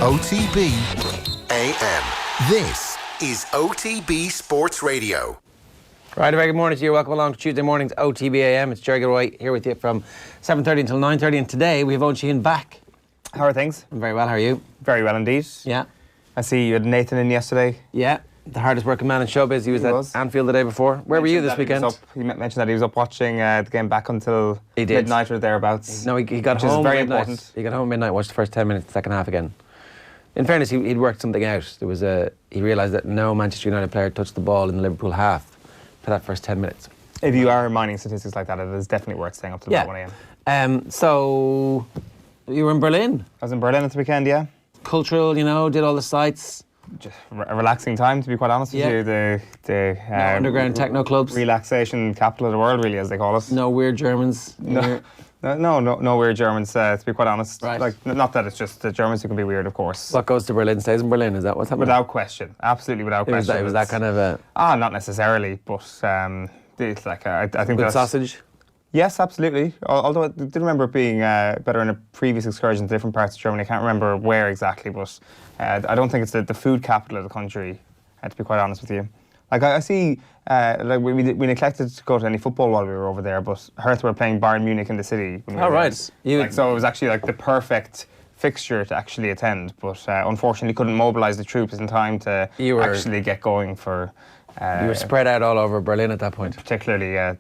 OTB AM. This is OTB Sports Radio. Right, a very good morning to you. Welcome along to Tuesday morning's OTB AM. It's Jerry Gilroy here with you from 7:30 until 9:30. And today we have Eoin Sheahan back. How are things? I'm very well, how are you? Very well indeed. Yeah. I see you had Nathan in yesterday. Yeah, the hardest working man in showbiz. He was at Anfield the day before. Where were you this weekend? He mentioned that he was up watching the game back until midnight or thereabouts. No, he got home very midnight. Important. He got home midnight, watched the first 10 minutes, second half again. In fairness, he'd worked something out. He realised that no Manchester United player touched the ball in the Liverpool half for that first 10 minutes. If you are mining statistics like that, it is definitely worth staying up till about 1 a.m. So, you were in Berlin? I was in Berlin at the weekend, yeah. Cultural, did all the sights. Just a relaxing time, to be quite honest with you. The no underground techno clubs. Relaxation capital of the world, really, as they call it. No weird Germans. No weird Germans, to be quite honest. Right. Like, not that it's just the Germans who can be weird, of course. What goes to Berlin stays in Berlin, is that what's happening? Without question. Absolutely without question. It was that kind of a... not necessarily, but it's like, I think that's... sausage? Yes, absolutely. Although I do remember it being better in a previous excursion to different parts of Germany. I can't remember where exactly, but I don't think it's the food capital of the country, to be quite honest with you. Like, I see, we neglected to go to any football while we were over there, but Hertha were playing Bayern Munich in the city. When we were right. So it was actually like the perfect fixture to actually attend, but unfortunately couldn't mobilise the troops in time to actually get going for... you were spread out all over Berlin at that point. Particularly, I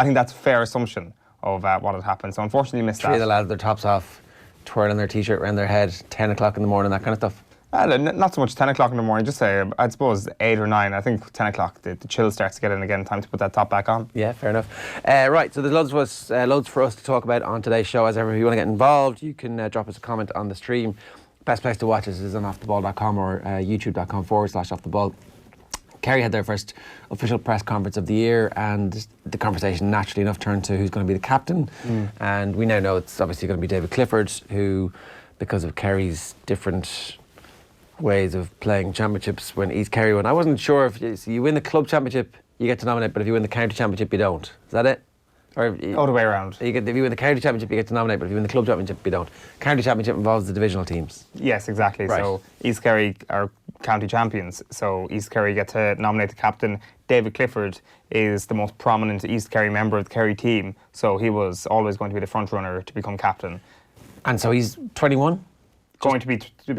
think that's a fair assumption of what had happened. So unfortunately missed that. Three of the lads, their tops off, twirling their t-shirt around their head, 10 o'clock in the morning, that kind of stuff. Not so much 10 o'clock in the morning, just say, I suppose 8 or 9. I think 10 o'clock, the chill starts to get in again, time to put that top back on. Yeah, fair enough. Right, so there's loads for us to talk about on today's show. As ever, if you want to get involved, you can drop us a comment on the stream. Best place to watch us is on offtheball.com or youtube.com/offtheball. Kerry had their first official press conference of the year, and the conversation naturally enough turned to who's going to be the captain. And we now know it's obviously going to be David Clifford, who, because of Kerry's different ways of playing championships when East Kerry won. I wasn't sure if you win the club championship, you get to nominate, but if you win the county championship, you don't. Is that it? Or all the way around. If you win the county championship, you get to nominate, but if you win the club championship, you don't. County championship involves the divisional teams. Yes, exactly. Right. So East Kerry are county champions, so East Kerry get to nominate the captain. David Clifford is the most prominent East Kerry member of the Kerry team, so he was always going to be the front runner to become captain. And so he's 21? Going to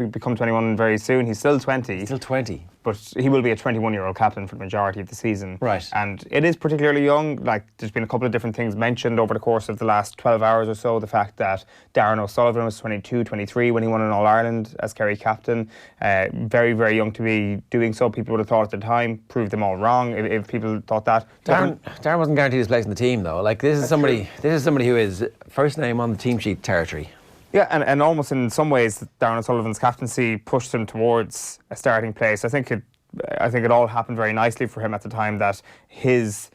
become 21 very soon. He's still 20. He's still 20. But he will be a 21-year-old captain for the majority of the season. Right. And it is particularly young. Like, there's been a couple of different things mentioned over the course of the last 12 hours or so. The fact that Darren O'Sullivan was 22, 23 when he won an All-Ireland as Kerry captain. Very, very young to be doing so. People would have thought at the time, proved them all wrong if people thought that. Darren wasn't guaranteed his place in the team, though. Like, this is somebody who is first name on the team sheet territory. Yeah, and almost in some ways, Darren O'Sullivan's captaincy pushed him towards a starting place. I think it all happened very nicely for him at the time that his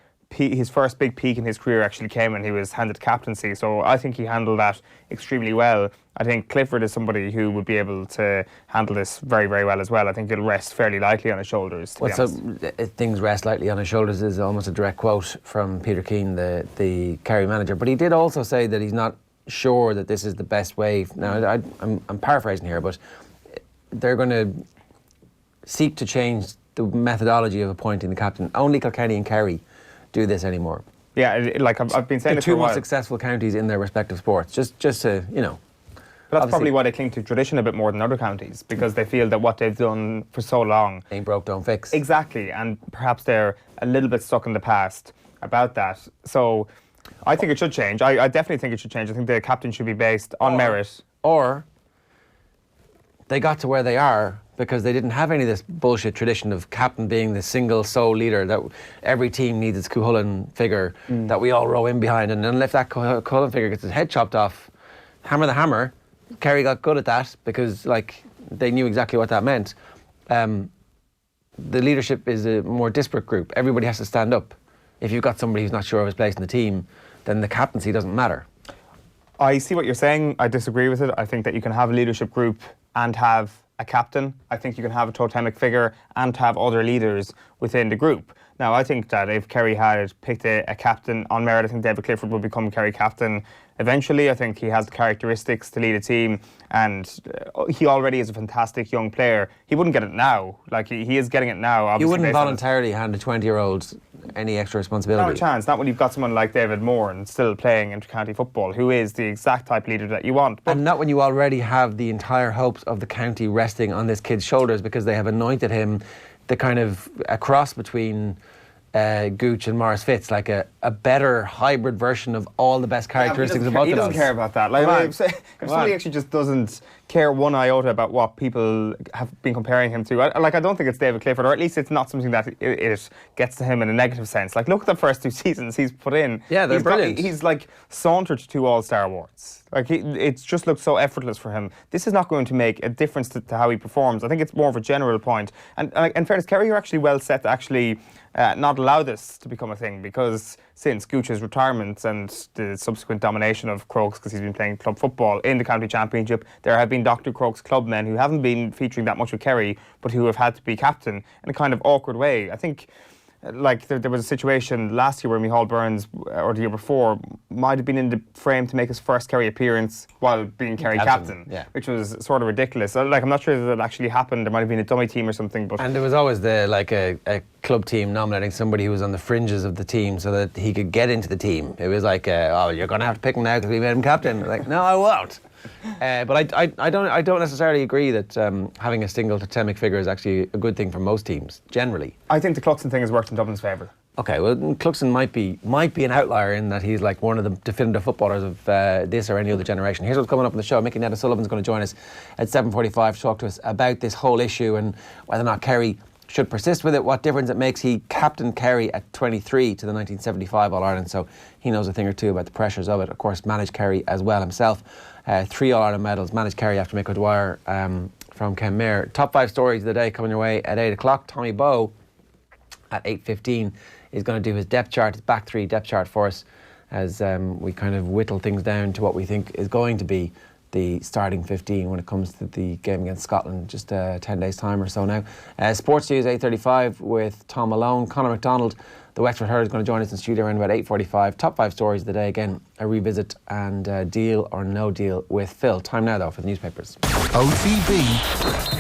first big peak in his career actually came when he was handed captaincy. So I think he handled that extremely well. I think Clifford is somebody who would be able to handle this very, very well as well. I think it'll rest fairly lightly on his shoulders. So things rest lightly on his shoulders is almost a direct quote from Peter Keane, the Kerry manager. But he did also say that he's not sure that this is the best way. Now, I'm paraphrasing here, but they're going to seek to change the methodology of appointing the captain. Only Kilkenny and Kerry do this anymore. Yeah, like I've been saying the it for a while. Two most successful counties in their respective sports. Just to, But that's probably why they cling to tradition a bit more than other counties, because they feel that what they've done for so long... Ain't broke, don't fix. Exactly, and perhaps they're a little bit stuck in the past about that. So I think it should change. I definitely think it should change. I think the captain should be based on merit. Or they got to where they are because they didn't have any of this bullshit tradition of captain being the single sole leader, that every team needs its Cuchulainn figure that we all row in behind. And then if that Cuchulainn figure gets his head chopped off, hammer the hammer. Kerry got good at that because they knew exactly what that meant. The leadership is a more disparate group. Everybody has to stand up. If you've got somebody who's not sure of his place in the team, then the captaincy doesn't matter. I see what you're saying. I disagree with it. I think that you can have a leadership group and have a captain. I think you can have a totemic figure and have other leaders within the group. Now, I think that if Kerry had picked a captain on merit, I think David Clifford would become Kerry captain eventually. I think he has the characteristics to lead a team, and he already is a fantastic young player. He wouldn't get it now. Like, he is getting it now, obviously. You wouldn't voluntarily hand a 20-year-old any extra responsibility? Not a chance. Not when you've got someone like David Moore and still playing inter-county football, who is the exact type of leader that you want. And not when you already have the entire hopes of the county resting on this kid's shoulders, because they have anointed him the kind of a cross between Gooch and Maurice Fitz, like a better hybrid version of all the best characteristics of both of He us. doesn't care about that. Like, if somebody actually just doesn't care one iota about what people have been comparing him to, I don't think it's David Clifford, or at least it's not something that it gets to him in a negative sense. Like, look at the first 2 seasons he's put in. Yeah, they're brilliant. He's like sauntered to 2 All-Star awards. Like, it's just looked so effortless for him. This is not going to make a difference to how he performs. I think it's more of a general point. And in fairness, Kerry are actually well set to actually not allow this to become a thing, because since Gooch's retirement and the subsequent domination of Crokes, because he's been playing club football in the county championship, there have been Dr. Crokes clubmen who haven't been featuring that much with Kerry, but who have had to be captain in a kind of awkward way. I think there was a situation last year where Micheál Burns, or the year before, might have been in the frame to make his first Kerry appearance while being Kerry captain, which was sort of ridiculous. I'm not sure that it actually happened. There might have been a dummy team or something. But and there was always a club team nominating somebody who was on the fringes of the team so that he could get into the team. It was like, oh, you're going to have to pick him now because we made him captain. Like, no, I won't. But I don't necessarily agree that having a single totemic figure is actually a good thing for most teams, generally. I think the Cluxton thing has worked in Dublin's favour. Okay, well, Cluxton might be an outlier in that he's like one of the definitive footballers of this or any other generation. Here's what's coming up on the show. Mickey Netta Sullivan's going to join us at 7:45 to talk to us about this whole issue and whether or not Kerry should persist with it, what difference it makes. He captained Kerry at 23 to the 1975 All-Ireland, so he knows a thing or two about the pressures of it. Of course, managed Kerry as well himself. 3 All-Ireland medals, managed Kerry after Mick O'Dwyer from Kenmare. Top 5 stories of the day coming your way at 8 o'clock. Tommy Bowe at 8:15 is going to do his depth chart, his back 3 depth chart for us, as we kind of whittle things down to what we think is going to be the starting 15 when it comes to the game against Scotland, just 10 days' time or so now. Sports News 8:35 with Tom Malone. Conor McDonald, the Wexford Hurler, is going to join us in studio around about 8:45. Top 5 stories of the day, again, a revisit and deal or no deal with Phil. Time now, though, for the newspapers. OTB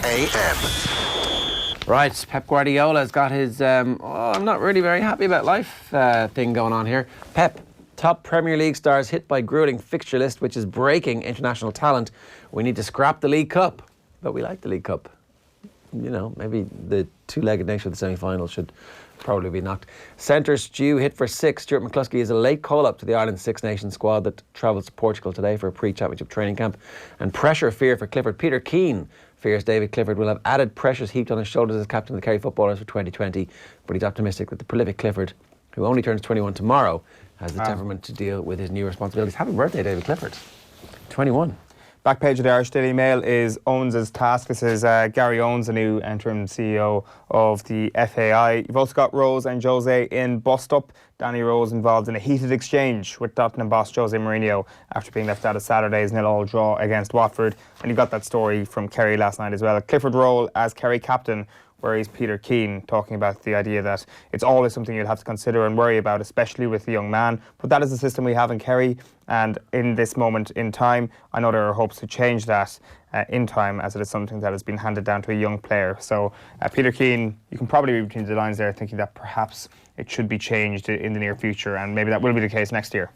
AM. Right, Pep Guardiola's got his I'm not really very happy about life thing going on here. Pep, top Premier League stars hit by grueling fixture list, which is breaking international talent. We need to scrap the League Cup. But we like the League Cup. You know, maybe the 2-legged nature of the semi-final should probably be knocked. Centre Stew hit for 6. Stuart McCluskey is a late call-up to the Ireland Six Nations squad that travels to Portugal today for a pre-championship training camp. And pressure fear for Clifford. Peter Keane fears David Clifford will have added pressures heaped on his shoulders as captain of the Kerry footballers for 2020. But he's optimistic that the prolific Clifford, who only turns 21 tomorrow, has the temperament to deal with his new responsibilities. Happy birthday, David Clifford. 21. Back page of the Irish Daily Mail is Owens' task. This is Gary Owens, the new interim CEO of the FAI. You've also got Rose and Jose in bust-up. Danny Rose involved in a heated exchange with Tottenham boss Jose Mourinho after being left out of Saturday's 0-0 draw against Watford. And you got that story from Kerry last night as well. Clifford role as Kerry captain, where he's Peter Keane, talking about the idea that it's always something you'll have to consider and worry about, especially with the young man. But that is the system we have in Kerry, and in this moment in time, I know there are hopes to change that in time, as it is something that has been handed down to a young player. So Peter Keane, you can probably read between the lines there, thinking that perhaps it should be changed in the near future, and maybe that will be the case next year.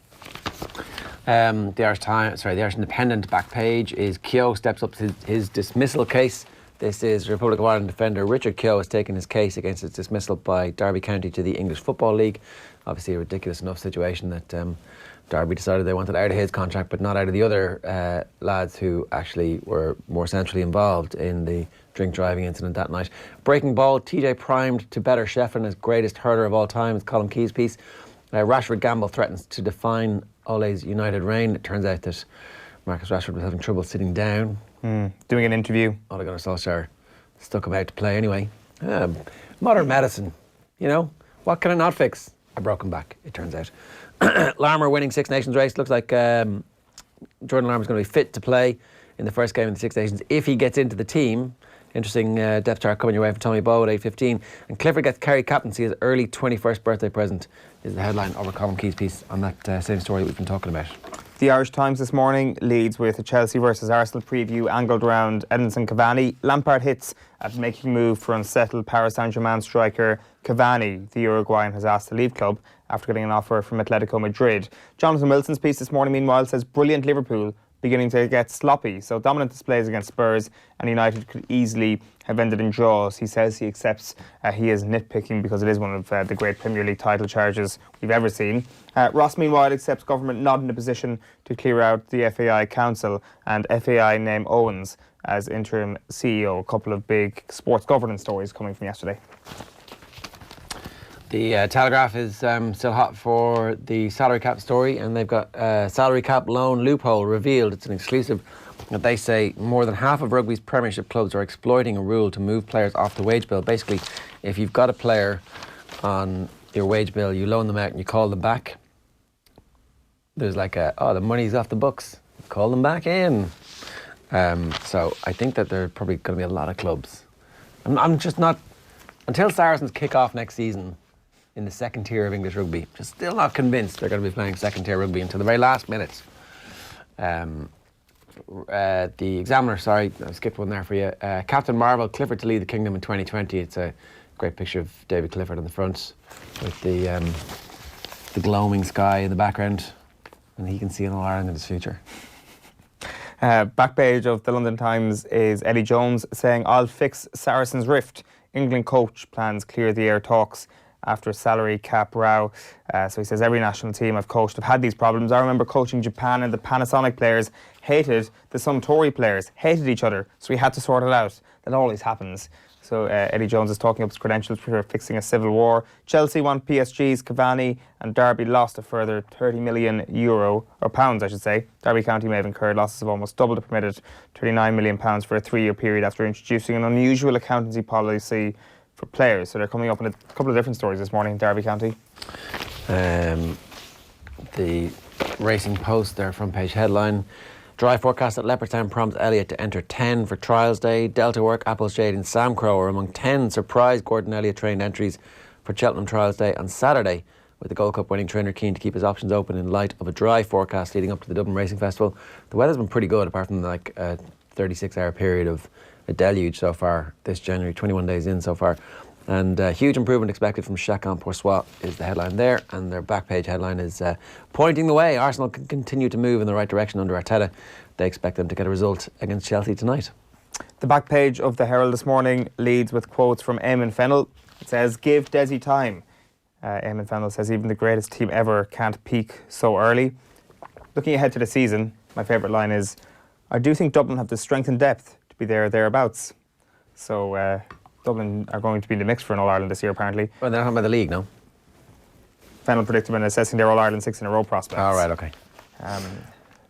The Irish Independent back page is Keogh steps up to his dismissal case. This is Republic of Ireland defender Richard Keogh has taken his case against his dismissal by Derby County to the English Football League. Obviously a ridiculous enough situation that Derby decided they wanted out of his contract but not out of the other lads who actually were more centrally involved in the drink driving incident that night. Breaking ball, TJ primed to better Sheahan as greatest hurler of all time. It's Colin Key's piece. Rashford Gamble threatens to define Ole's United reign. It turns out that Marcus Rashford was having trouble sitting down. Doing an interview. Ole Gunnar Solskjaer stuck him out to play anyway. Modern medicine, you know. What can I not fix? A broken back, it turns out. Larmour winning Six Nations race. Looks like Jordan Larmour's going to be fit to play in the first game in the Six Nations if he gets into the team. Interesting depth chart coming your way from Tommy Bowe at 8:15. And Clifford gets Kerry captaincy as early 21st birthday present is the headline of our Colin Keys piece on that same story that we've been talking about. The Irish Times this morning leads with a Chelsea versus Arsenal preview angled around Edinson Cavani. Lampard hits at making a move for unsettled Paris Saint-Germain striker Cavani. The Uruguayan has asked to leave club after getting an offer from Atletico Madrid. Jonathan Wilson's piece this morning, meanwhile, says brilliant Liverpool beginning to get sloppy. So dominant displays against Spurs, and United could easily have ended in draws. He says he accepts he is nitpicking because it is one of the great Premier League title charges we've ever seen. Ross, meanwhile, accepts government not in a position to clear out the FAI Council, and FAI name Owens as interim CEO. A couple of big sports governance stories coming from yesterday. The Telegraph is still hot for the salary cap story, and they've got salary cap loan loophole revealed. It's an exclusive that they say more than half of rugby's Premiership clubs are exploiting a rule to move players off the wage bill. Basically, if you've got a player on your wage bill, you loan them out and you call them back, there's like the money's off the books, call them back in. So I think that there are probably going to be a lot of clubs. I'm just not, until Saracens kick off next season in the second tier of English rugby, just still not convinced they're going to be playing second tier rugby until the very last minute. The Examiner, sorry, I skipped one there for you. Captain Marvel, Clifford to lead the kingdom in 2020. It's a great picture of David Clifford on the front with the gloaming sky in the background, and he can see an All-Ireland in his future. Back page of the London Times is Eddie Jones saying, "I'll fix Saracens' rift. England coach plans clear the air talks after a salary cap row." So he says, "Every national team I've coached have had these problems. I remember coaching Japan, and the Panasonic players hated the Suntory players, hated each other. So we had to sort it out. That always happens." So Eddie Jones is talking up his credentials for fixing a civil war. Chelsea want PSG's Cavani, and Derby lost a further €30 million, or pounds I should say. Derby County may have incurred losses of almost double the permitted £39 million for a 3-year period after introducing an unusual accountancy policy for players. So they're coming up in a couple of different stories this morning in Derby County. The Racing Post, their front page headline: dry forecast at Leopardstown prompts Elliott to enter 10 for Trials Day. Delta Work, Appleshade and Sam Crow are among 10 surprise Gordon Elliott trained entries for Cheltenham Trials Day on Saturday, with the Gold Cup winning trainer keen to keep his options open in light of a dry forecast leading up to the Dublin Racing Festival. The weather's been pretty good, apart from like a 36-hour period of a deluge so far this January, 21 days in so far. And huge improvement expected from Chacun Pour Soi is the headline there. And their back page headline is pointing the way. Arsenal can continue to move in the right direction under Arteta. They expect them to get a result against Chelsea tonight. The back page of the Herald this morning leads with quotes from Eamon Fennell. It says, "Give Desi time." Eamon Fennell says even the greatest team ever can't peak so early. Looking ahead to the season, my favourite line is, "I do think Dublin have the strength and depth to be there or thereabouts." So Dublin are going to be in the mix for an All-Ireland this year, apparently. Well, they're not talking about the league, no? Fennell predicted when assessing their All-Ireland 6-in-a-row prospects. Oh, right, OK.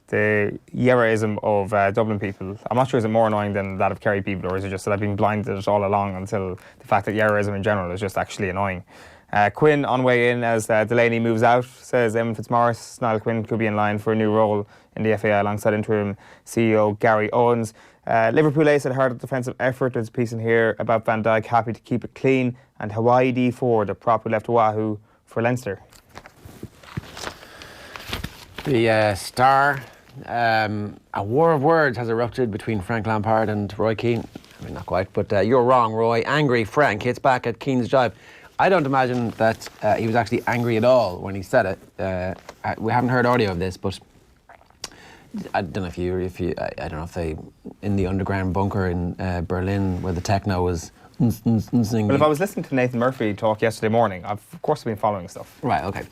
The Yeraism of Dublin people, I'm not sure is it more annoying than that of Kerry people, or is it just that I've been blinded all along until the fact that Yeraism in general is just actually annoying. Quinn on way in as Delaney moves out, says Eamon Fitzmaurice. Niall Quinn could be in line for a new role in the FAI alongside interim CEO Gary Owens. Liverpool ace had hard defensive effort. There's a piece in here about Van Dijk happy to keep it clean, and Hawaii D4, the prop who left Oahu for Leinster. The Star, a war of words has erupted between Frank Lampard and Roy Keane. I mean, not quite, but you're wrong, Roy. Angry Frank hits back at Keane's jibe. I don't imagine that he was actually angry at all when he said it. We haven't heard audio of this, but I don't know if I don't know if they, in the underground bunker in Berlin where the techno was singing. Well, if I was listening to Nathan Murphy talk yesterday morning, I've of course been following stuff. Right, OK.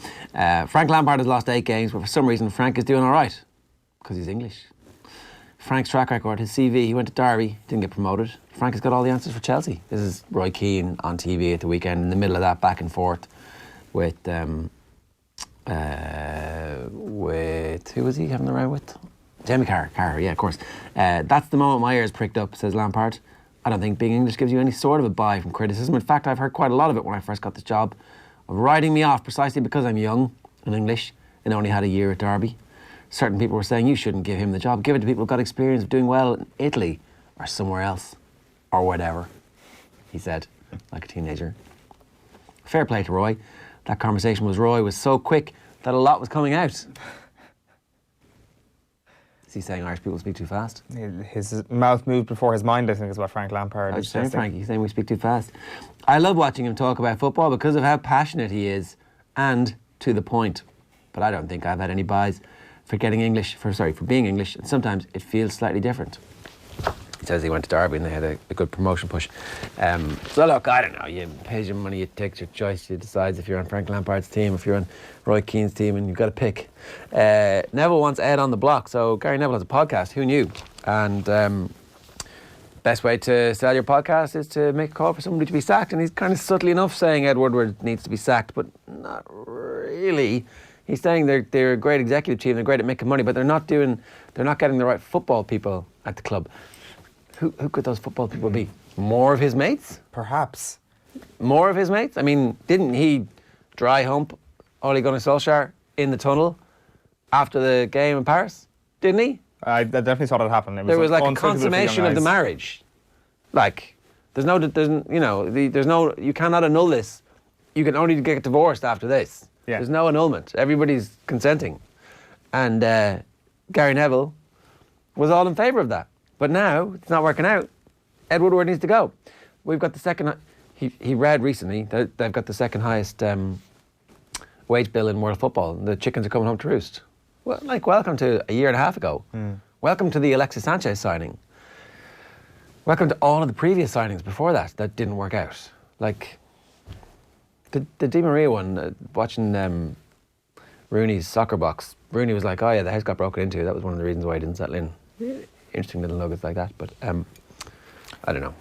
Frank Lampard has lost 8 games, but for some reason Frank is doing all right because he's English. Frank's track record, his CV, he went to Derby, didn't get promoted. Frank has got all the answers for Chelsea. This is Roy Keane on TV at the weekend, in the middle of that back and forth with who was he having the row with? Jamie Carr, yeah, of course. That's the moment my ears pricked up, says Lampard. I don't think being English gives you any sort of a buy from criticism. In fact, I've heard quite a lot of it when I first got this job, of writing me off precisely because I'm young and English and only had a year at Derby. Certain people were saying, you shouldn't give him the job. Give it to people who've got experience of doing well in Italy or somewhere else. or whatever, he said, like a teenager. Fair play to Roy. That conversation with Roy was so quick that a lot was coming out. Is he saying Irish people speak too fast? His mouth moved before his mind, I think, is what Frank Lampard is saying. Frankie, he's saying we speak too fast. I love watching him talk about football because of how passionate he is and to the point. But I don't think I've had any buys for being English, and sometimes it feels slightly different. He says he went to Derby and they had a good promotion push. So look, I don't know, you pay your money, you take your choice, you decide if you're on Frank Lampard's team, if you're on Roy Keane's team, and you've got to pick. Neville wants Ed on the block, so Gary Neville has a podcast, who knew? And best way to sell your podcast is to make a call for somebody to be sacked, and he's kind of subtly enough saying Ed Woodward needs to be sacked, but not really. He's saying they're a great executive team, they're great at making money, but they're not getting the right football people at the club. Who could those football people be? More of his mates? Perhaps. More of his mates? I mean, didn't he dry hump Ole Gunnar Solskjaer in the tunnel after the game in Paris? Didn't he? I definitely saw that happen. There was like a consummation of the marriage. Like, you cannot annul this. You can only get divorced after this. Yeah. There's no annulment. Everybody's consenting. And Gary Neville was all in favour of that. But now, it's not working out. Ed Woodward needs to go. We've got the second... He read recently that they've got the second highest wage bill in world football. The chickens are coming home to roost. Well, like, welcome to a year and a half ago. Welcome to the Alexis Sanchez signing. Welcome to all of the previous signings before that didn't work out. Like, the Di Maria one, watching Rooney's soccer box, Rooney was like, oh yeah, the house got broken into. That was one of the reasons why he didn't settle in. Interesting little nuggets like that, but I don't know.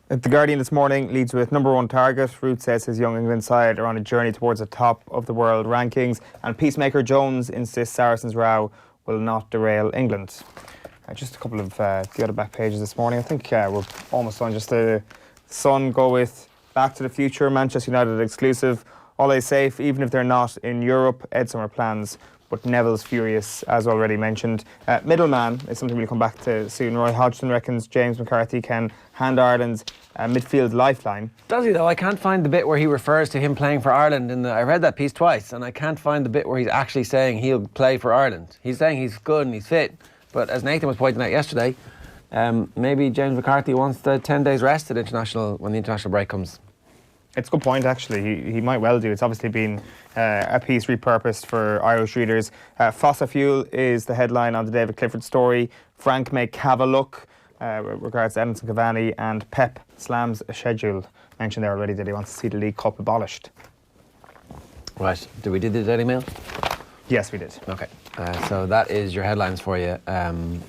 The Guardian this morning leads with number one target. Root says his young England side are on a journey towards the top of the world rankings, and Peacemaker Jones insists Saracens' row will not derail England. Just a couple of the other back pages this morning. I think we're almost done. Just the Sun go with Back to the Future, Manchester United exclusive. Ole safe, even if they're not in Europe. Ed Summer plans, but Neville's furious, as already mentioned. Middleman is something we'll come back to soon. Roy Hodgson reckons James McCarthy can hand Ireland's midfield lifeline. Does he though? I can't find the bit where he refers to him playing for Ireland. I read that piece twice, and I can't find the bit where he's actually saying he'll play for Ireland. He's saying he's good and he's fit, but as Nathan was pointing out yesterday, maybe James McCarthy wants the 10 days rest at international when the international break comes. It's a good point, actually. He might well do. It's obviously been a piece repurposed for Irish readers. Fossil fuel is the headline on the David Clifford story. Frank may have a look regards to Edinson Cavani, and Pep slams a schedule. Mentioned there already that he wants to see the League Cup abolished. Right. Did we do the Daily Mail? Yes, we did. Okay. So that is your headlines for you. Well,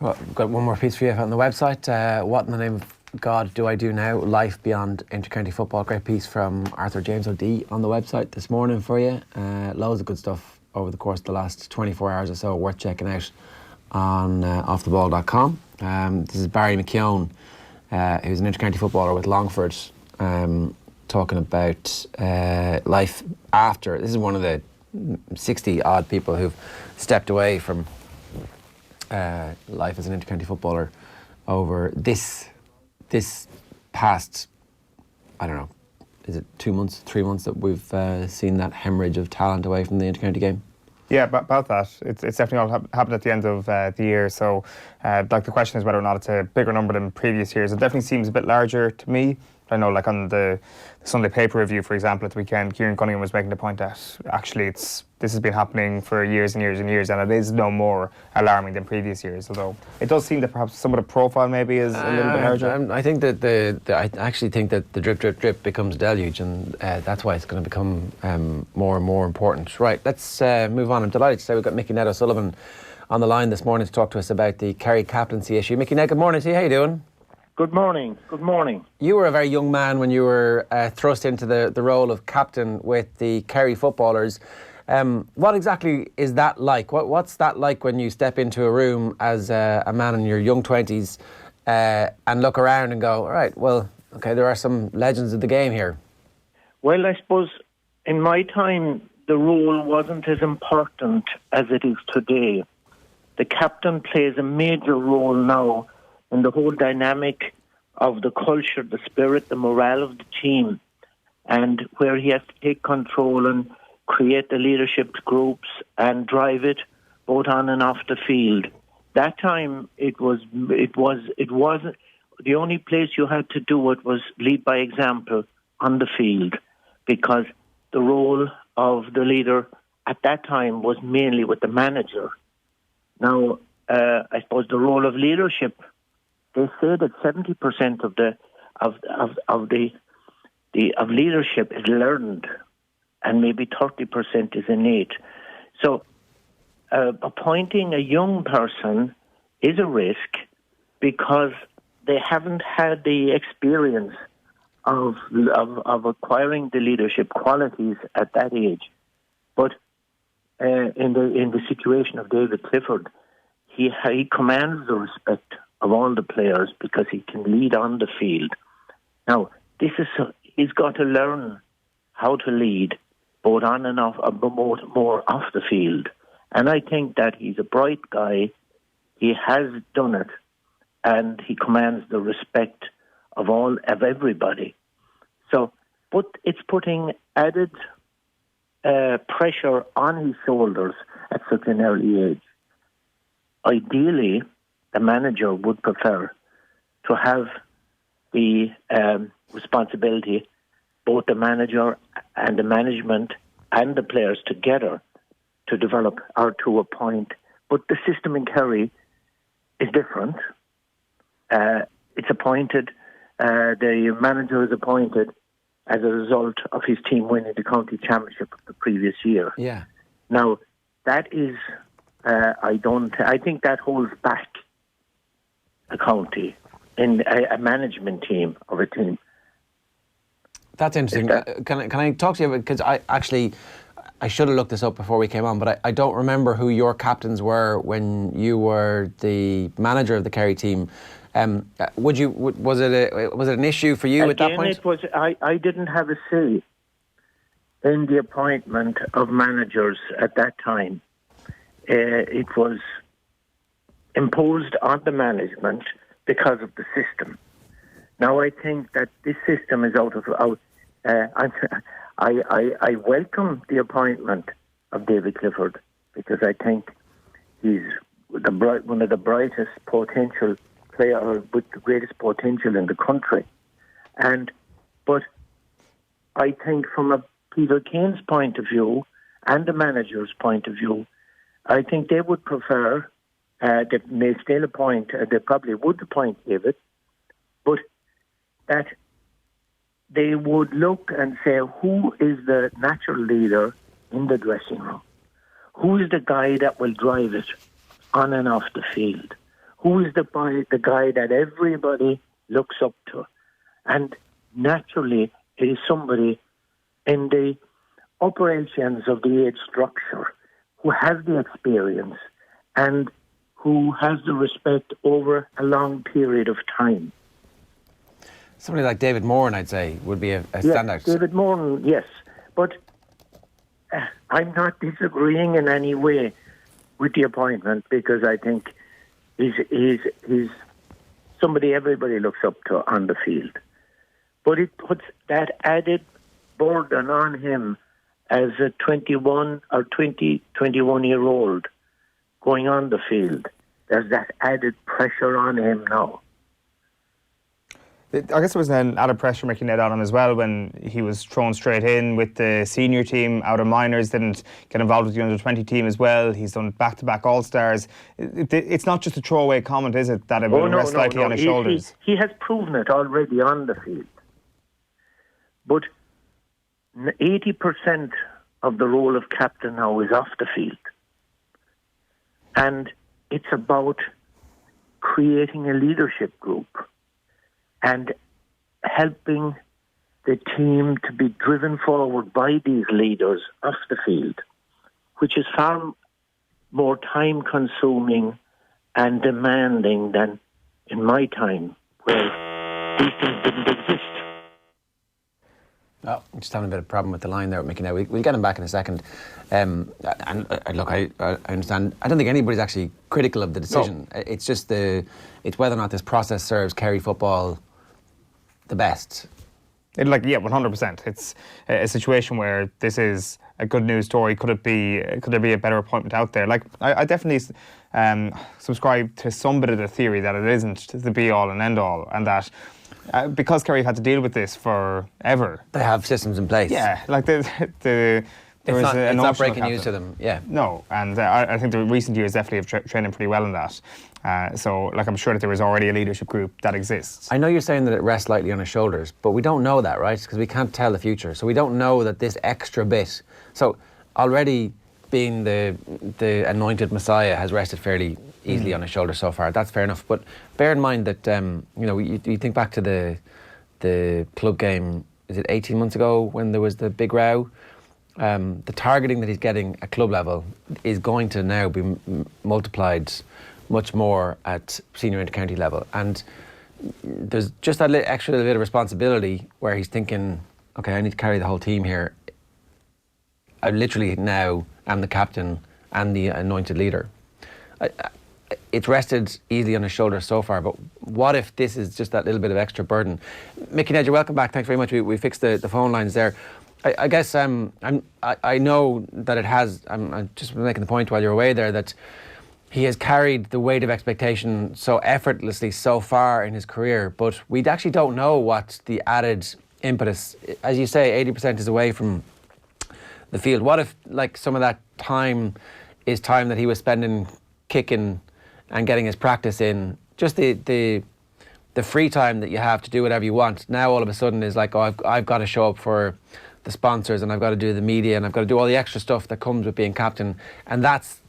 we've got one more piece for you on the website. What in the name of God do I do now? Life beyond intercounty football. Great piece from Arthur James O'D on the website this morning for you. Loads of good stuff over the course of the last 24 hours or so, worth checking out on offtheball.com. This is Barry McKeown, who's an intercounty footballer with Longford, talking about life after. This is one of the 60 odd people who've stepped away from life as an intercounty footballer over this past, I don't know, is it 2 months, 3 months that we've seen that hemorrhage of talent away from the intercounty game? Yeah, about that. It's definitely all happened at the end of the year. So, the question is whether or not it's a bigger number than previous years. It definitely seems a bit larger to me. I know, like on the Sunday paper review, for example, at the weekend, Kieran Cunningham was making the point that actually this has been happening for years and years and years, and it is no more alarming than previous years. Although it does seem that perhaps some of the profile maybe is a little bit larger. I think that I actually think that the drip, drip, drip becomes a deluge, and that's why it's going to become more and more important. Right, let's move on. I'm delighted to say we've got Mickey Ned O'Sullivan on the line this morning to talk to us about the Kerry captaincy issue. Mickey Ned, good morning to you. How you doing? Good morning. Good morning. You were a very young man when you were thrust into the role of captain with the Kerry footballers. What exactly is that like? What's that like when you step into a room as a man in your young 20s and look around and go, all right, well, okay, there are some legends of the game here? Well, I suppose in my time, the role wasn't as important as it is today. The captain plays a major role now in and the whole dynamic of the culture, the spirit, the morale of the team, and where he has to take control and create the leadership groups and drive it both on and off the field. That time it wasn't the only place you had to do it was lead by example on the field, because the role of the leader at that time was mainly with the manager. Now, I suppose the role of leadership, they say that 70% of leadership is learned, and maybe 30% is innate. So, appointing a young person is a risk because they haven't had the experience of acquiring the leadership qualities at that age. But in the situation of David Clifford, he commands the respect of all the players because he can lead on the field. Now, he's got to learn how to lead both on and off, more off the field. And I think that he's a bright guy. He has done it, and he commands the respect of everybody. So, but it's putting added pressure on his shoulders at such an early age. Ideally, the manager would prefer to have the responsibility, both the manager and the management and the players together, to develop or to appoint. But the system in Kerry is different. It's appointed, the manager is appointed as a result of his team winning the county championship of the previous year. Yeah. Now, that is, I think that holds back a county in a management team of a team. That's interesting. Can I talk to you about, because I should have looked this up before we came on, but I don't remember who your captains were when you were the manager of the Kerry team. Was it an issue for you at that point? It was. I didn't have a say in the appointment of managers at that time. It was imposed on the management because of the system. Now I think that this system is out. I welcome the appointment of David Clifford because I think he's one of the brightest potential player with the greatest potential in the country. But I think from a Peter Kane's point of view and the manager's point of view, I think they would prefer, they may still appoint, they probably would appoint David, but that they would look and say, who is the natural leader in the dressing room? Who is the guy that will drive it on and off the field? Who is the guy that everybody looks up to? And naturally, it is somebody in the upper echelons of the age structure who has the experience and who has the respect over a long period of time. Somebody like David Moran, I'd say, would be a standout. David Moran, yes. But I'm not disagreeing in any way with the appointment because I think he's somebody everybody looks up to on the field. But it puts that added burden on him as a 21 or 21-year-old going on the field. There's that added pressure on him now. I guess there was an added pressure making it on him as well when he was thrown straight in with the senior team out of minors, didn't get involved with the under-20 team as well. He's done back-to-back All-Stars. It's not just a throwaway comment, is it, that it will rest lightly on his shoulders? He has proven it already on the field. But 80% of the role of captain now is off the field. And it's about creating a leadership group and helping the team to be driven forward by these leaders off the field, which is far more time-consuming and demanding than in my time, where these things didn't exist. Oh, I'm just having a bit of a problem with the line there with Mickey now. We'll get him back in a second. Look, I understand. I don't think anybody's actually critical of the decision. No. It's just it's whether or not this process serves Kerry football the best. 100%. It's a situation where this is a good news story. Could there be a better appointment out there? Like, I definitely subscribe to some bit of the theory that it isn't the be-all and end-all, and that because Kerry had to deal with this forever. They have systems in place. Yeah, like it's not breaking news to them. Yeah. No, and I think the recent years definitely have trained him pretty well in that. So, I'm sure that there is already a leadership group that exists. I know you're saying that it rests lightly on his shoulders, but we don't know that, right? Because we can't tell the future. So we don't know that this extra bit. So already being the anointed Messiah has rested fairly easily on his shoulders so far. That's fair enough. But bear in mind that you think back to the club game. Is it 18 months ago when there was the big row? The targeting that he's getting at club level is going to now be multiplied much more at senior intercounty level, and there's just that extra bit of responsibility where he's thinking, okay, I need to carry the whole team here. I literally now am the captain and the anointed leader. It's rested easily on his shoulders so far, but what if this is just that little bit of extra burden? Mickey Ned, you're welcome back. Thanks very much. We fixed the phone lines there. I guess I know that it has. I'm just making the point while you're away there that he has carried the weight of expectation so effortlessly so far in his career, but we actually don't know what the added impetus. As you say, 80% is away from the field. What if, like, some of that time is time that he was spending kicking and getting his practice in? Just the free time that you have to do whatever you want. Now all of a sudden is like, oh, I've got to show up for the sponsors, and I've got to do the media, and I've got to do all the extra stuff that comes with being captain, and that's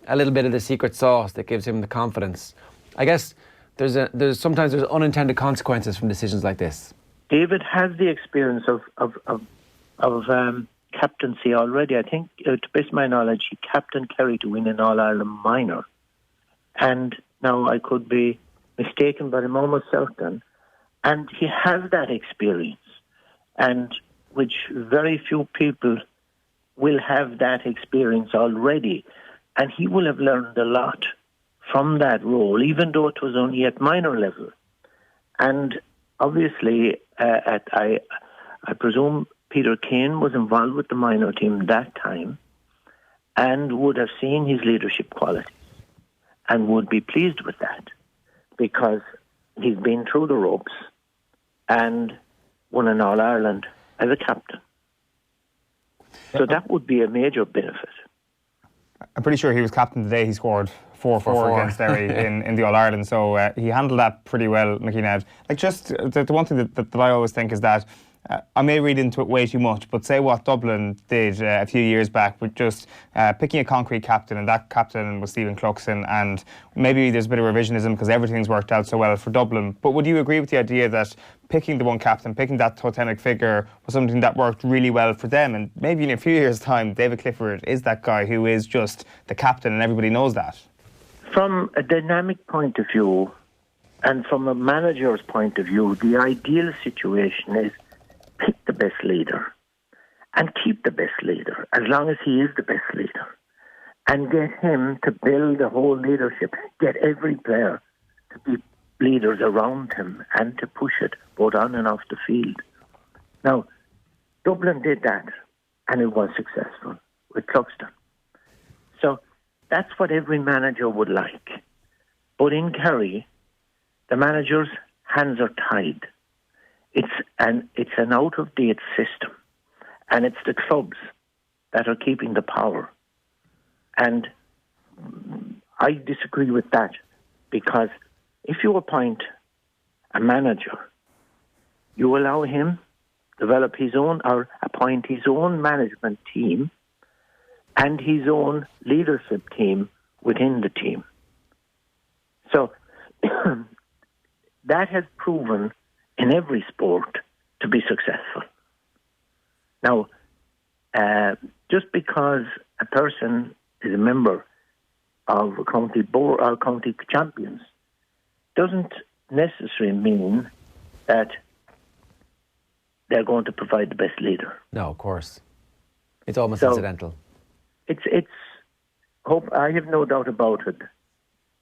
a little bit of the secret sauce that gives him the confidence. I guess sometimes there's unintended consequences from decisions like this. David has the experience of captaincy already. I think, to best of my knowledge, he captained Kerry to win an All-Ireland minor. And now I could be mistaken, but I'm almost certain. And he has that experience, and which very few people will have that experience already. And he will have learned a lot from that role, even though it was only at minor level. And obviously, I presume Peter Keane was involved with the minor team that time and would have seen his leadership qualities and would be pleased with that because he's been through the ropes and won an All-Ireland as a captain. So that would be a major benefit. I'm pretty sure he was captain today. He scored 4-4 against Derry in the All-Ireland, so he handled that pretty well, Mickey Ned. Like, just the one thing that I always think is that I may read into it way too much, but say what Dublin did a few years back with just picking a concrete captain, and that captain was Stephen Cluxon, and maybe there's a bit of revisionism because everything's worked out so well for Dublin. But would you agree with the idea that picking the one captain, picking that totemic figure was something that worked really well for them, and maybe in a few years' time, David Clifford is that guy who is just the captain and everybody knows that? From a dynamic point of view and from a manager's point of view, the ideal situation is pick the best leader and keep the best leader as long as he is the best leader, and get him to build the whole leadership, get every player to be leaders around him and to push it both on and off the field. Now, Dublin did that and it was successful with Cluxton. So that's what every manager would like. But in Kerry, the manager's hands are tied. It's an out-of-date system, and it's the clubs that are keeping the power. And I disagree with that, because if you appoint a manager, you allow him develop his own or appoint his own management team and his own leadership team within the team. So that has proven in every sport to be successful. Now, just because a person is a member of a county board or county champions doesn't necessarily mean that they're going to provide the best leader. No, of course. It's almost incidental. It's hope. I have no doubt about it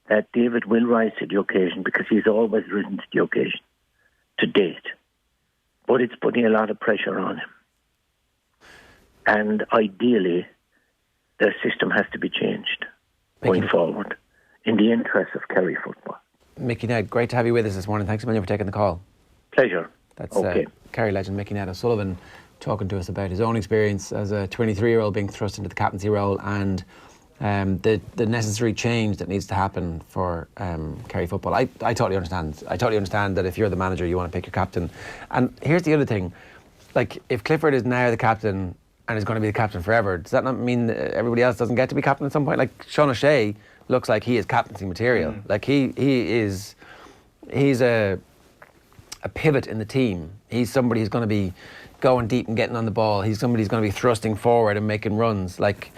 that David will rise to the occasion, because he's always risen to the occasion to date. But it's putting a lot of pressure on him. And ideally, the system has to be changed going forward in the interest of Kerry football. Mickey Ned, great to have you with us this morning. Thanks a million for taking the call. Pleasure. That's okay. Kerry legend Mickey Ned O'Sullivan talking to us about his own experience as a 23-year-old being thrust into the captaincy role, and the necessary change that needs to happen for Kerry football. I totally understand. I totally understand that if you're the manager, you want to pick your captain. And here's the other thing. Like, if Clifford is now the captain and is going to be the captain forever, does that not mean that everybody else doesn't get to be captain at some point? Like, Sean O'Shea looks like he is captaincy material. Like, he's a pivot in the team. He's somebody who's going to be going deep and getting on the ball. He's somebody who's going to be thrusting forward and making runs. Like,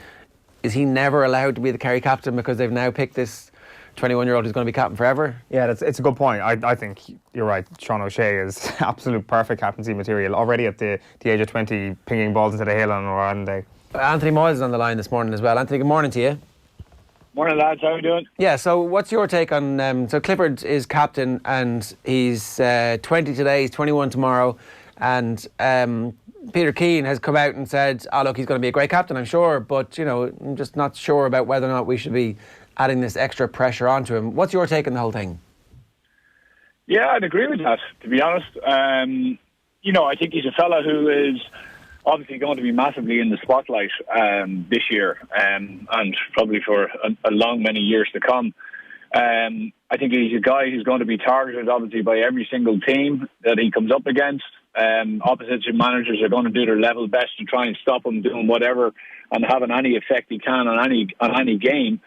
is he never allowed to be the Kerry captain because they've now picked this 21-year-old who's going to be captain forever? Yeah, it's a good point. I think you're right. Sean O'Shea is absolute perfect captaincy material already at the age of 20, pinging balls into the hill on a Ireland day. Anthony Moyles is on the line this morning as well. Anthony, good morning to you. Morning, lads. How are you doing? Yeah, so what's your take on... so Clifford is captain and he's 20 today, he's 21 tomorrow, and Peter Keane has come out and said, look, he's going to be a great captain, I'm sure, but, I'm just not sure about whether or not we should be adding this extra pressure onto him. What's your take on the whole thing? Yeah, I'd agree with that, to be honest. I think he's a fella who is obviously going to be massively in the spotlight this year, and probably for a long many years to come. I think he's a guy who's going to be targeted, obviously, by every single team that he comes up against. Opposition managers are going to do their level best to try and stop him doing whatever and having any effect he can on any game.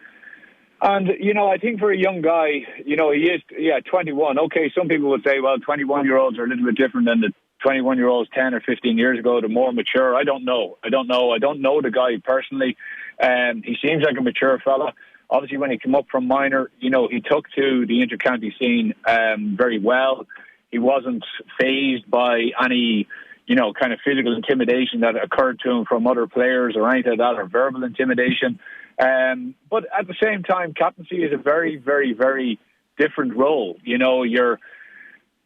And, I think for a young guy, he is, 21. Okay, some people would say, well, 21-year-olds are a little bit different than the 21-year-olds 10 or 15 years ago. They're more mature. I don't know. I don't know the guy personally. He seems like a mature fella. Obviously, when he came up from minor, he took to the inter-county scene very well. He wasn't fazed by any, kind of physical intimidation that occurred to him from other players or anything like that, or verbal intimidation. But at the same time, captaincy is a very, very, very different role.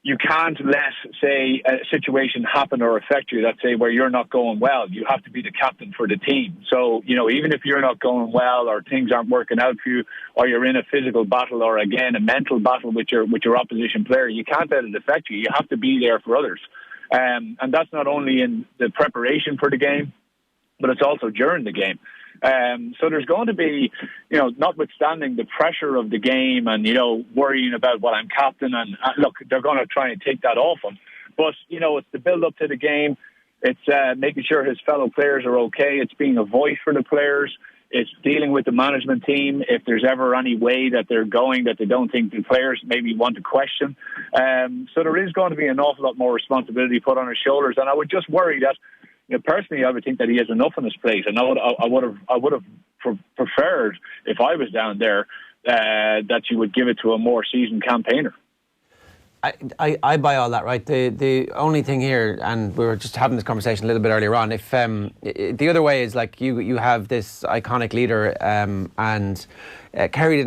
You can't let, say, a situation happen or affect you, let's say, where you're not going well. You have to be the captain for the team. So, even if you're not going well or things aren't working out for you, or you're in a physical battle or, again, a mental battle with your opposition player, you can't let it affect you. You have to be there for others. And that's not only in the preparation for the game, but it's also during the game. So there's going to be, notwithstanding the pressure of the game and, worrying about what I'm captain, and look, they're going to try and take that off him. But, it's the build up to the game. It's making sure his fellow players are okay. It's being a voice for the players. It's dealing with the management team if there's ever any way that they're going that they don't think the players maybe want to question. So there is going to be an awful lot more responsibility put on his shoulders. And I would just worry that, personally, I would think that he has enough on his plate, and I would have preferred, if I was down there, that you would give it to a more seasoned campaigner. I buy all that, right? The only thing here, and we were just having this conversation a little bit earlier on, if the other way is like you have this iconic leader, and Kerry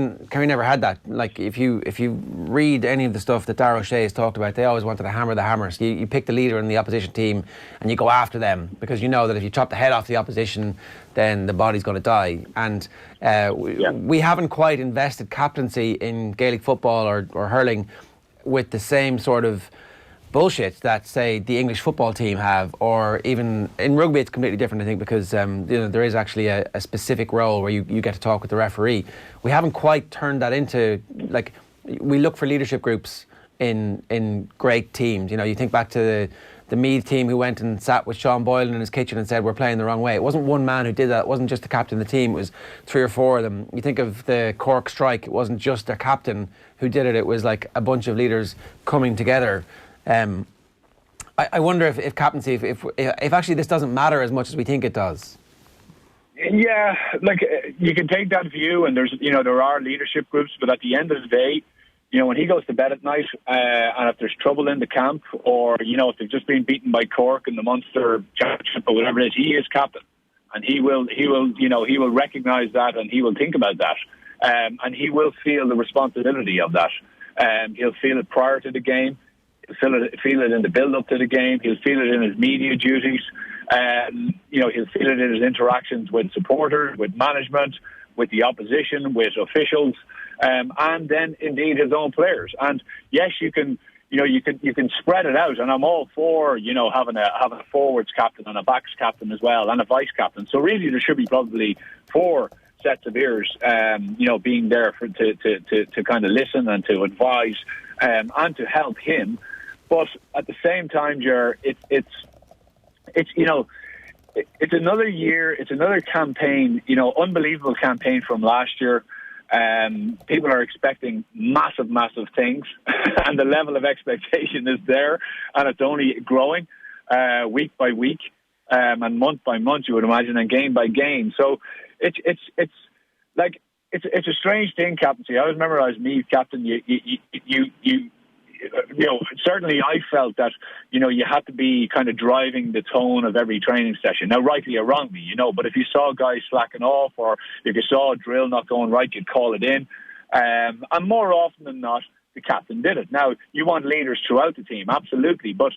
never had that. Like if you read any of the stuff that Darragh O'Shea has talked about, they always wanted to hammer the hammer. So you pick the leader in the opposition team and you go after them, because you know that if you chop the head off the opposition, then the body's going to die. And we haven't quite invested captaincy in Gaelic football or hurling with the same sort of bullshit that, say, the English football team have, or even in rugby it's completely different, I think, because there is actually a specific role where you get to talk with the referee. We haven't quite turned that into, like, we look for leadership groups in great teams. You think back to the Meath team who went and sat with Sean Boylan in his kitchen and said, we're playing the wrong way. It wasn't one man who did that. It wasn't just the captain of the team. It was 3 or 4 of them. You think of the Cork strike. It wasn't just their captain who did it. It was like a bunch of leaders coming together. I wonder if captaincy, if actually this doesn't matter as much as we think it does. Yeah, like you can take that view, and there are leadership groups, but at the end of the day, when he goes to bed at night, and if there's trouble in the camp, or if they've just been beaten by Cork in the Munster Championship or whatever it is, he is captain, and he will recognise that, and he will think about that, and he will feel the responsibility of that. He'll feel it prior to the game. He'll feel it in the build-up to the game. He'll feel it in his media duties. He'll feel it in his interactions with supporters, with management, with the opposition, with officials, and then indeed his own players. And yes, you can spread it out. And I'm all for having a forwards captain and a backs captain as well, and a vice captain. So really, there should be probably 4 sets of ears, being there to kind of listen and to advise, and to help him. But at the same time, Ger, it's another year, it's another campaign, unbelievable campaign from last year. People are expecting massive things, and the level of expectation is there, and it's only growing week by week, and month by month, you would imagine, and game by game. So it's a strange thing, captaincy. I always remember I was Meath captain. Certainly I felt that, you had to be kind of driving the tone of every training session. Now, rightly or wrongly, but if you saw guys slacking off, or if you saw a drill not going right, you'd call it in. And more often than not, the captain did it. Now, you want leaders throughout the team, absolutely. But,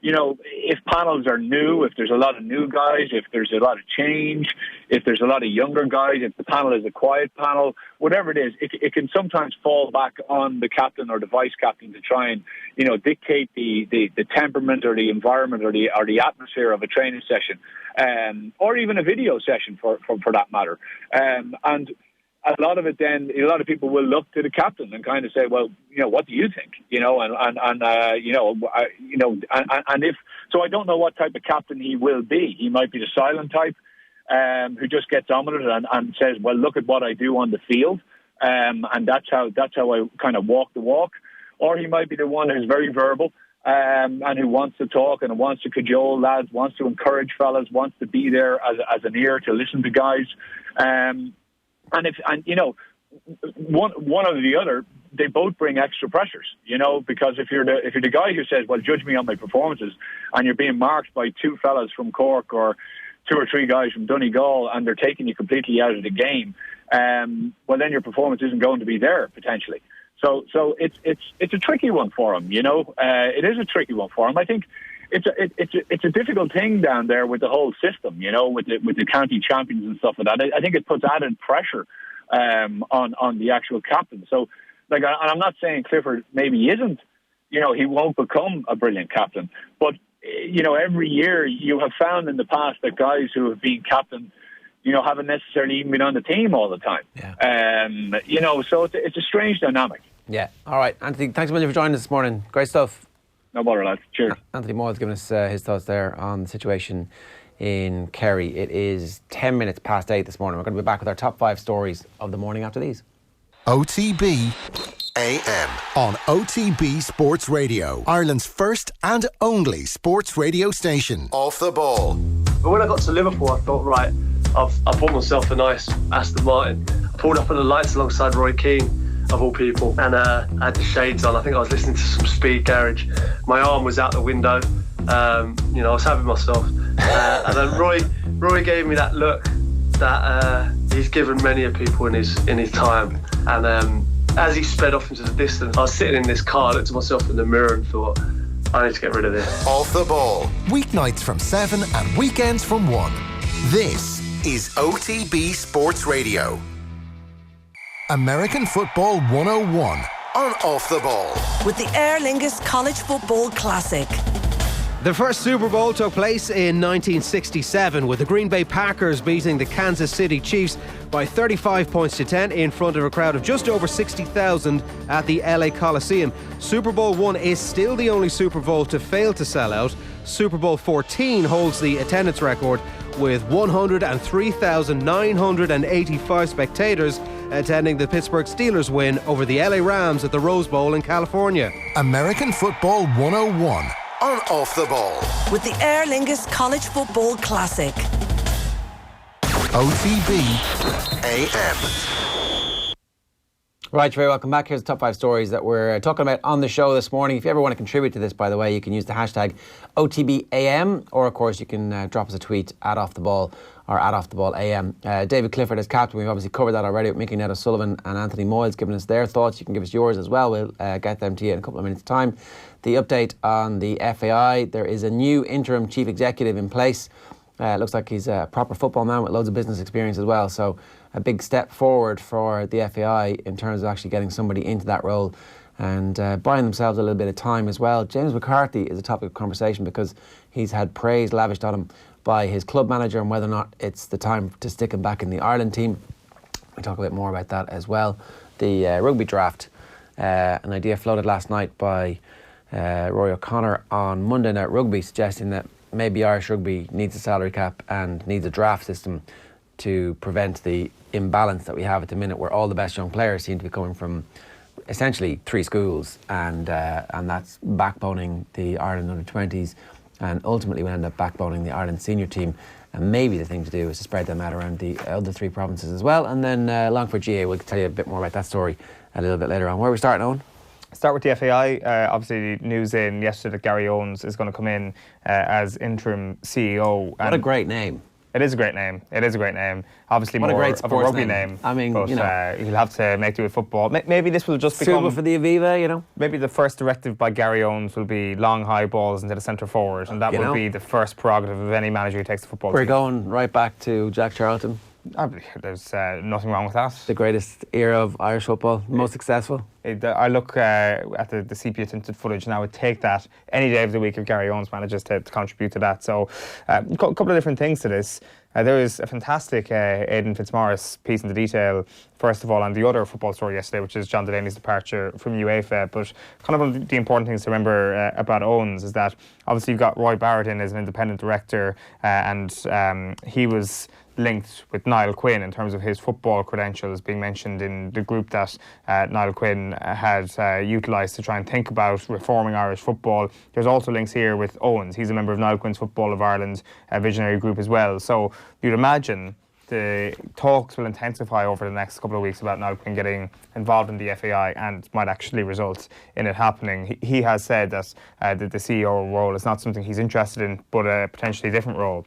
if panels are new, if there's a lot of new guys, if there's a lot of change, if there's a lot of younger guys, if the panel is a quiet panel, whatever it is, it can sometimes fall back on the captain or the vice captain to try and, dictate the temperament or the environment or the atmosphere of a training session, or even a video session for that matter. And a lot of it then, a lot of people will look to the captain and kind of say, well, what do you think? And if so, I don't know what type of captain he will be. He might be the silent type, who just gets on with it and says, well, look at what I do on the field, and that's how I kind of walk the walk. Or he might be the one who's very verbal, and who wants to talk and wants to cajole lads, wants to encourage fellas, wants to be there as an ear to listen to guys. One or the other, they both bring extra pressures, because if you're the guy who says, well, judge me on my performances, and you're being marked by 2 fellas from Cork or 2 or 3 guys from Donegal, and they're taking you completely out of the game, well, then your performance isn't going to be there potentially. So it's a tricky one for him, It is a tricky one for him. I think it's a difficult thing down there with the whole system, with the county champions and stuff like that. I think it puts added pressure on the actual captain. So, and I'm not saying Clifford maybe isn't, he won't become a brilliant captain, but every year you have found in the past that guys who have been captain, haven't necessarily even been on the team all the time. Yeah. So it's a strange dynamic. Yeah. All right, Anthony, thanks a million for joining us this morning. Great stuff. No bother, lads. Cheers. Anthony Bowe has given us his thoughts there on the situation in Kerry. It is 10 minutes past 8 this morning. We're going to be back with our top 5 stories of the morning after these. OTB AM on OTB Sports Radio, Ireland's first and only sports radio station. Off the ball. But when I got to Liverpool, I thought, right, I bought myself a nice Aston Martin. I pulled up at the lights alongside Roy Keane, of all people, and I had the shades on. I think I was listening to some Speed Garage. My arm was out the window. I was having myself. And then Roy gave me that look that he's given many of people in his time. And as he sped off into the distance, I was sitting in this car, I looked at myself in the mirror and thought, I need to get rid of this. Off the ball. Weeknights from 7 and weekends from 1. This is OTB Sports Radio. American Football 101 on Off the Ball. With the Aer Lingus College Football Classic. The first Super Bowl took place in 1967 with the Green Bay Packers beating the Kansas City Chiefs by 35 points to 10 in front of a crowd of just over 60,000 at the LA Coliseum. Super Bowl 1 is still the only Super Bowl to fail to sell out. Super Bowl 14 holds the attendance record with 103,985 spectators attending the Pittsburgh Steelers win over the LA Rams at the Rose Bowl in California. American Football 101 on Off the Ball. With the Aer Lingus College Football Classic. OTB AM. Right, very welcome back. Here's the top 5 stories that we're talking about on the show this morning. If you ever want to contribute to this, by the way, you can use the hashtag OTBAM, or of course you can drop us a tweet at Off the Ball or at Off the Ball AM. David Clifford as captain. We've obviously covered that already with Mickey Ned O'Sullivan and Anthony Moyles giving us their thoughts. You can give us yours as well. We'll get them to you in a couple of minutes' time. The update on the FAI. There is a new interim chief executive in place. Looks like he's a proper football man with loads of business experience as well. So a big step forward for the FAI in terms of actually getting somebody into that role and buying themselves a little bit of time as well. James McCarthy is a topic of conversation because he's had praise lavished on him by his club manager and whether or not it's the time to stick him back in the Ireland team. We'll talk a bit more about that as well. The rugby draft, an idea floated last night by Roy O'Connor on Monday Night Rugby, suggesting that maybe Irish Rugby needs a salary cap and needs a draft system to prevent the imbalance that we have at the minute, where all the best young players seem to be coming from essentially 3 schools, and that's backboning the Ireland under-20s, and ultimately will end up backboning the Ireland senior team. And maybe the thing to do is to spread them out around the other 3 provinces as well. And then Longford GA, we'll tell you a bit more about that story a little bit later on. Where are we starting, Eoin? Start with the FAI. Obviously, news in yesterday that Gary Owens is going to come in as interim CEO. What a great name. It is a great name. Obviously, what more a great of a rugby name. I mean, but, you know, he'll have to make do with football. Maybe this will just become suitable for the Aviva, you know. Maybe the first directive by Gary Owens will be long, high balls into the centre forward, and that will be the first prerogative of any manager who takes the football team. We're going right back to Jack Charlton. There's nothing wrong with that. The greatest era of Irish football, most successful. I look at the sepia tinted footage and I would take that any day of the week if Gary Owens manages to contribute to that. So a couple of different things to this. There was a fantastic Aidan Fitzmaurice piece in the detail, first of all, on the other football story yesterday, which is John Delaney's departure from UEFA. But kind of one of the important things to remember about Owens is that obviously you've got Roy Barrett in as an independent director, and he was linked with Niall Quinn in terms of his football credentials being mentioned in the group that Niall Quinn had utilised to try and think about reforming Irish football. There's also links here with Owens. He's a member of Niall Quinn's Football of Ireland visionary group as well. So you'd imagine the talks will intensify over the next couple of weeks about Niall Quinn getting involved in the FAI and might actually result in it happening. He has said that the CEO role is not something he's interested in, but a potentially different role.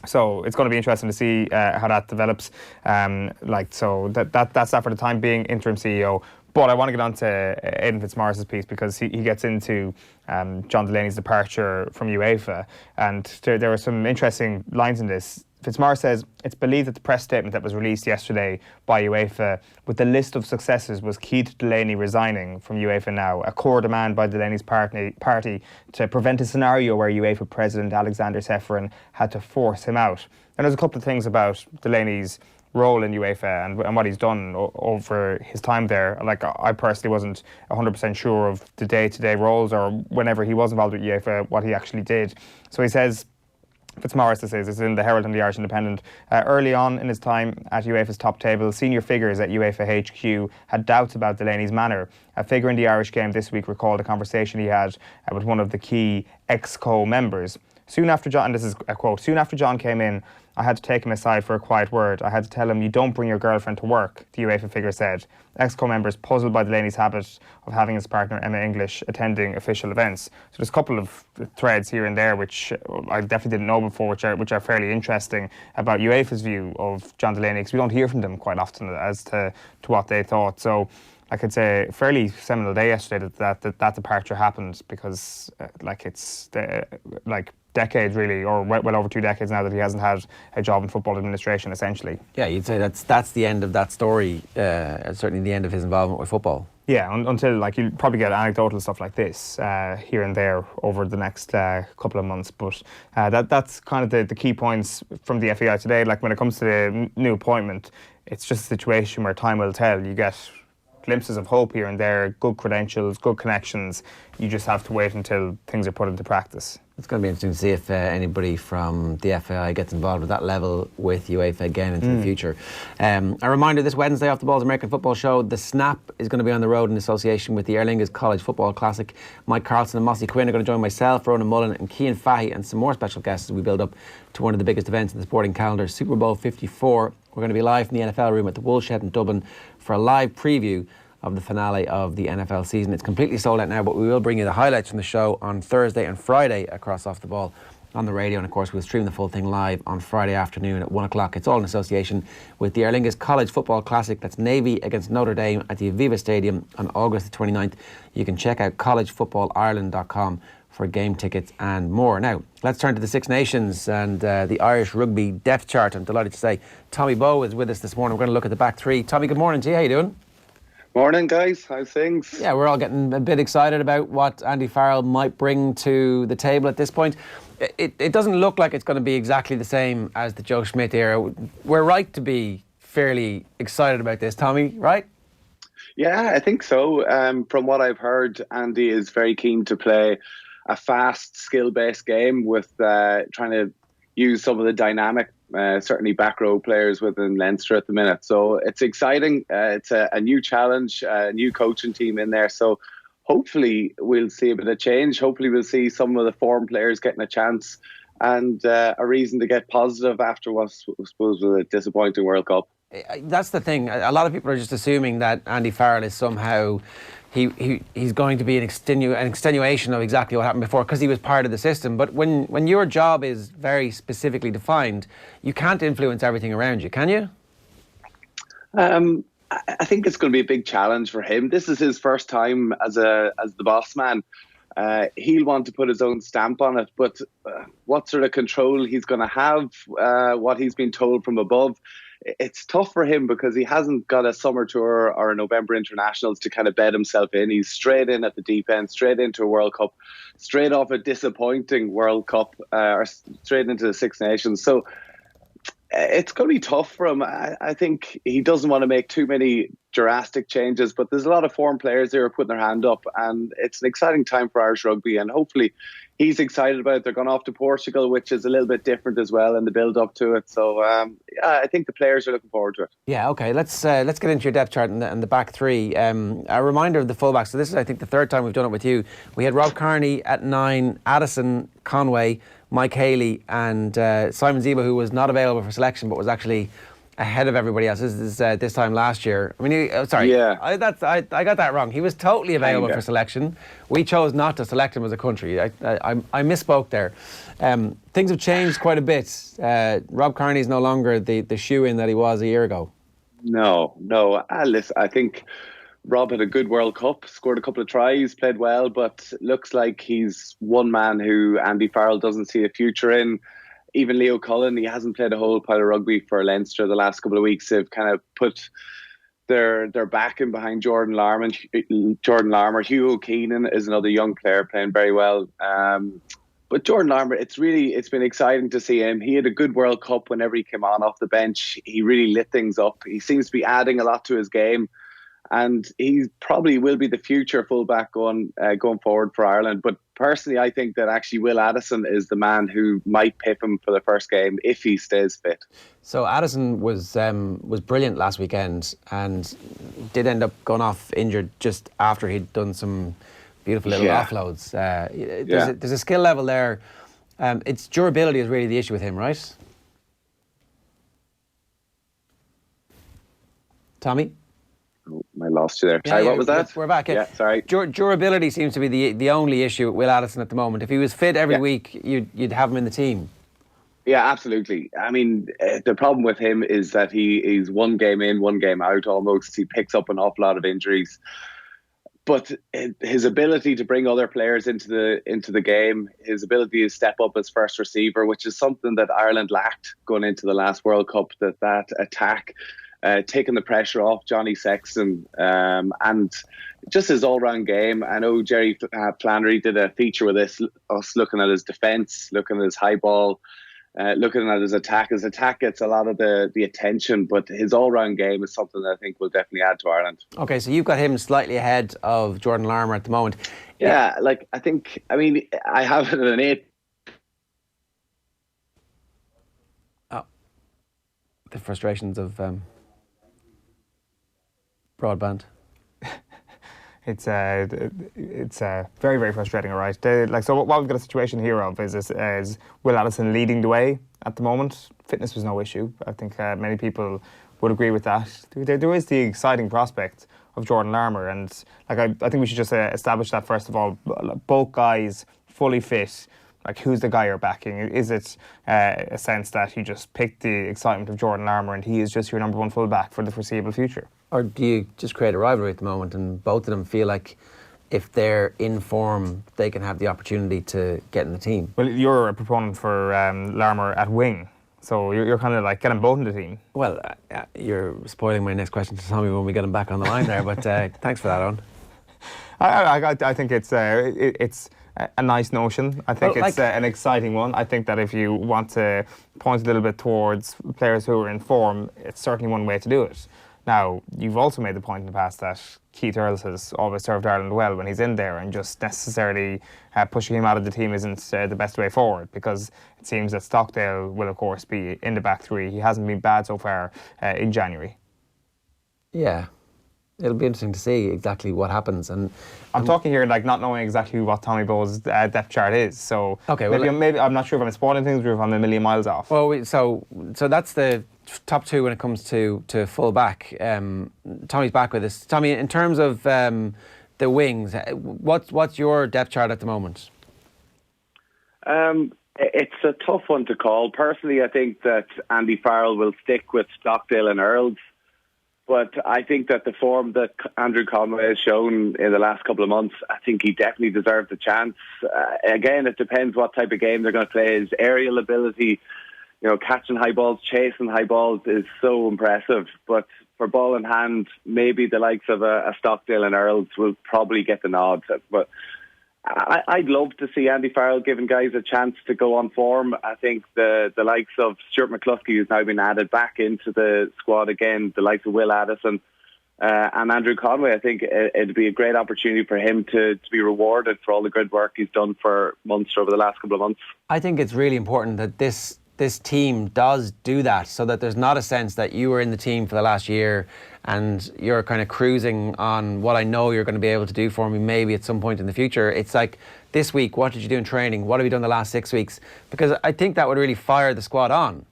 So it's going to be interesting to see how that develops. So that's that for the time being, interim CEO. But I want to get on to Aidan Fitzmaurice's piece because he gets into John Delaney's departure from UEFA, and there are some interesting lines in this. Fitzmaurice says, it's believed that the press statement that was released yesterday by UEFA with the list of successes was key to Delaney resigning from UEFA now, a core demand by Delaney's party to prevent a scenario where UEFA President Alexander Seferin had to force him out. And there's a couple of things about Delaney's role in UEFA and what he's done over his time there. Like, I personally wasn't 100% sure of the day-to-day roles or whenever he was involved with UEFA, what he actually did. So he says, Fitzmaurice, this is in the Herald and the Irish Independent. Early on in his time at UEFA's top table, senior figures at UEFA HQ had doubts about Delaney's manner. A figure in the Irish Game this week recalled a conversation he had with one of the key ex-co members. Soon after John, and this is a quote, soon after John came in, I had to take him aside for a quiet word. I had to tell him, you don't bring your girlfriend to work, the UEFA figure said. Ex-co members puzzled by Delaney's habit of having his partner Emma English attending official events. So there's a couple of threads here and there which I definitely didn't know before, which are fairly interesting about UEFA's view of John Delaney, because we don't hear from them quite often as to what they thought. So I could say a fairly seminal day yesterday that departure happened, because decades really, or well over 2 decades now that he hasn't had a job in football administration, essentially. Yeah, you'd say that's the end of that story, certainly the end of his involvement with football. Yeah, until you'll probably get anecdotal stuff like this here and there over the next couple of months. But that's kind of the key points from the FAI today. Like, when it comes to the new appointment, it's just a situation where time will tell. You get glimpses of hope here and there, good credentials, good connections. You just have to wait until things are put into practice. It's going to be interesting to see if anybody from the FAI gets involved at that level with UEFA again into the future. A reminder, this Wednesday off the Ball's American Football Show, the Snap is going to be on the road in association with the Aer Lingus College Football Classic. Mike Carlson and Mossy Quinn are going to join myself, Ronan Mullen and Cian Fahey, and some more special guests as we build up to one of the biggest events in the sporting calendar, Super Bowl 54. We're going to be live from the NFL room at the Woolshed in Dublin for a live preview of the finale of the NFL season. It's completely sold out now, but we will bring you the highlights from the show on Thursday and Friday across Off the Ball on the radio, and of course we'll stream the full thing live on Friday afternoon at 1 o'clock. It's all in association with the Aer Lingus College Football Classic. That's Navy against Notre Dame at the Aviva Stadium on August the 29th. You can check out collegefootballireland.com for game tickets and more. Now, let's turn to the Six Nations and the Irish Rugby depth chart. I'm delighted to say Tommy Bowe is with us this morning. We're going to look at the back three. Tommy, good morning to you. How you doing? Morning, guys. How's things? Yeah, we're all getting a bit excited about what Andy Farrell might bring to the table at this point. It doesn't look like it's going to be exactly the same as the Joe Schmidt era. We're right to be fairly excited about this, Tommy, right? Yeah, I think so. From what I've heard, Andy is very keen to play a fast, skill-based game with trying to use some of the dynamic, certainly back row players within Leinster at the minute. So it's exciting. It's a new challenge, a new coaching team in there. So hopefully we'll see a bit of change. Hopefully we'll see some of the form players getting a chance and a reason to get positive after what I suppose was a disappointing World Cup. That's the thing. A lot of people are just assuming that Andy Farrell is somehow he's going to be an extenuation of exactly what happened before because he was part of the system. But when your job is very specifically defined, you can't influence everything around you, can you? I think it's going to be a big challenge for him. This is his first time as the boss man. He'll want to put his own stamp on it, but what sort of control he's going to have, what he's been told from above, it's tough for him because he hasn't got a summer tour or a November internationals to kind of bed himself in. He's straight in at the deep end, straight into a World Cup, straight off a disappointing World Cup, or straight into the Six Nations. So it's going to be tough for him. I think he doesn't want to make too many drastic changes, but there's a lot of foreign players there putting their hand up, and it's an exciting time for Irish rugby, and hopefully he's excited about it. They're going off to Portugal, which is a little bit different as well in the build-up to it. So, yeah, I think the players are looking forward to it. Yeah, OK, let's get into your depth chart and the back three. A reminder of the fullbacks. So this is, I think, the third time we've done it with you. We had Rob Kearney at 9, Addison, Conway, Mike Haley and Simon Zebo, who was not available for selection but was actually ahead of everybody else. This is this time last year. I mean, I got that wrong. He was totally available for selection. We chose not to select him as a country. I misspoke there. Things have changed quite a bit. Rob Kearney is no longer the shoe-in that he was a year ago. No. Listen, I think Rob had a good World Cup, scored a couple of tries, played well, but looks like he's one man who Andy Farrell doesn't see a future in. Even Leo Cullen, he hasn't played a whole pile of rugby for Leinster the last couple of weeks. They've kind of put their backing behind Jordan Larmour. Hugo Keenan is another young player playing very well. But Jordan Larmour, it's been exciting to see him. He had a good World Cup whenever he came on off the bench. He really lit things up. He seems to be adding a lot to his game. And he probably will be the future fullback going forward for Ireland. But personally, I think that actually Will Addison is the man who might pip him for the first game if he stays fit. So Addison was brilliant last weekend and did end up going off injured just after he'd done some beautiful little offloads. There's a skill level there. Its durability is really the issue with him, right? Tommy? I lost you there. Sorry, what was that? We're back. Yeah, sorry. Durability seems to be the only issue with Will Addison at the moment. If he was fit every week, you'd have him in the team. Yeah, absolutely. I mean, the problem with him is that he's one game in, one game out almost. He picks up an awful lot of injuries. But his ability to bring other players into the game, his ability to step up as first receiver, which is something that Ireland lacked going into the last World Cup, that attack, taking the pressure off Johnny Sexton, and just his all-round game. I know Jerry Flannery did a feature with us looking at his defence, looking at his high ball, looking at his attack. His attack gets a lot of the attention, but his all-round game is something that I think will definitely add to Ireland. Okay, so you've got him slightly ahead of Jordan Larmour at the moment. Yeah, I have it at an 8. Oh, the frustrations of broadband. It's very, very frustrating, all right? So what we've got a situation here of is Will Addison leading the way at the moment. Fitness was no issue. I think many people would agree with that. There is the exciting prospect of Jordan Larmour. And like I think we should just establish that first of all. Both guys fully fit. Like, who's the guy you're backing? Is it a sense that you just picked the excitement of Jordan Larmour and he is just your number one fullback for the foreseeable future? Or do you just create a rivalry at the moment and both of them feel like if they're in form, they can have the opportunity to get in the team? Well, you're a proponent for Larmour at wing, so you're kind of like getting both in the team. Well, you're spoiling my next question to Tommy when we get him back on the line there, but thanks for that, Eoin. I think it's a nice notion. I think it's an exciting one. I think that if you want to point a little bit towards players who are in form, it's certainly one way to do it. Now, you've also made the point in the past that Keith Earls has always served Ireland well when he's in there, and just necessarily pushing him out of the team isn't the best way forward, because it seems that Stockdale will, of course, be in the back three. He hasn't been bad so far in January. Yeah. It'll be interesting to see exactly what happens. And I'm talking here like not knowing exactly what Tommy Bowe's depth chart is. So okay, maybe I'm not sure if I'm spoiling things or if I'm a million miles off. Well, so that's the top two when it comes to full back. Tommy's back with us. Tommy, in terms of the wings, what's your depth chart at the moment? It's a tough one to call. Personally, I think that Andy Farrell will stick with Stockdale and Earls. But I think that the form that Andrew Conway has shown in the last couple of months, I think he definitely deserves a chance. Again, it depends what type of game they're going to play. His aerial ability, catching high balls, chasing high balls is so impressive. But for ball in hand, maybe the likes of a Stockdale and Earls will probably get the nod. But I'd love to see Andy Farrell giving guys a chance to go on form. I think the likes of Stuart McCluskey, who's now been added back into the squad again, the likes of Will Addison and Andrew Conway, I think it'd be a great opportunity for him to be rewarded for all the good work he's done for Munster over the last couple of months. I think it's really important that this team does do that, so that there's not a sense that you were in the team for the last year and you're kind of cruising on what I know you're going to be able to do for me maybe at some point in the future. It's like, this week, what did you do in training? What have you done the last 6 weeks? Because I think that would really fire the squad on.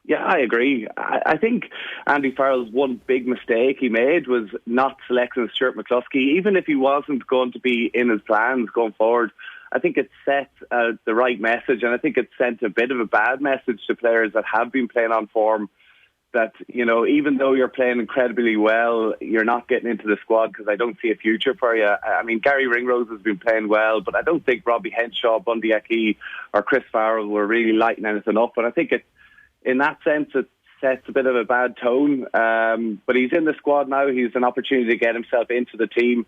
Yeah, I agree. I think Andy Farrell's one big mistake he made was not selecting Stuart McCluskey. Even if he wasn't going to be in his plans going forward, I think it set the right message, and I think it sent a bit of a bad message to players that have been playing on form, that, even though you're playing incredibly well, you're not getting into the squad because I don't see a future for you. I mean, Gary Ringrose has been playing well, but I don't think Robbie Henshaw, Bundy Aki or Chris Farrell were really lighting anything up. But I think in that sense, it sets a bit of a bad tone. But he's in the squad now. He's an opportunity to get himself into the team.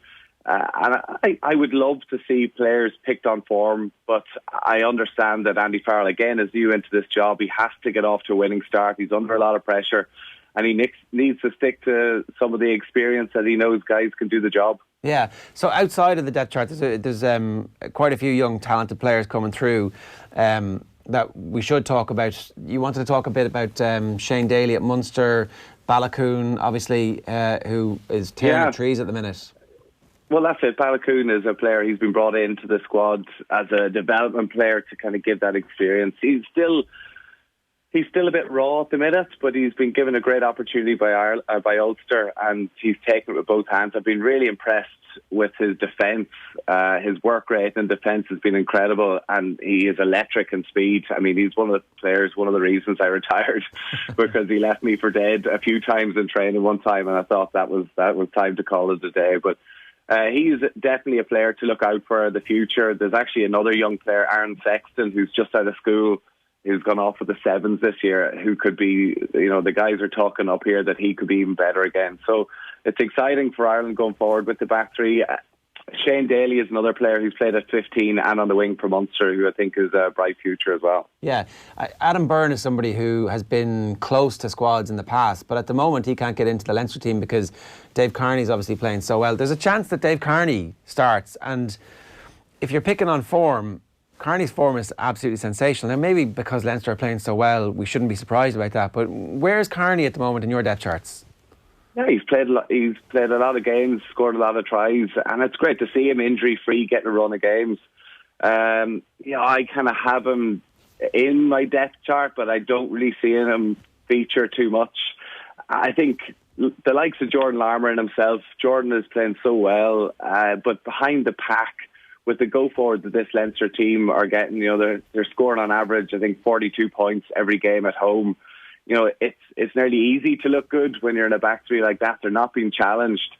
And I would love to see players picked on form, but I understand that Andy Farrell, again, is new into this job. He has to get off to a winning start. He's under a lot of pressure, and he needs to stick to some of the experience that he knows guys can do the job. Yeah, so outside of the depth chart, there's quite a few young, talented players coming through that we should talk about. You wanted to talk a bit about Shane Daly at Munster, Balakoon, obviously, who is tearing the trees at the minute. Well, that's it. Balakoon is a player. He's been brought into the squad as a development player to kind of give that experience. He's still a bit raw at the minute, but he's been given a great opportunity by Ulster, and he's taken it with both hands. I've been really impressed with his defence. His work rate in defence has been incredible, and he is electric in speed. I mean, he's one of the players, one of the reasons I retired, because he left me for dead a few times in training one time, and I thought that was time to call it a day. But he's definitely a player to look out for the future. There's actually another young player, Aaron Sexton, who's just out of school, who's gone off with the sevens this year, who could be, the guys are talking up here that he could be even better again. So it's exciting for Ireland going forward with the back three. Shane Daly is another player who's played at 15 and on the wing for Munster, who I think is a bright future as well. Yeah, Adam Byrne is somebody who has been close to squads in the past, but at the moment he can't get into the Leinster team because Dave Kearney's obviously playing so well. There's a chance that Dave Kearney starts, and if you're picking on form, Kearney's form is absolutely sensational. Now, maybe because Leinster are playing so well, we shouldn't be surprised about that, but where's Kearney at the moment in your depth charts? Yeah, he's played a lot of games, scored a lot of tries, and it's great to see him injury-free, getting a run of games. I kind of have him in my depth chart, but I don't really see him feature too much. I think the likes of Jordan Larmour and himself, Jordan is playing so well, but behind the pack, with the go forward that this Leinster team are getting, they're scoring on average, I think, 42 points every game at home. It's nearly easy to look good when you're in a back three like that. They're not being challenged.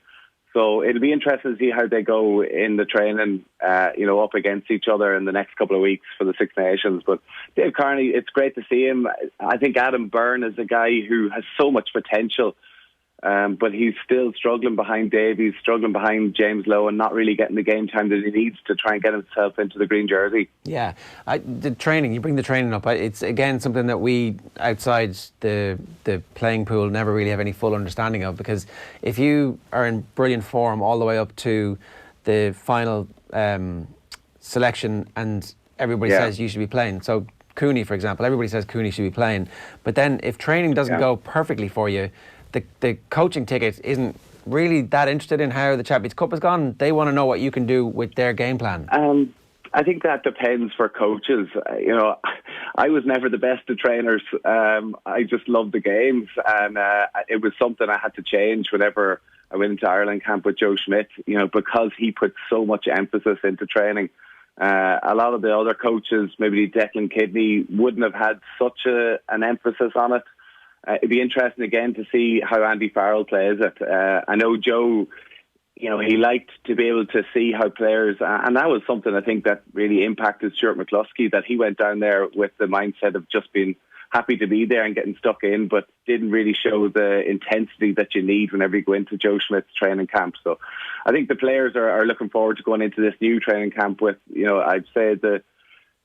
So it'll be interesting to see how they go in the training, up against each other in the next couple of weeks for the Six Nations. But Dave Kearney, it's great to see him. I think Adam Byrne is a guy who has so much potential, but he's still struggling behind Davies, struggling behind James Lowe, and not really getting the game time that he needs to try and get himself into the green jersey. Yeah, the training, you bring the training up. It's, again, something that we, outside the playing pool, never really have any full understanding of, because if you are in brilliant form all the way up to the final selection and everybody says you should be playing, so Cooney, for example, everybody says Cooney should be playing, but then if training doesn't go perfectly for you, the coaching ticket isn't really that interested in how the Champions Cup has gone. They want to know what you can do with their game plan. I think that depends for coaches. I was never the best of trainers. I just loved the games, and it was something I had to change whenever I went into Ireland camp with Joe Schmidt, because he put so much emphasis into training. A lot of the other coaches, maybe Declan Kidney, wouldn't have had such an emphasis on it. It'd be interesting again to see how Andy Farrell plays it. I know Joe, he liked to be able to see how players, and that was something I think that really impacted Stuart McCluskey, that he went down there with the mindset of just being happy to be there and getting stuck in, but didn't really show the intensity that you need whenever you go into Joe Schmidt's training camp. So I think the players are looking forward to going into this new training camp with, I'd say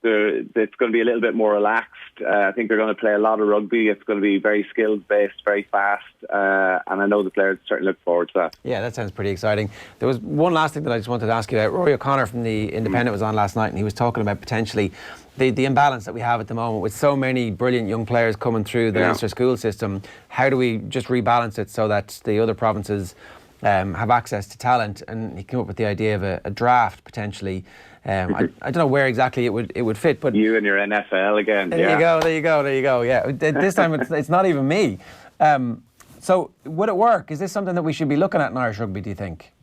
it's going to be a little bit more relaxed. I think they're going to play a lot of rugby. It's going to be very skills-based, very fast, and I know the players certainly look forward to that. Yeah, that sounds pretty exciting. There was one last thing that I just wanted to ask you about. Rory O'Connor from the Independent was on last night, and he was talking about potentially the imbalance that we have at the moment with so many brilliant young players coming through the Leinster school system. How do we just rebalance it so that the other provinces have access to talent? And he came up with the idea of a draft potentially. I don't know where exactly it would fit, but you and your NFL again. There you go. Yeah, this time it's not even me. So would it work? Is this something that we should be looking at in Irish rugby, do you think?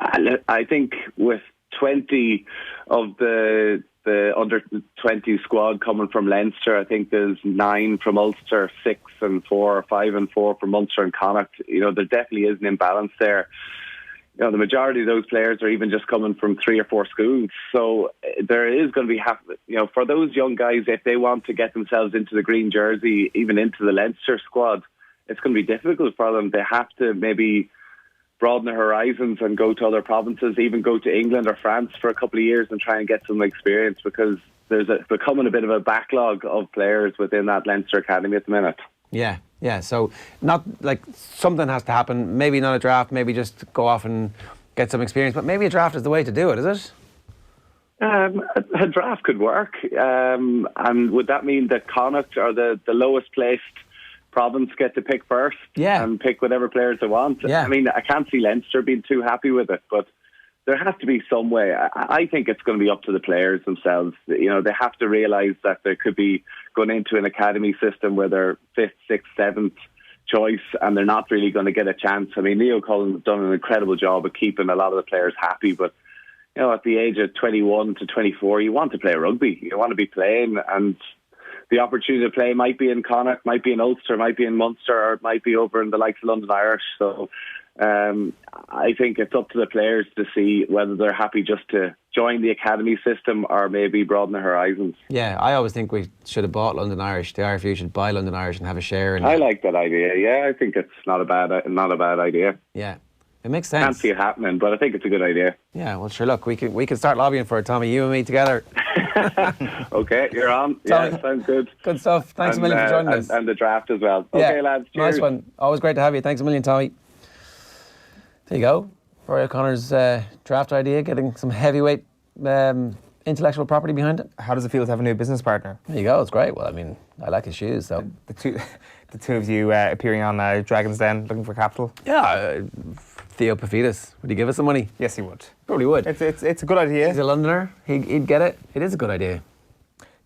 I think with 20 of the under 20 squad coming from Leinster, I think there's 9 from Ulster, 6 and 4, or 5 and 4 from Munster and Connacht. There definitely is an imbalance there. The majority of those players are even just coming from 3 or 4 schools. So there is going to be, for those young guys, if they want to get themselves into the green jersey, even into the Leinster squad, it's going to be difficult for them. They have to maybe broaden their horizons and go to other provinces, even go to England or France for a couple of years and try and get some experience, because there's becoming a bit of a backlog of players within that Leinster academy at the minute. Yeah. So not like something has to happen. Maybe not a draft. Maybe just go off and get some experience. But maybe a draft is the way to do it. Is it? A draft could work. And would that mean that Connacht are the lowest placed province get to pick first? Yeah. And pick whatever players they want? Yeah. I mean, I can't see Leinster being too happy with it, but there has to be some way. I think it's going to be up to the players themselves. They have to realise that they could be going into an academy system where they're 5th, 6th, 7th choice, and they're not really going to get a chance. I mean, Leo Cullen's done an incredible job of keeping a lot of the players happy, but at the age of 21 to 24, you want to play rugby. You want to be playing, and the opportunity to play might be in Connacht, might be in Ulster, might be in Munster, or it might be over in the likes of London Irish. So I think it's up to the players to see whether they're happy just to join the academy system or maybe broaden their horizons. Yeah, I always think we should have bought London Irish. The RFU should buy London Irish and have a share. I like that idea. Yeah, I think it's not a bad idea. Yeah, it makes sense. Can't see it happening, but I think it's a good idea. Yeah, well, sure. Look, we can start lobbying for it, Tommy. You and me together. Okay, you're on. Tommy, yeah, sounds good. Good stuff. Thanks a million for joining us. And the draft as well. Okay, lads. Cheers. Nice one. Always great to have you. Thanks a million, Tommy. There you go. Rory O'Connor's draft idea, getting some heavyweight intellectual property behind it. How does it feel to have a new business partner? There you go. It's great. Well, I mean, I like his shoes, though. The two of you appearing on Dragon's Den, looking for capital. Yeah. Theo Pafidas, would he give us some money? Yes, he would. Probably would. It's a good idea. He's a Londoner. He'd get it. It is a good idea.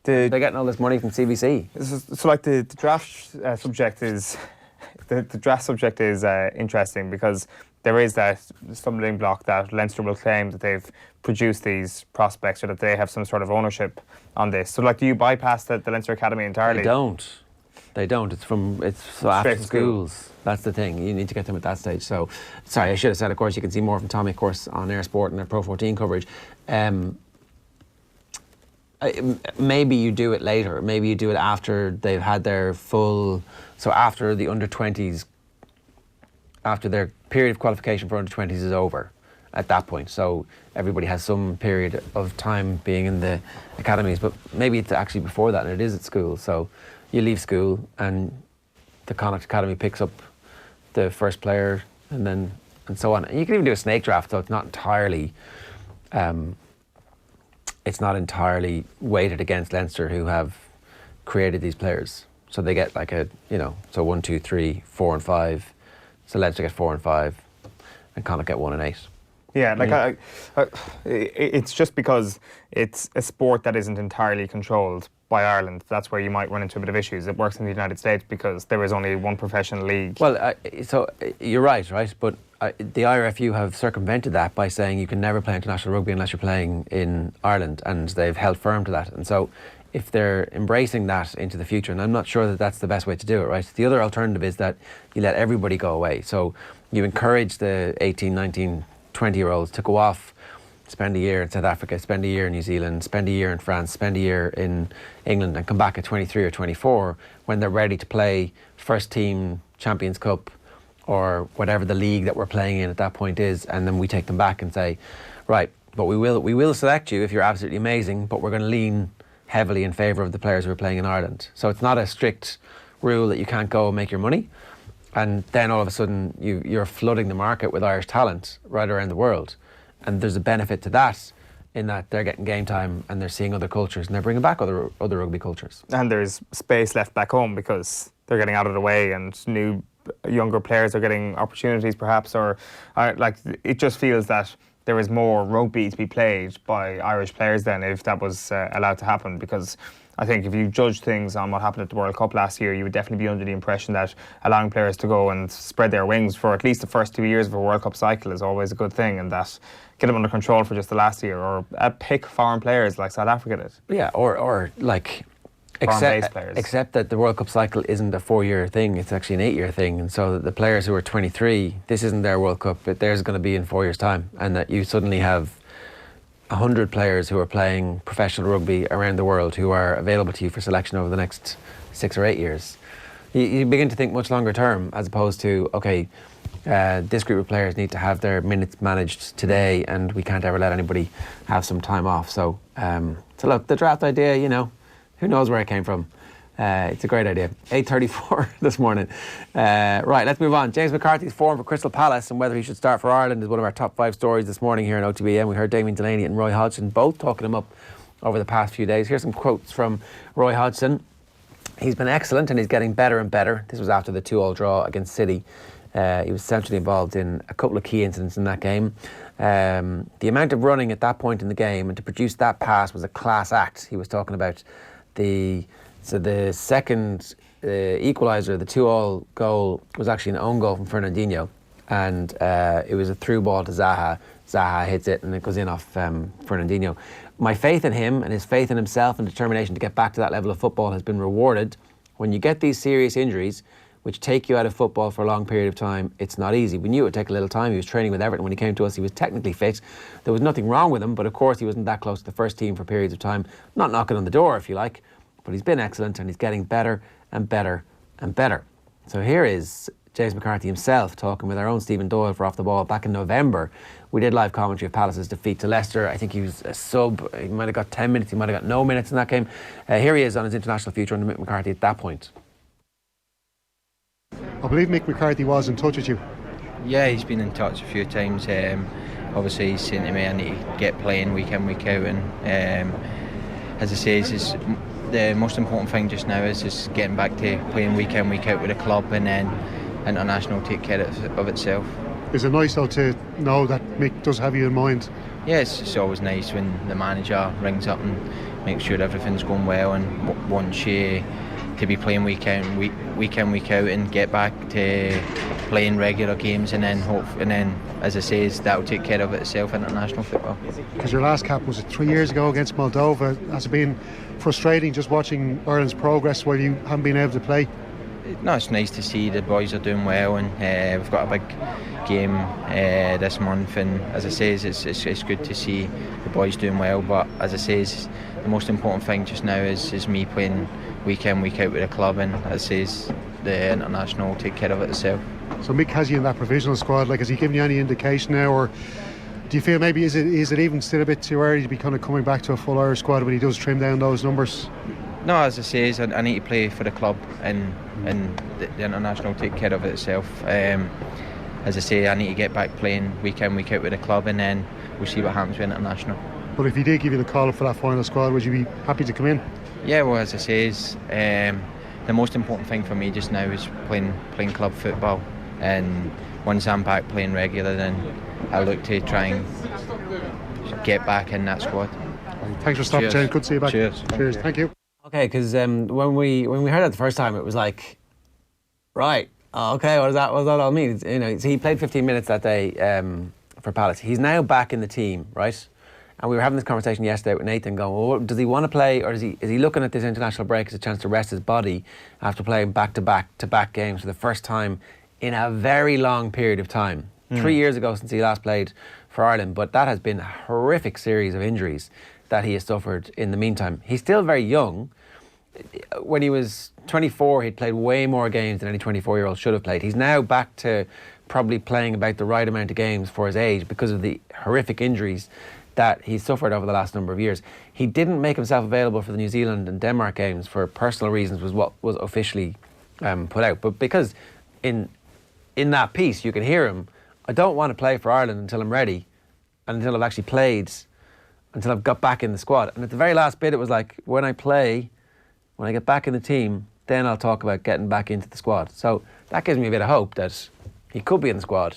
They're getting all this money from CBC. So like the draft subject is the draft subject is interesting because there is that stumbling block that Leinster will claim that they've produced these prospects or that they have some sort of ownership on this. So, like, do you bypass the Leinster Academy entirely? They don't. It's after schools. That's the thing. You need to get them at that stage. So, sorry, I should have said, of course, you can see more from Tommy, of course, on Air Sport and their Pro 14 coverage. Maybe you do it later. Maybe you do it after they've had their full... So after the under-20s, after their period of qualification for under-20s is over at that point. So everybody has some period of time being in the academies. But maybe it's actually before that, and it is at school. So you leave school and the Connacht Academy picks up the first player and so on. And you can even do a snake draft, so it's not entirely... it's not entirely weighted against Leinster, who have created these players. So they get like so 1, 2, 3, 4 and 5. So Leinster get 4 and 5 and Connacht get 1 and 8. Yeah, it's just because it's a sport that isn't entirely controlled by Ireland. That's where you might run into a bit of issues. It works in the United States because there is only one professional league. Well, so you're right? But the IRFU have circumvented that by saying you can never play international rugby unless you're playing in Ireland, and they've held firm to that. And so if they're embracing that into the future, and I'm not sure that that's the best way to do it, right? The other alternative is that you let everybody go away. So you encourage the 18, 19, 20-year-olds to go off, spend a year in South Africa, spend a year in New Zealand, spend a year in France, spend a year in England, and come back at 23 or 24 when they're ready to play first team Champions Cup or whatever the league that we're playing in at that point is, and then we take them back and say, right, but we will select you if you're absolutely amazing, but we're going to lean heavily in favour of the players who are playing in Ireland. So it's not a strict rule that you can't go and make your money, and then all of a sudden you're flooding the market with Irish talent right around the world. And there's a benefit to that in that they're getting game time and they're seeing other cultures and they're bringing back other rugby cultures. And there's space left back home because they're getting out of the way and new younger players are getting opportunities perhaps, or it just feels that there is more rugby to be played by Irish players than if that was allowed to happen, because I think if you judge things on what happened at the World Cup last year, you would definitely be under the impression that allowing players to go and spread their wings for at least the first 2 years of a World Cup cycle is always a good thing, and that get them under control for just the last year, or pick foreign players like South Africa did. Yeah, or like except that the World Cup cycle isn't a 4-year thing, it's actually an 8-year thing, and so that the players who are 23, this isn't their World Cup, but theirs is going to be in 4 years' time, and that you suddenly have 100 players who are playing professional rugby around the world who are available to you for selection over the next 6 or 8 years. You begin to think much longer term, as opposed to, okay, this group of players need to have their minutes managed today and we can't ever let anybody have some time off. So look, the draft idea, who knows where it came from. It's a great idea. 8:34 this morning. Right, let's move on. James McCarthy's form for Crystal Palace and whether he should start for Ireland is one of our top 5 stories this morning here in OTB. And we heard Damien Delaney and Roy Hodgson both talking him up over the past few days. Here's some quotes from Roy Hodgson. He's been excellent and he's getting better and better. This was after the 2-2 draw against City. He was centrally involved in a couple of key incidents in that game. The amount of running at that point in the game and to produce that pass was a class act. He was talking about the second equaliser, the 2-2 goal, was actually an own goal from Fernandinho, and it was a through ball to Zaha. Zaha hits it and it goes in off Fernandinho. My faith in him and his faith in himself and determination to get back to that level of football has been rewarded. When you get these serious injuries which take you out of football for a long period of time, it's not easy. We knew it would take a little time. He was training with Everton when he came to us. He was technically fit. There was nothing wrong with him, but of course he wasn't that close to the first team for periods of time. Not knocking on the door, if you like, but he's been excellent and he's getting better and better and better. So here is James McCarthy himself talking with our own Stephen Doyle for Off the Ball back in November. We did live commentary of Palace's defeat to Leicester. I think he was a sub. He might have got 10 minutes. He might have got no minutes in that game. Here he is on his international future under Mick McCarthy at that point. I believe Mick McCarthy was in touch with you. Yeah, he's been in touch a few times. Obviously he's saying to me I need to get playing week in, week out, and as I say, the most important thing just now is just getting back to playing week in, week out with the club, and then international will take care of itself. Is it nice though to know that Mick does have you in mind? Yeah, it's always nice when the manager rings up and makes sure everything's going well and wants you to be playing week in, week out, and get back to playing regular games, and then as I say, that'll take care of itself in international football. Because your last cap was 3 years ago against Moldova. Has it been frustrating just watching Ireland's progress while you haven't been able to play? No, it's nice to see the boys are doing well, and we've got a big game this month, and as I say, it's good to see the boys doing well. But as I say, the most important thing just now is me playing week in, week out with the club, and as I say, the international will take care of it itself. So Mick has you in that provisional squad. Like, has he given you any indication now, or do you feel maybe is it even still a bit too early to be kind of coming back to a full Irish squad when he does trim down those numbers? No, as I say, I need to play for the club, and the international will take care of it itself. As I say, I need to get back playing week in, week out with the club, and then we'll see what happens with international. But if he did give you the call up for that final squad, would you be happy to come in? Yeah, well, as I say, the most important thing for me just now is playing club football, and once I'm back playing regular, then I'll look to try and get back in that squad. Thanks for stopping, Jane. Good to see you back. Cheers. Thank you. Okay, because when we heard that the first time, it was like, right, okay, what does that all mean? You know, he played 15 minutes that day for Palace. He's now back in the team, right? And we were having this conversation yesterday with Nathan, going, well, does he want to play, or is he looking at this international break as a chance to rest his body after playing back-to-back games for the first time in a very long period of time? 3 years ago since he last played for Ireland, but that has been a horrific series of injuries that he has suffered in the meantime. He's still very young. When he was 24, he'd played way more games than any 24-year-old should have played. He's now back to probably playing about the right amount of games for his age because of the horrific injuries that he's suffered over the last number of years. He didn't make himself available for the New Zealand and Denmark games for personal reasons, was what was officially put out. But because in that piece you can hear him, I don't want to play for Ireland until I'm ready, and until I've actually played, until I've got back in the squad. And at the very last bit, it was like, when I get back in the team, then I'll talk about getting back into the squad. So that gives me a bit of hope that he could be in the squad.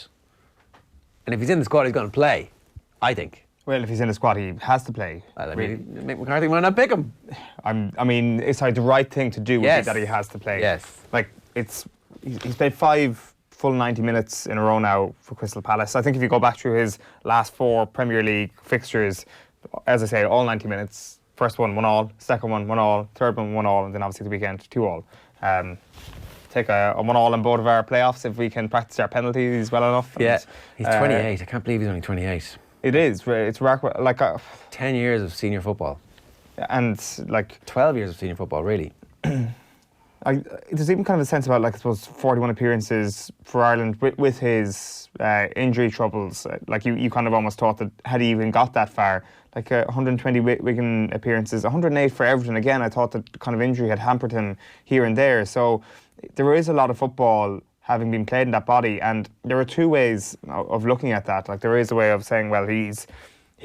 And if he's in the squad, he's going to play, I think. Well, if he's in the squad, he has to play. Well, I mean, Mick McCarthy might not pick him. It's like the right thing to do would be that he has to play. Yes. Like, he's played 5 full 90 minutes in a row now for Crystal Palace. I think if you go back through his last 4 Premier League fixtures, as I say, all 90 minutes. First one, 1-1. Second one, 1-1. Third one, 1-1. And then obviously the weekend, 2-2. Take a 1-1 in both of our playoffs if we can practice our penalties well enough. Yeah, he's 28. I can't believe he's only 28. It is. It's remarkable. Like 10 years of senior football. And like 12 years of senior football, really. There's even kind of a sense about, like, I suppose, 41 appearances for Ireland with his injury troubles. Like, you kind of almost thought that had he even got that far, like 120 Wigan appearances, 108 for Everton. Again, I thought that kind of injury had hampered him here and there. So there is a lot of football having been played in that body, and there are 2 ways of looking at that. Like, there is a way of saying, well, he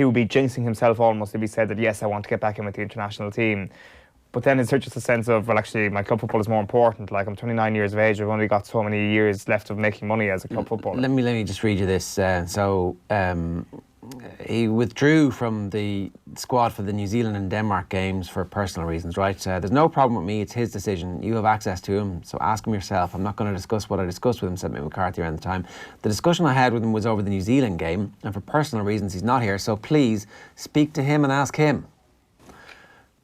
would be jinxing himself almost if he said that, yes, I want to get back in with the international team. But then it's just a sense of, well, actually, my club football is more important. Like, I'm 29 years of age. I've only got so many years left of making money as a club footballer. Let me just read you this. He withdrew from the squad for the New Zealand and Denmark games for personal reasons, right? There's no problem with me. It's his decision. You have access to him, so ask him yourself. I'm not going to discuss what I discussed with him, said Mick McCarthy around the time. The discussion I had with him was over the New Zealand game, and for personal reasons, he's not here. So please speak to him and ask him.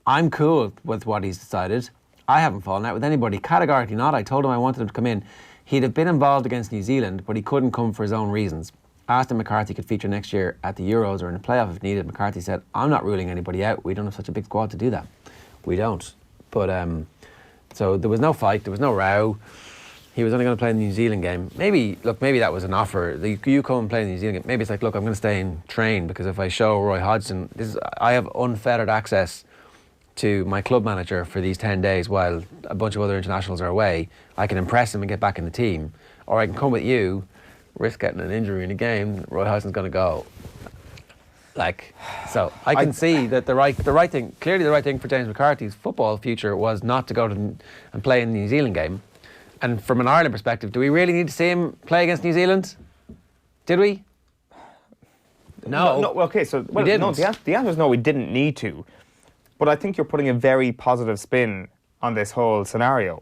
I'm cool with what he's decided. I haven't fallen out with anybody. Categorically not. I told him I wanted him to come in. He'd have been involved against New Zealand, but he couldn't come for his own reasons. Asked him McCarthy could feature next year at the Euros or in the playoff if needed. McCarthy said, I'm not ruling anybody out. We don't have such a big squad to do that. We don't. But, so there was no fight. There was no row. He was only going to play in the New Zealand game. Maybe that was an offer. You come and play in the New Zealand game. Maybe it's like, look, I'm going to stay and train because if I show Roy Hodgson, I have unfettered access to my club manager for these 10 days while a bunch of other internationals are away. I can impress him and get back in the team. Or I can come with you, risk getting an injury in a game, Roy Hodgson's going to go. Like, so I can see that the right thing, clearly the right thing for James McCarthy's football future was not to go to and play in the New Zealand game. And from an Ireland perspective, do we really need to see him play against New Zealand? Did we? No. Okay, so we didn't. No, the answer is no, we didn't need to. But I think you're putting a very positive spin on this whole scenario.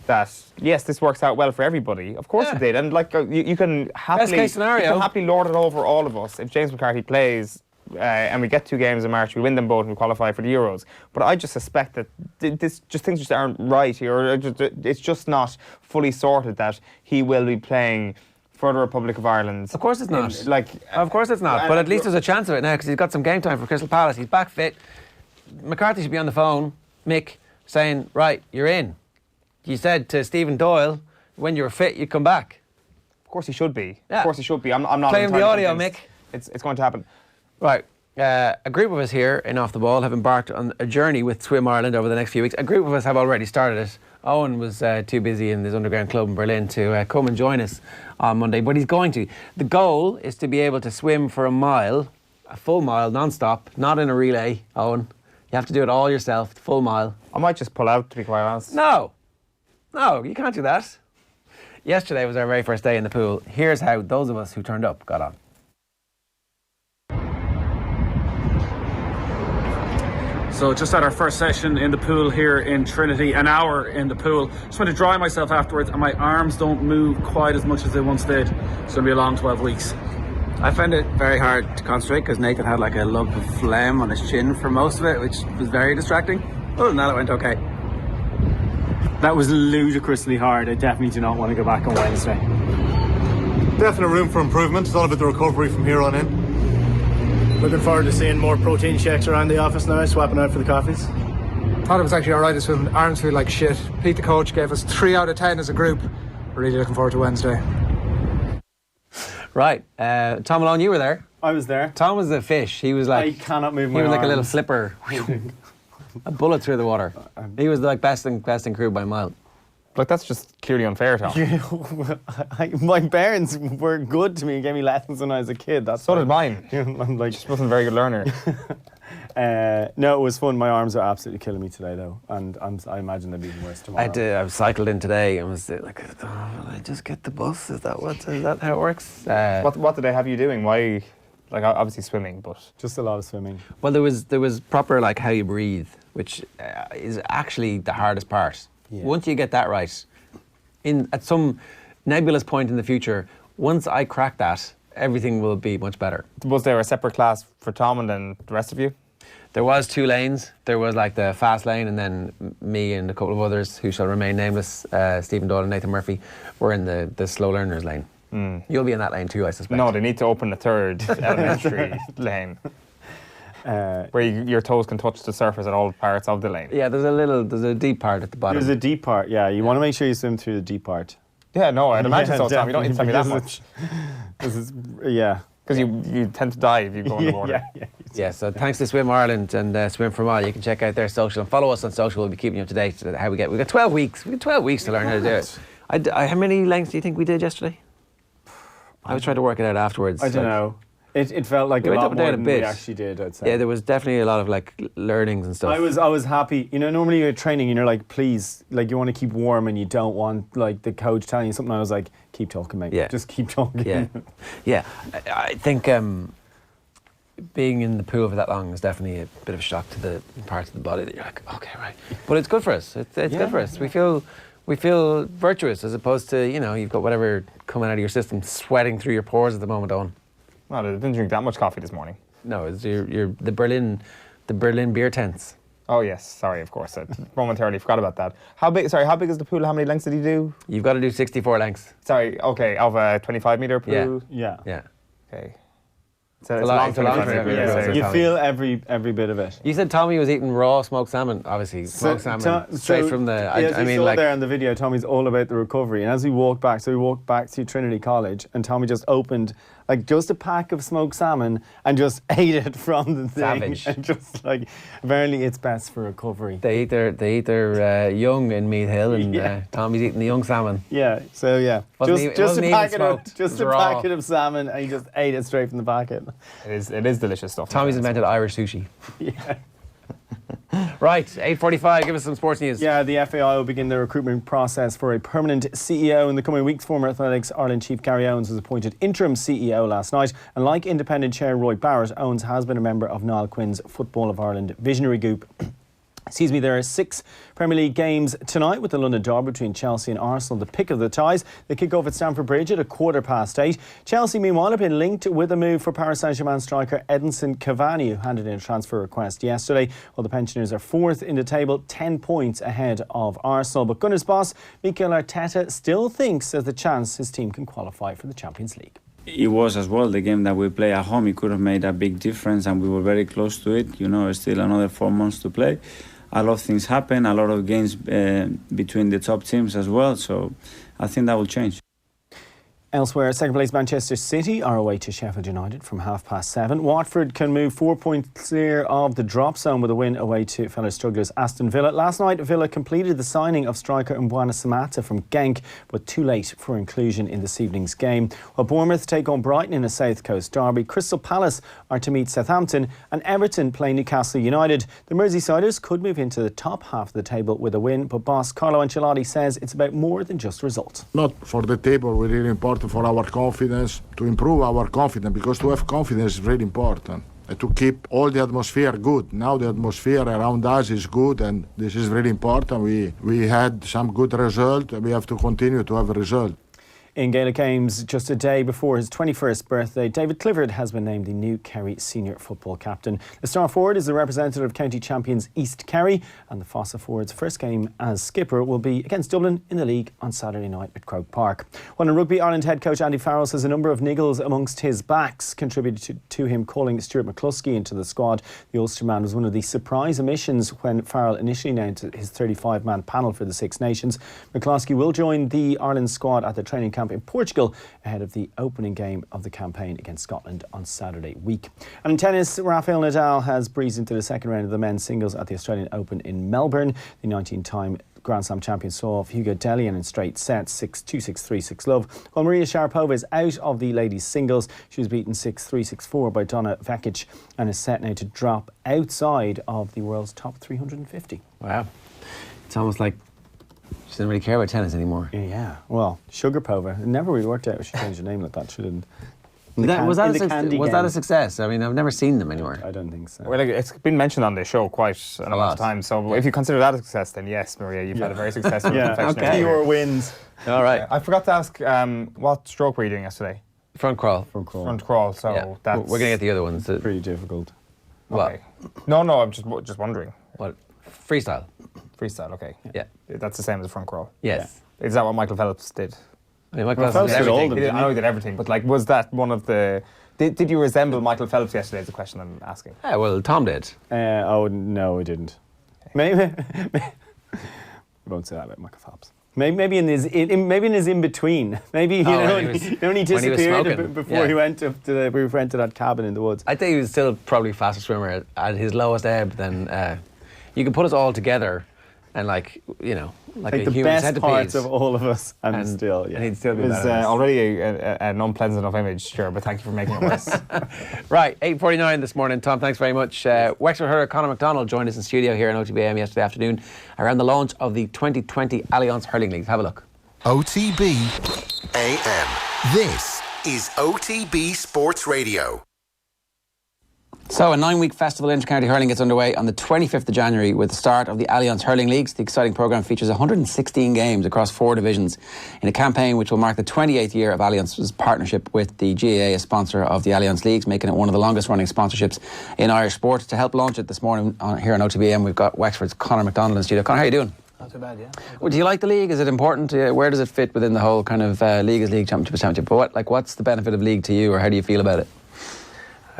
That yes, this works out well for everybody. Of course it did, and like you can happily, best case scenario, you can happily lord it over all of us if James McCarthy plays. And we get 2 games in March, we win them both and we qualify for the Euros. But I just suspect that things just aren't right here. Or it's just not fully sorted that he will be playing for the Republic of Ireland. Of course it's not. Of course it's not. But at least there's a chance of it now because he's got some game time for Crystal Palace. He's back fit. McCarthy should be on the phone, Mick, saying, right, you're in. You said to Stephen Doyle, when you were fit, you'd come back. Of course he should be. Yeah. Of course he should be. I'm not playing the audio, convinced Mick. It's going to happen. Right. A group of us here in Off the Ball have embarked on a journey with Swim Ireland over the next few weeks. A group of us have already started it. Eoin was too busy in his underground club in Berlin to come and join us on Monday, but he's going to. The goal is to be able to swim for a full mile, non-stop, not in a relay, Eoin. You have to do it all yourself, the full mile. I might just pull out, to be quite honest. No, you can't do that. Yesterday was our very first day in the pool. Here's how those of us who turned up got on. So just had our first session in the pool here in Trinity, an hour in the pool. Just went to dry myself afterwards and my arms don't move quite as much as they once did. It's going to be a long 12 weeks. I found it very hard to concentrate because Nathan had like a lump of phlegm on his chin for most of it, which was very distracting. Other than that, it went okay. That was ludicrously hard. I definitely do not want to go back on Wednesday. Definite room for improvement. It's all about the recovery from here on in. Looking forward to seeing more protein shakes around the office now, swapping out for the coffees. Thought it was actually alright to swim. Arms feel like shit. Pete, the coach, gave us 3 out of 10 as a group. Really looking forward to Wednesday. Right. Tom Malone, you were there. I was there. Tom was the fish. He was like... I cannot move my He was like arms. a little flipper. A bullet through the water. He was like best in crew by a mile. Like, that's just clearly unfair, Tom. My parents were good to me and gave me lessons when I was a kid. So did mine. I'm like, just wasn't a very good learner. No, it was fun. My arms are absolutely killing me today, though, and I imagine they'll be even worse tomorrow. I cycled in today and was like, will I just get the bus? Is that how it works? What did they have you doing? Why? Like, obviously swimming, but just a lot of swimming. Well, there was proper like how you breathe, which is actually the hardest part. Yeah. Once you get that right, at some nebulous point in the future, once I crack that, everything will be much better. Was there a separate class for Tom and then the rest of you? There was 2 lanes. There was like the fast lane, and then me and a couple of others who shall remain nameless, Stephen Doyle and Nathan Murphy, were in the slow learners lane. You'll be in that lane too, I suspect. No, they need to open the 3rd elementary lane. Where your toes can touch the surface at all parts of the lane. Yeah, there's a deep part at the bottom. There's a deep part, yeah. You want to make sure you swim through the deep part. Yeah, no, I'd imagine so, Tom. You don't need to tell me that much. Yeah. Because you tend to die if you go in the water. Yeah, so thanks to Swim Ireland and Swim for Mile. You can check out their social and follow us on social. We'll be keeping you up to date on how we've got 12 weeks. We've got 12 weeks to learn how to do it. How many lengths do you think we did yesterday? I was trying to work it out afterwards. I don't know. It felt like a lot more than we actually did, I'd say. Yeah, there was definitely a lot of like learnings and stuff. I was happy. You know, normally you're training and you're like, please, like you want to keep warm and you don't want like the coach telling you something. I was like, keep talking, mate. Yeah. Just keep talking. Yeah. I think being in the pool for that long is definitely a bit of a shock to the parts of the body that you're like, okay, right. But it's good for us. It's good for us. We feel virtuous as opposed to, you know, you've got whatever coming out of your system sweating through your pores at the moment, Eoin. No, I didn't drink that much coffee this morning. No, it's the Berlin beer tents. Oh yes, sorry, of course. I momentarily forgot about that. How big is the pool? How many lengths did he do? You've got to do 64 lengths. Sorry, okay, of a 25-metre pool? Yeah. Okay. It's a long 25 metres. You feel every bit of it. You said Tommy was eating raw smoked salmon, obviously. Smoked salmon, straight from the... As we saw there in the video, Tommy's all about the recovery. And as we walked back to Trinity College, and Tommy just opened like just a pack of smoked salmon and just ate it from the thing. Savage. And just like, apparently it's best for recovery. They eat their young in Meath Hill, and Tommy's eating the young salmon. Yeah, so yeah. Just a packet of salmon, and he just ate it straight from the packet. It is delicious stuff. Tommy's invented Irish sushi. Yeah. Right, 8:45, give us some sports news. Yeah, the FAI will begin the recruitment process for a permanent CEO in the coming weeks. Former Athletics Ireland chief Gary Owens was appointed interim CEO last night, and like independent chair Roy Barrett, Owens has been a member of Niall Quinn's Football of Ireland visionary group There are 6 Premier League games tonight, with the London derby between Chelsea and Arsenal the pick of the ties. They kick off at Stamford Bridge at 8:15. Chelsea, meanwhile, have been linked with a move for Paris Saint-Germain striker Edinson Cavani, who handed in a transfer request yesterday. While the pensioners are 4th in the table, 10 points ahead of Arsenal. But Gunners boss Mikel Arteta still thinks there's a chance his team can qualify for the Champions League. It was as well the game that we play at home. It could have made a big difference, and we were very close to it. Still another 4 months to play. A lot of things happen, a lot of games between the top teams as well, so I think that will change. Elsewhere, second place Manchester City are away to Sheffield United from 7:30. Watford can move 4 points clear of the drop zone with a win away to fellow strugglers Aston Villa. Last night, Villa completed the signing of striker Mbwana Samatta from Genk, but too late for inclusion in this evening's game. While Bournemouth take on Brighton in a South Coast derby, Crystal Palace are to meet Southampton, and Everton play Newcastle United. The Merseysiders could move into the top half of the table with a win, but boss Carlo Ancelotti says it's about more than just results. Not for the table, we're really important for our confidence, to improve our confidence, because to have confidence is really important. And to keep all the atmosphere good. Now the atmosphere around us is good, and this is really important. We had some good result, and we have to continue to have a result. In Gaelic games, just a day before his 21st birthday, David Clifford has been named the new Kerry senior football captain. The star forward is the representative of county champions East Kerry, and the Fossa forward's first game as skipper will be against Dublin in the league on Saturday night at Croke Park. While in rugby, Ireland head coach Andy Farrell says a number of niggles amongst his backs contributed to him calling Stuart McCluskey into the squad. The Ulsterman was one of the surprise omissions when Farrell initially announced his 35-man panel for the Six Nations. McCluskey will join the Ireland squad at the training camp in Portugal ahead of the opening game of the campaign against Scotland on Saturday week. And in tennis, Rafael Nadal has breezed into the second round of the men's singles at the Australian Open in Melbourne. The 19-time Grand Slam champion saw off Hugo Dellien in straight sets, 6-2, 6-3, 6-love. While Maria Sharapova is out of the ladies' singles, she was beaten 6-3, 6-4 by Donna Vekic and is set now to drop outside of the world's top 350. Wow. It's almost like she doesn't really care about tennis anymore. Yeah, well, Sugarpova. It never really worked out if she changed her name like that. She didn't. Was that a success? I mean, I've never seen them anywhere. I don't think so. Well, it's been mentioned on this show quite a lot of times. So if you consider that a success, then yes, Maria, you've had a very successful confectionery. Okay, your wins. All right. I forgot to ask, what stroke were you doing yesterday? Front crawl. Front crawl. So that's we're going to get the other ones. Pretty difficult. Okay. No, I'm just wondering. What? Freestyle. Freestyle. Okay. Yeah. That's the same as front crawl. Yes. Yeah. Is that what Michael Phelps did? I mean, Michael Phelps did everything. I know he did everything, but was that one of the? Did you resemble Michael Phelps yesterday? Is the question I'm asking. Yeah, well, Tom did. No, he didn't. Maybe. I won't say that about Michael Phelps. Maybe in his in between. Maybe he disappeared before he went up to we went to that cabin in the woods. I think he was still probably faster swimmer at his lowest ebb than. You can put us all together, and like a the human best centipede. Parts of all of us, and he'd still be it's already an unpleasant enough image, sure, but thank you for making it worse. Right, 8:49 this morning. Tom, thanks very much. Wexford hurler Conor McDonald joined us in studio here in OTB AM yesterday afternoon around the launch of the 2020 Allianz Hurling League. Have a look. OTB AM. This is OTB Sports Radio. So, a 9-week festival in inter-county hurling gets underway on the 25th of January with the start of the Allianz Hurling Leagues. The exciting programme features 116 games across 4 divisions in a campaign which will mark the 28th year of Allianz's partnership with the GAA, a sponsor of the Allianz Leagues, making it one of the longest running sponsorships in Irish sport. To help launch it this morning here on OTBM, we've got Wexford's Conor McDonald in studio. Conor, how are you doing? Not too bad, yeah. Well, do you like the league? Is it important? Where does it fit within the whole kind of league is league, championship is championship? But what's the benefit of league to you, or how do you feel about it?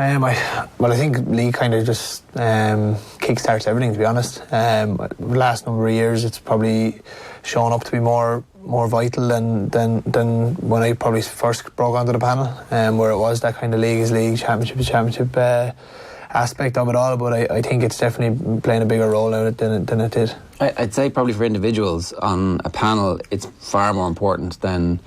I think league kind of just kickstarts everything, to be honest. The last number of years, it's probably shown up to be more vital than when I probably first broke onto the panel, where it was that kind of league is league, championship is championship aspect of it all. But I think it's definitely playing a bigger role out of it than it did. I'd say probably for individuals on a panel, it's far more important than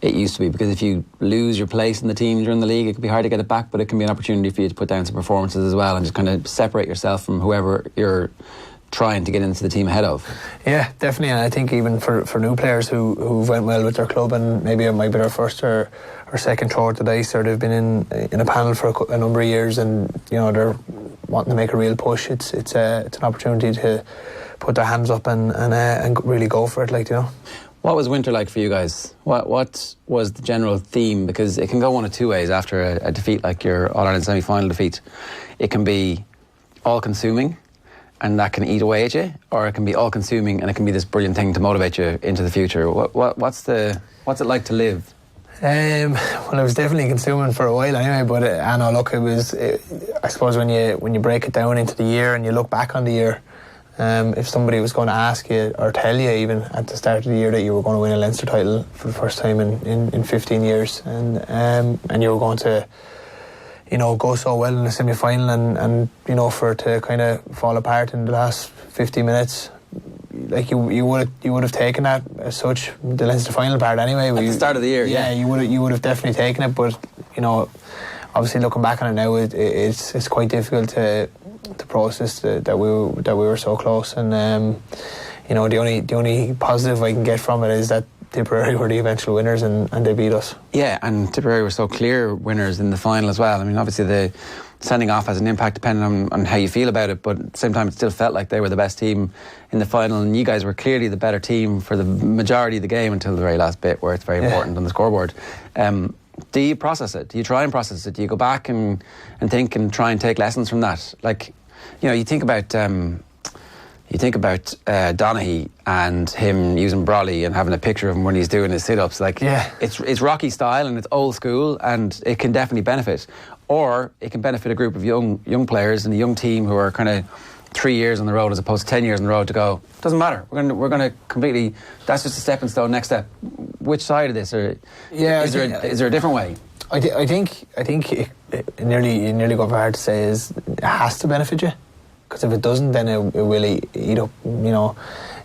it used to be, because if you lose your place in the team during the league, it can be hard to get it back, but it can be an opportunity for you to put down some performances as well and just kind of separate yourself from whoever you're trying to get into the team ahead of? Yeah, definitely. And I think even for new players who went well with their club and maybe it might be their first or second throw at the dice, or they've been in a panel for a number of years, and they're wanting to make a real push. It's an opportunity to put their hands up and really go for it. What was winter like for you guys? What was the general theme? Because it can go one of two ways after a defeat like your All-Ireland semi-final defeat. It can be all-consuming, and that can eat away at you, or it can be all-consuming and it can be this brilliant thing to motivate you into the future. What's it like to live? Well, it was definitely consuming for a while anyway, but I suppose when you break it down into the year and you look back on the year, if somebody was going to ask you or tell you even at the start of the year that you were going to win a Leinster title for the first time in 15 years and you were going to go so well in the semi-final and for it to kind of fall apart in the last 50 minutes, like you would have taken that as such, the Leinster final part anyway. At the start of the year, yeah. You would have definitely taken it, but obviously looking back on it now, it's quite difficult to process that we were so close, and the only positive I can get from it is that Tipperary were the eventual winners and they beat us. Yeah, and Tipperary were so clear winners in the final as well. I mean, obviously the sending off has an impact depending on how you feel about it, but at the same time it still felt like they were the best team in the final, and you guys were clearly the better team for the majority of the game until the very last bit where it's very important on the scoreboard. Do you process it? Do you try and process it? Do you go back and think and try and take lessons from that? Like, you think about Donaghy and him using brolly and having a picture of him when he's doing his sit-ups. Like, it's Rocky style and it's old school, and it can definitely benefit. Or it can benefit a group of young players and a young team who are kind of 3 years on the road as opposed to 10 years on the road to go, doesn't matter. We're going to completely. That's just a stepping stone. Next step. Which side of this? Is there a different way? I think it nearly go hard to say is it has to benefit you, because if it doesn't, then it will eat up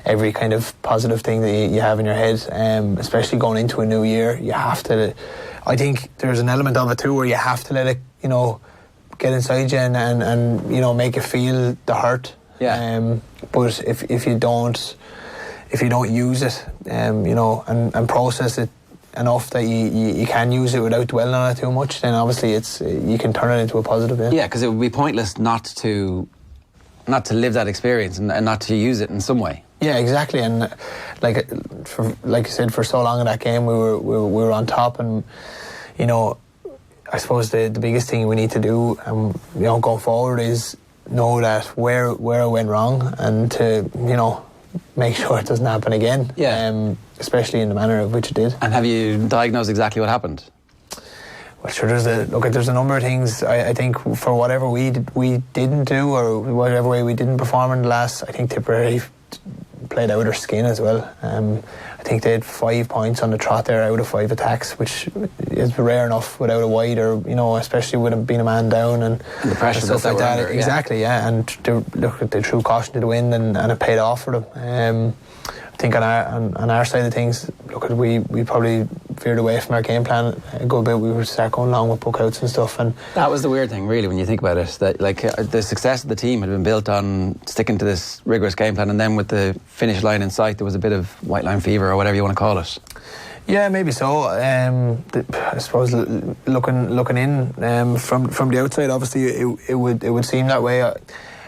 every kind of positive thing that you have in your head. Especially going into a new year, you have to. I think there's an element of it too where you have to let it get inside you and make you feel the hurt. Yeah. But if you don't use it, and process it enough that you can use it without dwelling on it too much, then obviously you can turn it into a positive. Yeah, because it would be pointless not to live that experience and not to use it in some way. Yeah, exactly. And like I said, for so long in that game, we were on top, and I suppose the biggest thing we need to do, going forward, is know that where it went wrong and to make sure it doesn't happen again. Yeah. Especially in the manner of which it did. And have you diagnosed exactly what happened? Well, sure. There's a number of things. I think for whatever we didn't do, or whatever way we didn't perform in the last, I think Tipperary played out of their skin as well. I think they had 5 points on the trot there out of 5 attacks, which is rare enough without a wide, or especially with them being a man down and the pressure stuff like that. Under, exactly, yeah. And they threw caution to the wind, and it paid off for them. I think on our side of things, we probably veered away from our game plan a good bit. We would start going along with bookouts and stuff, and that was the weird thing, really, when you think about it. That the success of the team had been built on sticking to this rigorous game plan, and then with the finish line in sight, there was a bit of white line fever or whatever you want to call it. Yeah, maybe so. I suppose looking in from the outside, obviously it would seem that way.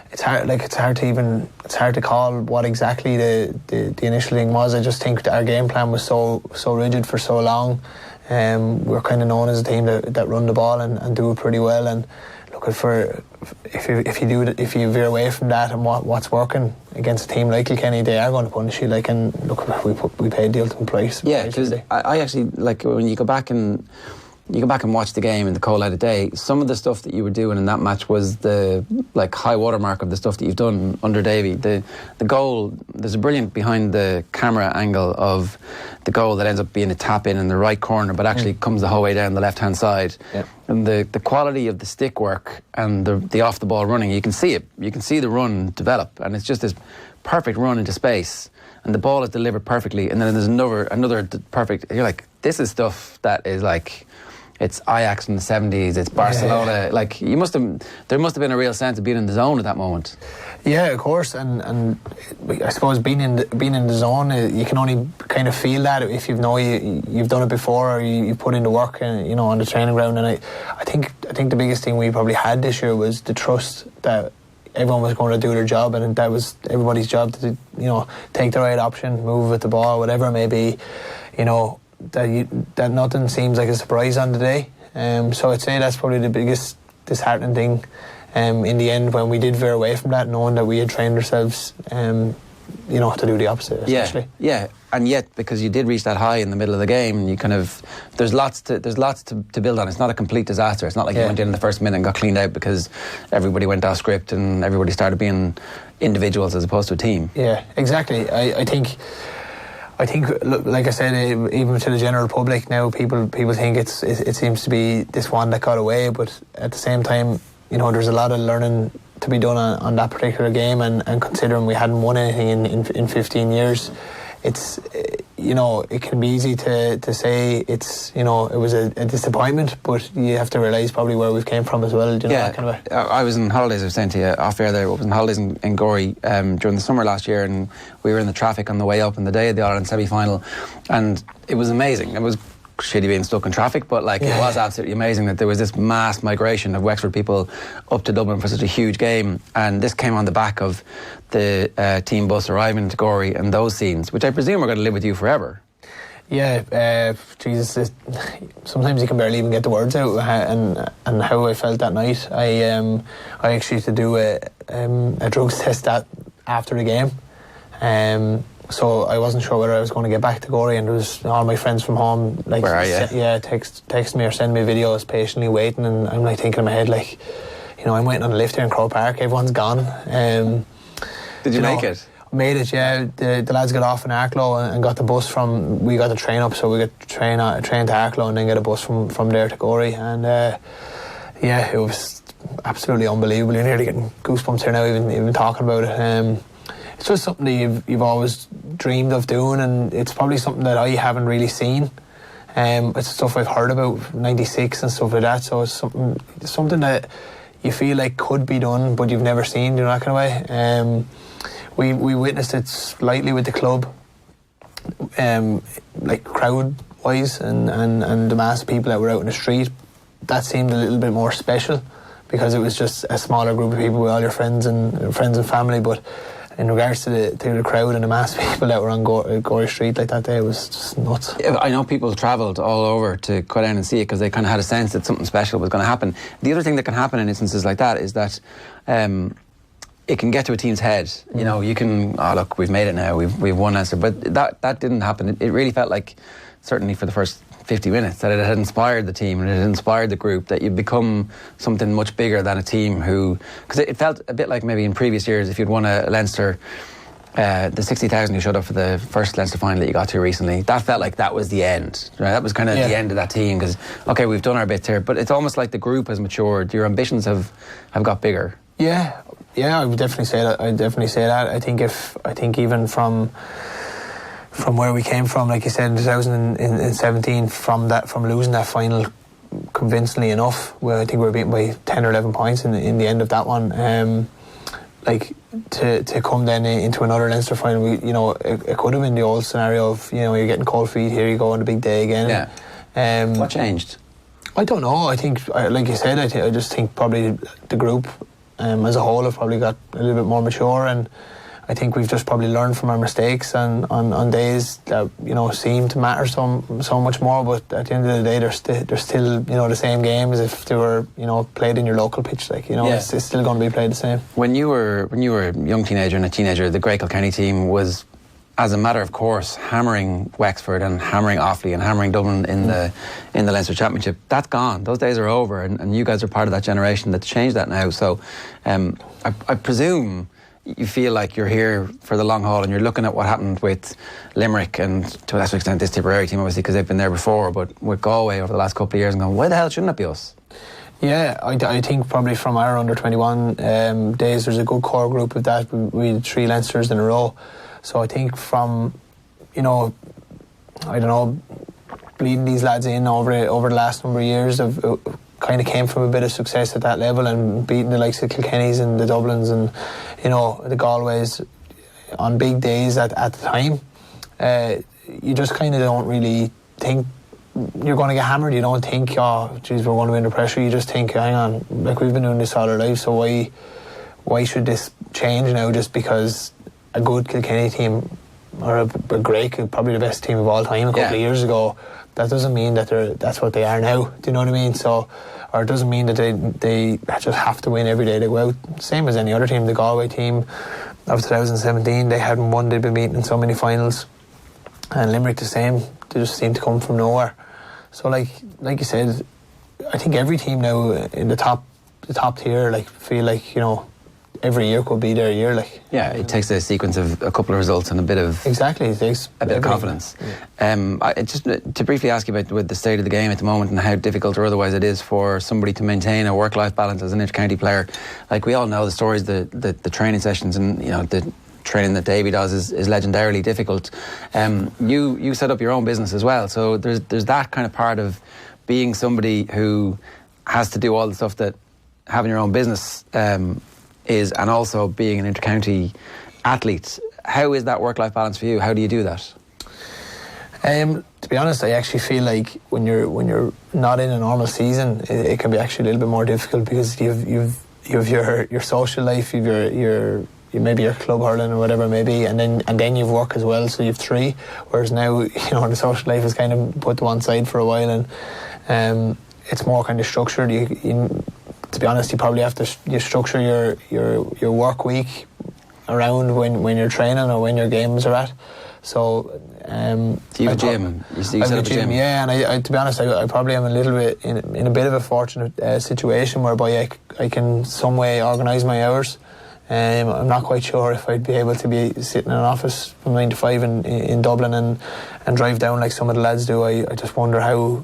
It's hard to call what exactly the initial thing was. I just think that our game plan was so rigid for so long. We're kind of known as a team that run the ball and do it pretty well. And if you veer away from that and what's working against a team like Kilkenny, they are going to punish you. We paid the ultimate price. Yeah, because I actually when you go back and watch the game in the cold light of day, some of the stuff that you were doing in that match was the high watermark of the stuff that you've done under Davy. The goal, there's a brilliant behind the camera angle of the goal that ends up being a tap in the right corner, but actually comes the whole way down the left hand side. Yeah. And the quality of the stick work and the off the ball running, you can see it. You can see the run develop, and it's just this perfect run into space, and the ball is delivered perfectly, and then there's another perfect. You're like, this is stuff that is like it's Ajax in the 70s, it's Barcelona. Yeah. Like there must have been a real sense of being in the zone at that moment. Yeah, of course, and I suppose being in the zone, you can only kind of feel that if you've done it before, or you put in the work, and on the training ground. And I think the biggest thing we probably had this year was the trust that everyone was going to do their job, and that was everybody's job to take the right option, move with the ball, whatever it may be. That nothing seems like a surprise on the day. So I'd say that's probably the biggest disheartening thing. In the end, when we did veer away from that, knowing that we had trained ourselves, to do the opposite, essentially. Yeah, and yet because you did reach that high in the middle of the game, you kind of there's lots to build on. It's not a complete disaster. It's not like you went in the first minute and got cleaned out because everybody went off script and everybody started being individuals as opposed to a team. Yeah, exactly. I think, like I said, even to the general public now, people think it seems to be this one that got away, but at the same time, there's a lot of learning to be done on that particular game, and considering we hadn't won anything in 15 years, it's it can be easy to say it's it was a disappointment, but you have to realise probably where we've came from as well. That kind of way. I was in holidays. I was saying to you off air there. I was in holidays in Gilroy during the summer last year, and we were in the traffic on the way up on the day of the Ireland semi-final, and it was amazing. It was shitty being stuck in traffic, but it was absolutely amazing that there was this mass migration of Wexford people up to Dublin for such a huge game, and this came on the back of the team bus arriving into Gilroy and those scenes, which I presume are going to live with you forever. Yeah, Jesus, sometimes you can barely even get the words out, and how I felt that night. I actually had to do a drugs test after the game. So I wasn't sure whether I was going to get back to Gilroy, and there was all my friends from home where are you? text me or send me videos, patiently waiting, and I'm thinking in my head I'm waiting on the lift here in Croke Park, everyone's gone. Did you make it? Made it, yeah. The lads got off in Arklow and got the bus we got the train up, so we got train to Arklow and then got a bus from there to Gilroy, and it was absolutely unbelievable. You're nearly getting goosebumps here now, even talking about it. It's just something that you've always dreamed of doing, and it's probably something that I haven't really seen. It's stuff I've heard about, 96 and stuff like that, so it's something that you feel like could be done, but you've never seen, that kind of way. We witnessed it slightly with the club, crowd-wise, and the mass of people that were out in the street. That seemed a little bit more special, because it was just a smaller group of people with all your friends and family, but in regards to the crowd and the mass of people that were on Gilroy Street like that day, it was just nuts. I know people travelled all over to go down and see it because they kind of had a sense that something special was going to happen. The other thing that can happen in instances like that is that it can get to a team's head. You can, look, we've made it now, we've won Leinster, but that didn't happen. It really felt like, certainly for the first 50 minutes, that it had inspired the team and it had inspired the group, that you'd become something much bigger than a team because it felt a bit like maybe in previous years, if you'd won a Leinster, the 60,000 who showed up for the first Leinster final that you got to recently, that felt like that was the end, right? That was kind of the end of that team, because, okay, we've done our bit here, but it's almost like the group has matured, your ambitions have got bigger. Yeah, I would definitely say that. I think even from where we came from, like you said, in 2017, from losing that final convincingly enough, where I think we were beaten by 10 or 11 points in the end of that one, to come then into another Leinster final, it could have been the old scenario of, you're getting cold feet, here you go on the big day again. Yeah. What changed? I don't know. I think, like you said, I just think probably the group as a whole have probably got a little bit more mature, and I think we've just probably learned from our mistakes, and on days that seem to matter so much more, but at the end of the day they're still the same game as if they were played in your local pitch, it's still going to be played the same. When you were a young teenager and a teenager, the Grey Kilkenny team was, as a matter of course, hammering Wexford and hammering Offaly and hammering Dublin in the Leinster Championship. That's gone. Those days are over, and you guys are part of that generation that's changed that now. So I presume you feel like you're here for the long haul, and you're looking at what happened with Limerick and, to a lesser extent, this Tipperary team, obviously, because they've been there before, but with Galway over the last couple of years, and going, why the hell shouldn't it be us? Yeah, I think probably from our under-21 days, there's a good core group of that. We had 3 Leinsters in a row. So I think from, I don't know, bleeding these lads in over the last number of years. Kind of came from a bit of success at that level and beating the likes of Kilkennys and the Dublins and, you know, the Galways on big days at the time. You just kind of don't really think you're going to get hammered. You don't think, oh, geez, we're going to win the pressure. You just think, hang on, like, we've been doing this all our lives, so why should this change now just because a good Kilkenny team or a great, probably the best team of all time a couple of years ago, that doesn't mean that that's what they are now. Do you know what I mean? So, or it doesn't mean that they just have to win every day they go out. Same as any other team. The Galway team of 2017, they hadn't won, they'd been beaten in so many finals. And Limerick the same. They just seem to come from nowhere. So like you said, I think every team now in the top tier like feel like, you know, every year could be their year. Like, yeah, it takes a sequence of a couple of results and a bit of it takes a bit of confidence. Yeah. Just to briefly ask you about with the state of the game at the moment and how difficult or otherwise it is for somebody to maintain a work-life balance as an inter-county player. Like, we all know the stories, the training sessions, and, you know, the training that Davey does is legendarily difficult. You set up your own business as well, so there's that kind of part of being somebody who has to do all the stuff that having your own business is, and also being an inter-county athlete. How is that work-life balance for you? How do you do that? To be honest, I actually feel like when you're not in a normal season, it can be actually a little bit more difficult because you've your social life, you've maybe your club hurling or whatever it may be, and then you've work as well, so you've three. Whereas now, you know, the social life is kind of put to one side for a while, and it's more kind of structured. To be honest, you probably have to structure your work week around when you're training or when your games are at. So, do you have a gym? You set up a gym? Yeah, and I to be honest, I probably am a little bit in a bit of a fortunate situation whereby I can some way organise my hours. I'm not quite sure if I'd be able to be sitting in an office from 9 to 5 in Dublin and drive down like some of the lads do. I just wonder how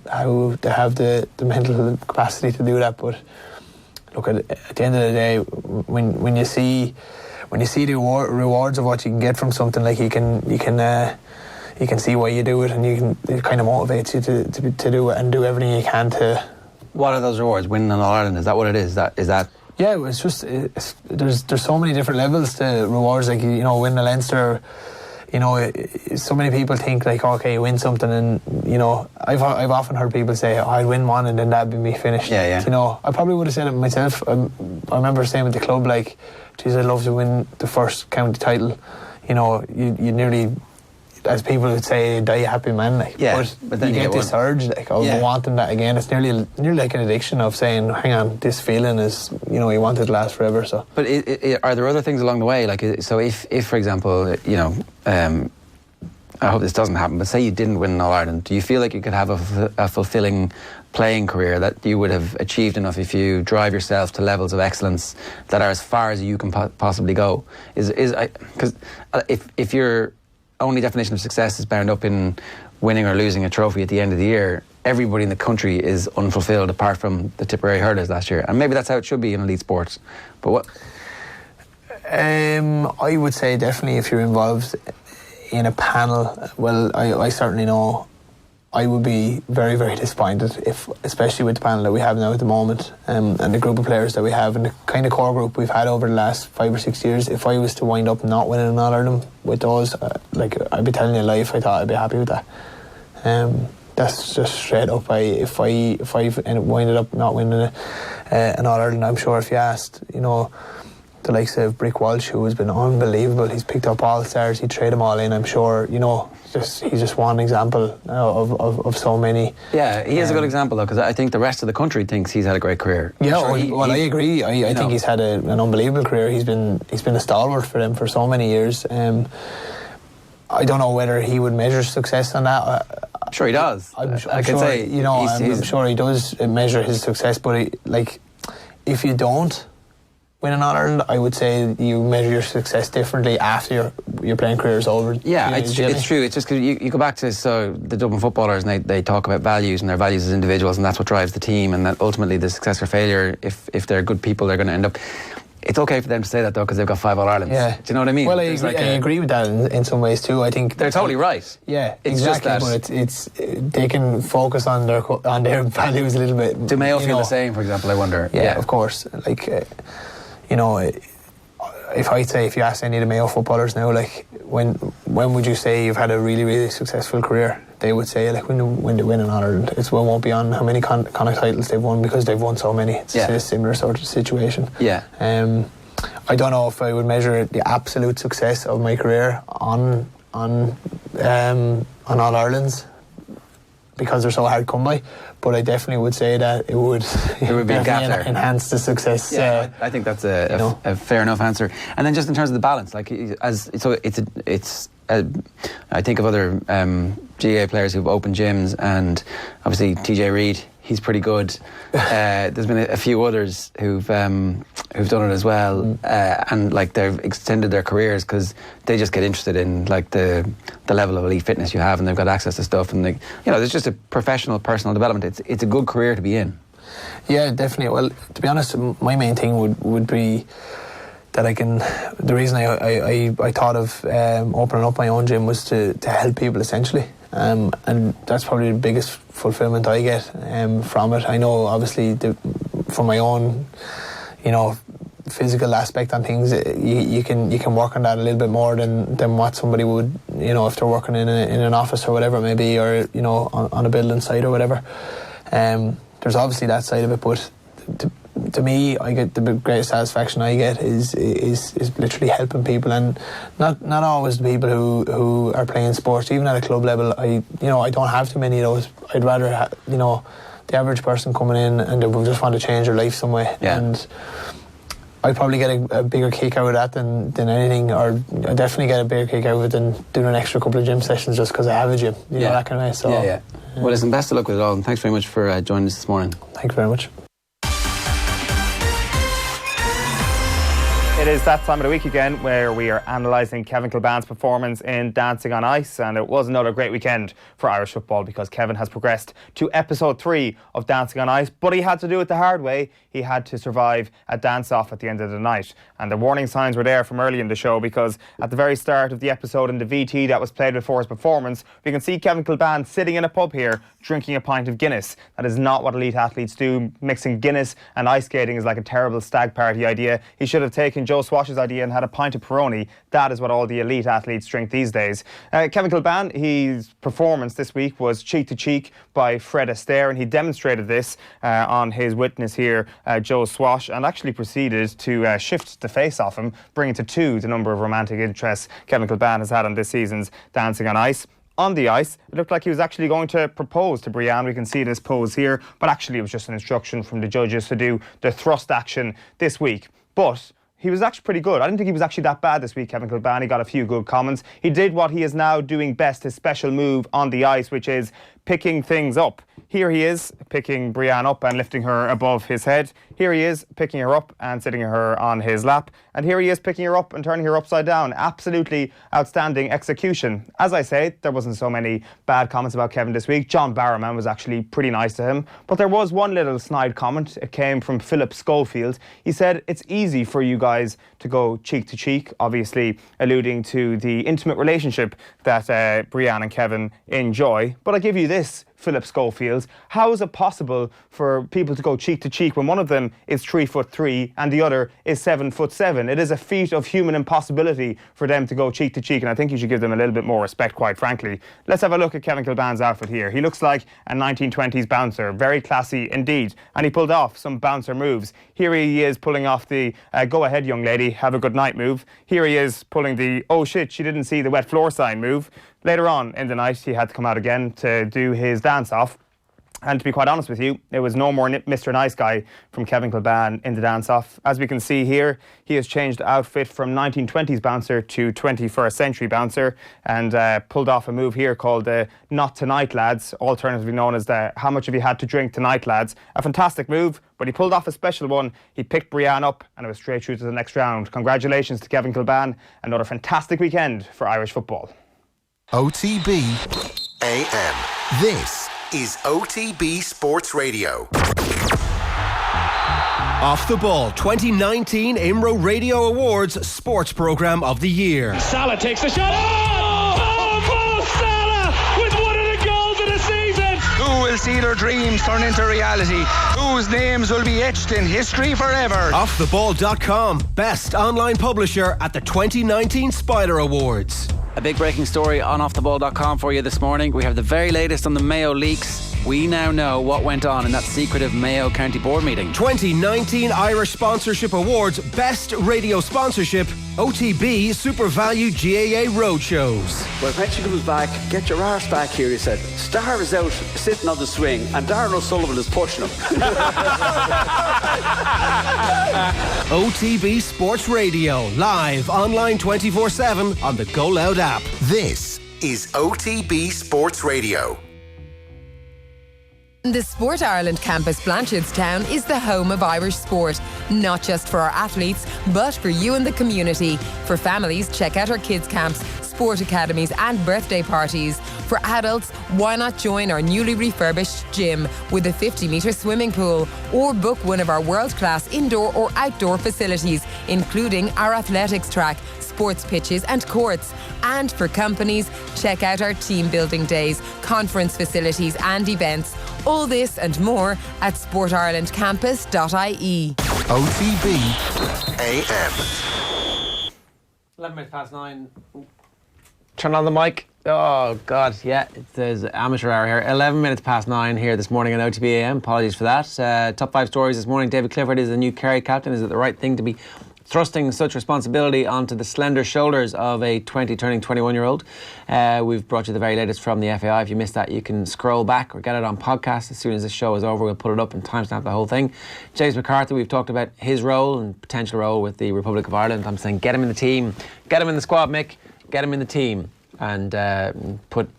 they have the mental capacity to do that. But look, at the end of the day, when you see the rewards of what you can get from something, like you can see why you do it, and it kind of motivates you to do it and do everything you can to. What are those rewards? Winning an All-Ireland, is that what it is? Is that? Yeah, it's just there's so many different levels to rewards. Like, you know, winning a Leinster, you know, so many people think like, okay, you win something, and, you know, I've often heard people say, oh, I'd win one and then that'd be me finished. Yeah. You know, I probably would have said it myself. I remember saying with the club, like, geez, I'd love to win the first county title. You know, you nearly, as people would say, die a happy man. Like, yeah, but then you get this urge, like, of wanting that again. It's nearly like an addiction of saying, hang on, this feeling is, you know, you want it to last forever. So, but are there other things along the way? Like, so if for example, you know, I hope this doesn't happen, but say you didn't win an All-Ireland, do you feel like you could have a fulfilling playing career, that you would have achieved enough if you drive yourself to levels of excellence that are as far as you can possibly go? Because if your only definition of success is bound up in winning or losing a trophy at the end of the year, everybody in the country is unfulfilled apart from the Tipperary Hurlers last year, and maybe that's how it should be in elite sports. But what? I would say definitely if you're involved in a panel, well, I certainly know I would be very, very disappointed if, especially with the panel that we have now at the moment, and the group of players that we have and the kind of core group we've had over the last 5 or 6 years. If I was to wind up not winning an All-Ireland with those, like, I'd be telling you a lie if I thought I'd be happy with that. That's just straight up. If I winded up not winning an All-Ireland, I'm sure if you asked, you know, the likes of Brick Walsh, who has been unbelievable, he's picked up all stars, he'd trade them all in, I'm sure, you know, he's just one example of so many. Yeah, he is a good example though, because I think the rest of the country thinks he's had a great career. Yeah, I agree. I think he's had an unbelievable career. He's been a stalwart for them for so many years. I don't know whether he would measure success on that. I'm sure he does. I'm sure, you know, I'm sure he does measure his success, but if you don't win an All-Ireland, I would say you measure your success differently after your playing career is over. Yeah, it's true. It's just because you go back to the Dublin footballers, and they talk about values and their values as individuals, and that's what drives the team, and that ultimately the success or failure, if they're good people, they're going to end up. It's okay for them to say that though, because they've got 5 All-Irelands. Yeah. Do you know what I mean? Well, I agree with that in some ways too. I think they're totally right. Yeah, it's exactly. Just that but it's they can focus on their values a little bit. Do Mayo feel the same, for example? I wonder. Yeah, of course. Like if you ask any of the Mayo footballers now, like when would you say you've had a really, really successful career? They would say like when they win in Ireland. It won't be on how many Connacht titles they've won, because they've won so many. It's a similar sort of situation. Yeah. I don't know if I would measure the absolute success of my career on All Irelands, because they're so hard to come by. But I definitely would say that it would be a gap there. Enhance the success. Yeah, I think that's a fair enough answer. And then just in terms of the balance, like I think of other GA players who've opened gyms, and obviously TJ Reid, he's pretty good. There's been a few others who've done it as well, and like they've extended their careers because they just get interested in like the level of elite fitness you have, and they've got access to stuff, and there's just a professional personal development. It's a good career to be in. Yeah, definitely. Well, to be honest, my main thing would be that the reason I thought of opening up my own gym was to help people essentially. And that's probably the biggest fulfillment I get from it. I know, obviously, from my own, physical aspect on things, you can work on that a little bit more than what somebody would, if they're working in an office or whatever it may be, or on a building site or whatever. There's obviously that side of it, but to me, I get the greatest satisfaction I get is literally helping people, and not always the people who are playing sports, even at a club level. I don't have too many of those. I'd rather the average person coming in and they just want to change their life some way. Yeah. And I'd probably get a bigger kick out of that than anything, or I definitely get a bigger kick out of it than doing an extra couple of gym sessions just because I have a gym. You know, that kind of way. So, yeah. Well, listen, best of luck with it all, and thanks very much for joining us this morning. Thank you very much. It is that time of the week again where we are analysing Kevin Kilbane's performance in Dancing on Ice, and it was another great weekend for Irish football because Kevin has progressed to episode 3 of Dancing on Ice, but he had to do it the hard way. He had to survive a dance-off at the end of the night, and the warning signs were there from early in the show, because at the very start of the episode in the VT that was played before his performance, we can see Kevin Kilbane sitting in a pub here drinking a pint of Guinness. That is not what elite athletes do. Mixing Guinness and ice skating is like a terrible stag party idea. He should have taken Joe Swash's idea and had a pint of Peroni. That is what all the elite athletes drink these days. Kevin Kilbane, his performance this week was cheek to cheek by Fred Astaire, and he demonstrated this on his witness here, Joe Swash, and actually proceeded to shift the face off him, bringing to 2 the number of romantic interests Kevin Kilbane has had on this season's Dancing on Ice. On the ice, it looked like he was actually going to propose to Brianne. We can see this pose here, but actually it was just an instruction from the judges to do the thrust action this week. But he was actually pretty good. I didn't think he was actually that bad this week, Kevin Kilbane. He got a few good comments. He did what he is now doing best, his special move on the ice, which is picking things up. Here he is picking Brianne up and lifting her above his head. Here he is picking her up and sitting her on his lap. And here he is picking her up and turning her upside down. Absolutely outstanding execution. As I say, there wasn't so many bad comments about Kevin this week. John Barrowman was actually pretty nice to him. But there was one little snide comment. It came from Philip Schofield. He said, "It's easy for you guys to go cheek to cheek," obviously alluding to the intimate relationship that Brianne and Kevin enjoy. But I give you this, Philip Schofield. How is it possible for people to go cheek to cheek when one of them is 3'3" and the other is 7'7"? It is a feat of human impossibility for them to go cheek to cheek, and I think you should give them a little bit more respect, quite frankly. Let's have a look at Kevin Kilbane's outfit here. He looks like a 1920s bouncer, very classy indeed, and he pulled off some bouncer moves. Here he is pulling off the "go ahead young lady, have a good night" move. Here he is pulling the "oh shit, she didn't see the wet floor sign" move. Later on in the night, he had to come out again to do his dance-off. And to be quite honest with you, it was no more Mr. Nice Guy from Kevin Kilbane in the dance-off. As we can see here, he has changed outfit from 1920s bouncer to 21st century bouncer, and pulled off a move here called "Not Tonight Lads," alternatively known as the "How much have you had to drink tonight lads?" A fantastic move, but he pulled off a special one. He picked Brianne up and it was straight through to the next round. Congratulations to Kevin Kilbane. Another fantastic weekend for Irish football. OTB AM. This is OTB Sports Radio. Off the Ball 2019 IMRO Radio Awards Sports Programme of the Year. Salah takes the shot. Mo Salah with one of the goals of the season. Who will see their dreams turn into reality? Whose names will be etched in history forever? Offtheball.com, best online publisher at the 2019 Spider Awards. A big breaking story on offtheball.com for you this morning. We have the very latest on the Mayo leaks. We now know what went on in that secretive Mayo County Board meeting. 2019 Irish Sponsorship Awards Best Radio Sponsorship, OTB Super Value GAA Roadshows. Well, when she comes back, get your arse back here, he said. Starr is out sitting on the swing and Darren O'Sullivan is pushing him. OTB Sports Radio, live online 24/7 on the Go Loud app. This is OTB Sports Radio. The Sport Ireland campus Blanchardstown is the home of Irish sport, not just for our athletes, but for you and the community. For families, check out our kids' camps, sport academies and birthday parties. For adults, why not join our newly refurbished gym with a 50-metre swimming pool, or book one of our world-class indoor or outdoor facilities, including our athletics track, sports pitches and courts. And for companies, check out our team building days, conference facilities and events. All this and more at sportirelandcampus.ie. OTB AM. 11 minutes past 9. Turn on the mic. Oh, God, yeah, there's amateur hour here. 11 minutes past 9 here this morning on OTB AM. Apologies for that. Top 5 stories this morning. David Clifford is the new Kerry captain. Is it the right thing to be thrusting such responsibility onto the slender shoulders of a turning 21-year-old? We've brought you the very latest from the FAI. If you missed that, you can scroll back or get it on podcast. As soon as this show is over, we'll put it up and timestamp the whole thing. James McCarthy, we've talked about his role and potential role with the Republic of Ireland. I'm saying get him in the team. Get him in the squad, Mick. Get him in the team. And put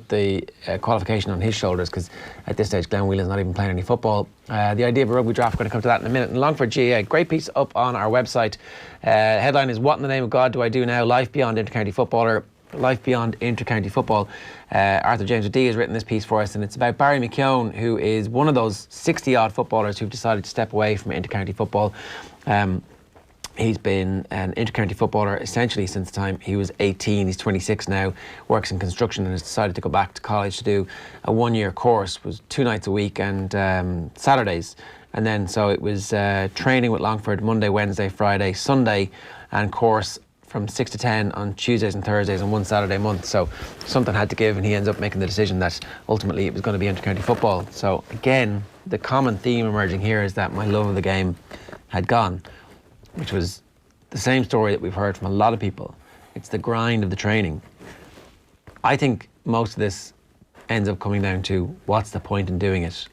the qualification on his shoulders, because at this stage Glenn Whelan's not even playing any football. The idea of a rugby draft, we're going to come to that in a minute. And Longford GAA, great piece up on our website. Headline is, what in the name of God do I do now? Life beyond intercounty footballer. Life beyond intercounty football. Arthur James O'D has written this piece for us, and it's about Barry McKeown, who is one of those 60-odd footballers who've decided to step away from intercounty football. He's been an intercounty footballer essentially since the time he was 18. He's 26 now, works in construction, and has decided to go back to college to do a one-year course. It was 2 nights a week and Saturdays. And then so it was training with Longford Monday, Wednesday, Friday, Sunday, and course from 6 to 10 on Tuesdays and Thursdays and one Saturday a month. So something had to give, and he ends up making the decision that ultimately it was going to be intercounty football. So again, the common theme emerging here is that my love of the game had gone, which was the same story that we've heard from a lot of people. It's the grind of the training. I think most of this ends up coming down to what's the point in doing it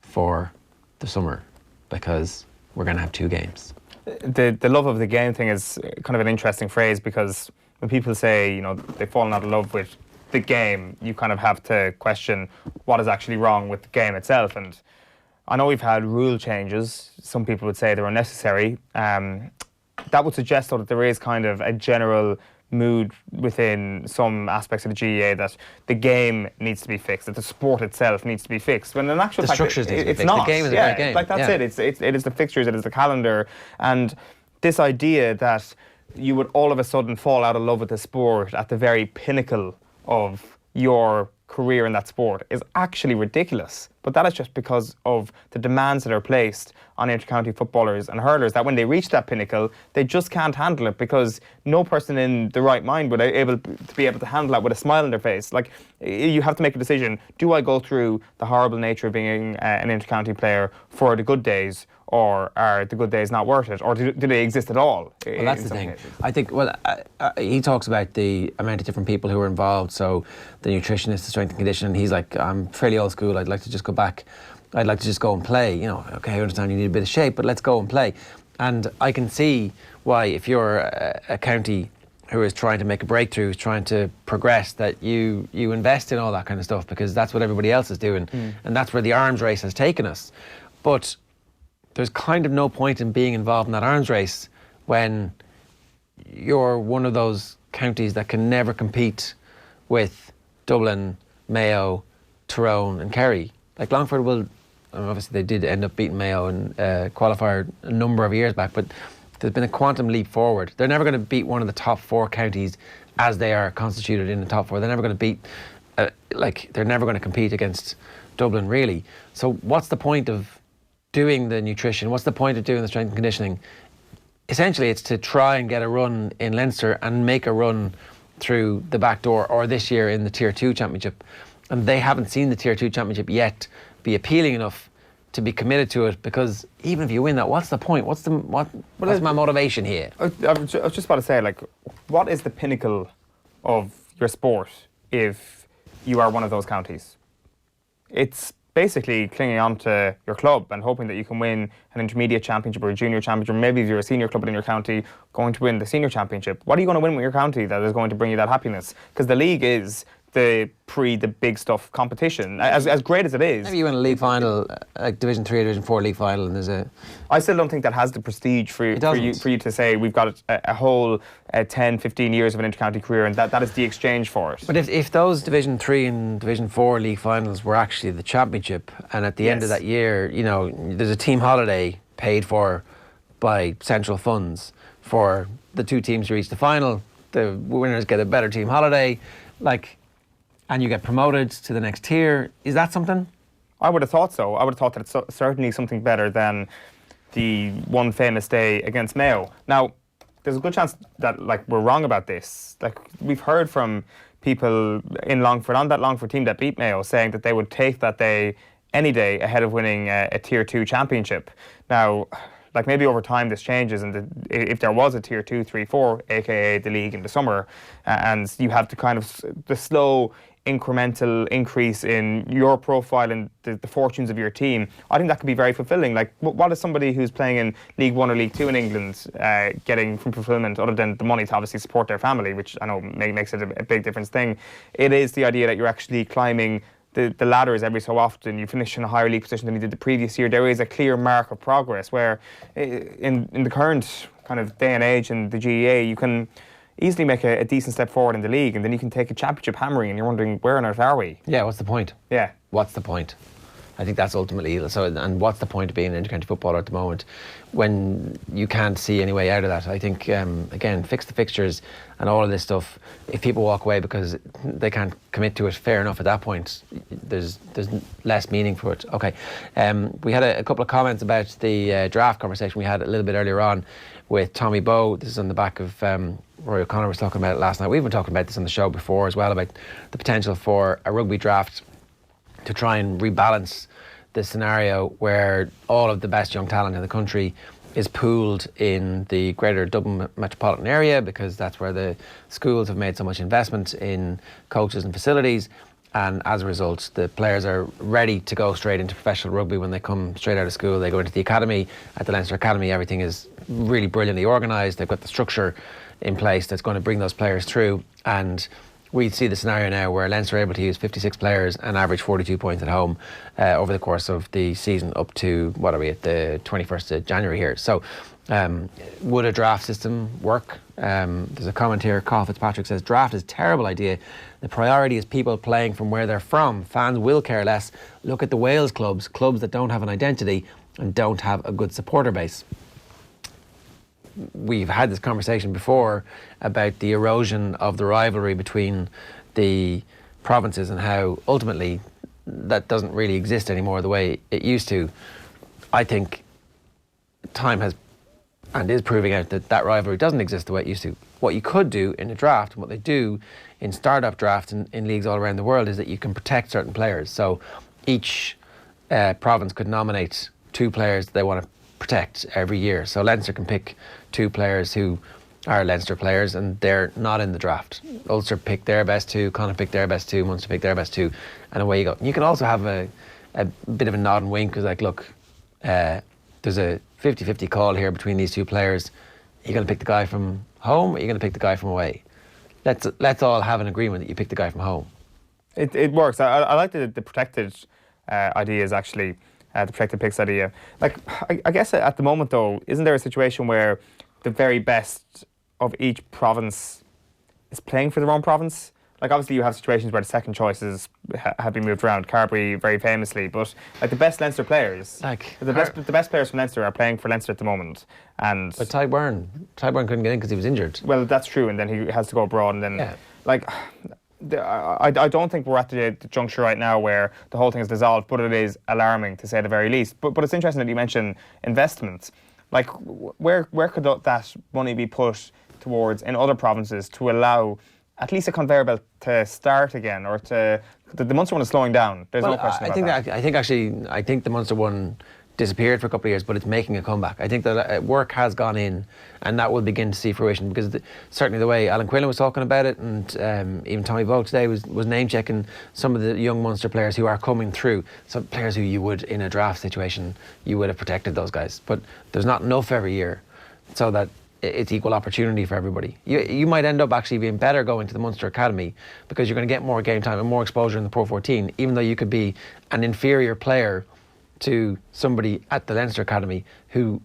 for the summer, because we're going to have 2 games. The love of the game thing is kind of an interesting phrase, because when people say, they've fallen out of love with the game, you kind of have to question what is actually wrong with the game itself. And I know we've had rule changes. Some people would say they're unnecessary. That would suggest, though, that there is kind of a general mood within some aspects of the GAA that the game needs to be fixed, that the sport itself needs to be fixed. When in actual fact, it's not. The game is a great game. Like that's it. It is the fixtures, it is the calendar, and this idea that you would all of a sudden fall out of love with the sport at the very pinnacle of your career in that sport is actually ridiculous. But that is just because of the demands that are placed on intercounty footballers and hurlers, that when they reach that pinnacle, they just can't handle it, because no person in the right mind would be able to handle that with a smile on their face. Like, you have to make a decision. Do I go through the horrible nature of being an intercounty player for the good days, or are the good days not worth it, or do they exist at all? Well, that's the thing. Cases? I think, he talks about the amount of different people who are involved, so the nutritionist, the strength and conditioning, he's like, I'm fairly old school, I'd like to just go back, I'd like to just go and play, okay, I understand you need a bit of shape, but let's go and play. And I can see why, if you're a county who is trying to make a breakthrough, is trying to progress, that you invest in all that kind of stuff, because that's what everybody else is doing, and that's where the arms race has taken us. But there's kind of no point in being involved in that arms race when you're one of those counties that can never compete with Dublin, Mayo, Tyrone and Kerry. Like, Longford will and obviously they did end up beating Mayo in qualifier a number of years back, but there's been a quantum leap forward. They're never going to beat one of the top 4 counties as they are constituted in the top 4. They're never going to beat, they're never going to compete against Dublin, really. So what's the point of doing the nutrition? What's the point of doing the strength and conditioning? Essentially, it's to try and get a run in Leinster and make a run through the back door, or this year in the Tier 2 Championship. And they haven't seen the Tier 2 Championship yet be appealing enough to be committed to it, because even if you win that, what's the point? What's my motivation here? I was just about to say, like, what is the pinnacle of your sport if you are one of those counties? It's basically clinging on to your club and hoping that you can win an intermediate championship or a junior championship, or maybe if you're a senior club in your county, going to win the senior championship. What are you going to win with your county that is going to bring you that happiness? Because the league is the big stuff competition, as great as it is. Maybe you win a league final, like Division 3 or Division 4 league final, and there's a... I still don't think that has the prestige for you to say we've got a whole 10, 15 years of an inter-county career, and that is the exchange for it. But if those Division 3 and Division 4 league finals were actually the championship, and at the end of that year, you know, there's a team holiday paid for by central funds for the 2 teams who reach the final, the winners get a better team holiday, and you get promoted to the next tier. Is that something? I would have thought so. I would have thought that it's certainly something better than the one famous day against Mayo. Now, there's a good chance that we're wrong about this. We've heard from people in Longford, on that Longford team that beat Mayo, saying that they would take that day any day ahead of winning a Tier 2 championship. Now, maybe over time this changes, and if there was a Tier 2, 3, 4, aka the league in the summer, and you have the kind of the slow incremental increase in your profile and the fortunes of your team, I think that could be very fulfilling. What is somebody who's playing in League 1 or League 2 in England getting from fulfillment, other than the money to obviously support their family, which I know makes it a big difference thing? It is the idea that you're actually climbing the ladders every so often. You finish in a higher league position than you did the previous year. There is a clear mark of progress, where in the current kind of day and age in the GAA, you can easily make a decent step forward in the league, and then you can take a championship hammering, and you're wondering, where on earth are we? Yeah, what's the point? Yeah. What's the point? I think that's ultimately so. And what's the point of being an inter-county footballer at the moment when you can't see any way out of that? I think, again, fix the fixtures and all of this stuff. If people walk away because they can't commit to it, fair enough at that point. There's less meaning for it. Okay. We had a couple of comments about the draft conversation we had a little bit earlier on with Tommy Bowe. This is on the back of Rory O'Connor was talking about it last night. We've been talking about this on the show before as well, about the potential for a rugby draft to try and rebalance the scenario where all of the best young talent in the country is pooled in the greater Dublin metropolitan area, because that's where the schools have made so much investment in coaches and facilities, and as a result the players are ready to go straight into professional rugby when they come straight out of school. They go into the academy. At the Leinster Academy, everything is really brilliantly organised. They've got the structure in place that's going to bring those players through, and we see the scenario now where Leinster are able to use 56 players and average 42 points at home over the course of the season up to, what are we, at the 21st of January here. So would a draft system work? There's a comment here, Carl Fitzpatrick says, draft is a terrible idea. The priority is people playing from where they're from. Fans will care less. Look at the Wales clubs that don't have an identity and don't have a good supporter base. We've had this conversation before about the erosion of the rivalry between the provinces and how ultimately that doesn't really exist anymore the way it used to. I think time has and is proving out that rivalry doesn't exist the way it used to. What you could do in a draft, and what they do in start-up drafts in leagues all around the world, is that you can protect certain players. So each province could nominate 2 players they want to protect every year. So Leinster can pick 2 players who are Leinster players and they're not in the draft. Ulster pick their best 2, Connacht pick their best 2, Munster pick their best 2, and away you go. You can also have a bit of a nod and wink, because look, there's a 50-50 call here between these 2 players. Are you going to pick the guy from home, or are you going to pick the guy from away? Let's all have an agreement that you pick the guy from home. It works. I like the protected ideas, actually. The protected picks idea. I guess at the moment, though, isn't there a situation where the very best of each province is playing for their own province? like obviously you have situations where the second choices have been moved around. Carberry very famously, but like the best Leinster players, the best players from Leinster are playing for Leinster at the moment. And but Tyburn couldn't get in because he was injured. Well, that's true, and then he has to go abroad, and then like. I don't think we're at the juncture right now where the whole thing is dissolved, but it is alarming to say the very least. But it's interesting that you mentioned investments. Like, where could that money be put towards in other provinces to allow at least a conveyor belt to start again, or to the Munster one is slowing down. There's no question about that. I think the Munster one disappeared for a couple of years, but it's making a comeback. I think that work has gone in, and that will begin to see fruition, because certainly the way Alan Quinlan was talking about it, and even Tommy Bowe today was name checking some of the young Munster players who are coming through. Some players who you would, in a draft situation, you would have protected those guys, but there's not enough every year so that it's equal opportunity for everybody. You might end up actually being better going to the Munster Academy, because you're going to get more game time and more exposure in the Pro 14, even though you could be an inferior player to somebody at the Leinster Academy who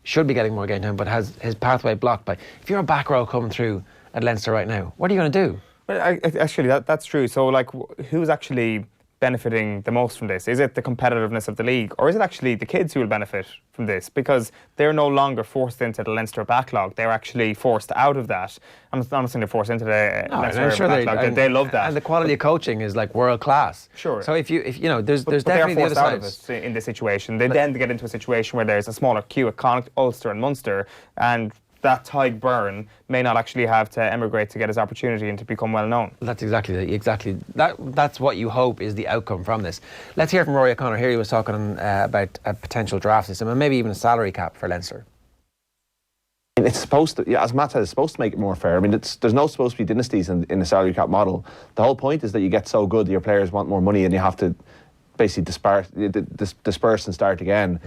should be getting more game time but has his pathway blocked by... If you're a back row coming through at Leinster right now, what are you going to do? Well, actually, that's true. So, like, who's actually benefiting the most from this? Is it the competitiveness of the league, or is it actually the kids who will benefit from this? Because they're no longer forced into the Leinster backlog. They're actually forced out of that. I'm not saying they're forced into the Leinster backlog. They love that. And the quality of coaching is like world class. Sure. So if you know, there's but definitely they're the forced other out of side. it in this situation. They then get into a situation where there's a smaller queue at Connacht, Ulster and Munster, and that Tyg Byrne may not actually have to emigrate to get his opportunity and to become well known. That's exactly that's what you hope is the outcome from this. Let's hear from Rory O'Connor. Here he was talking about a potential draft system and maybe even a salary cap for Leinster. It's supposed to, as Matt said, it's supposed to make it more fair. I mean, there's no supposed to be dynasties in the salary cap model. The whole point is that you get so good that your players want more money and you have to basically disperse and start again.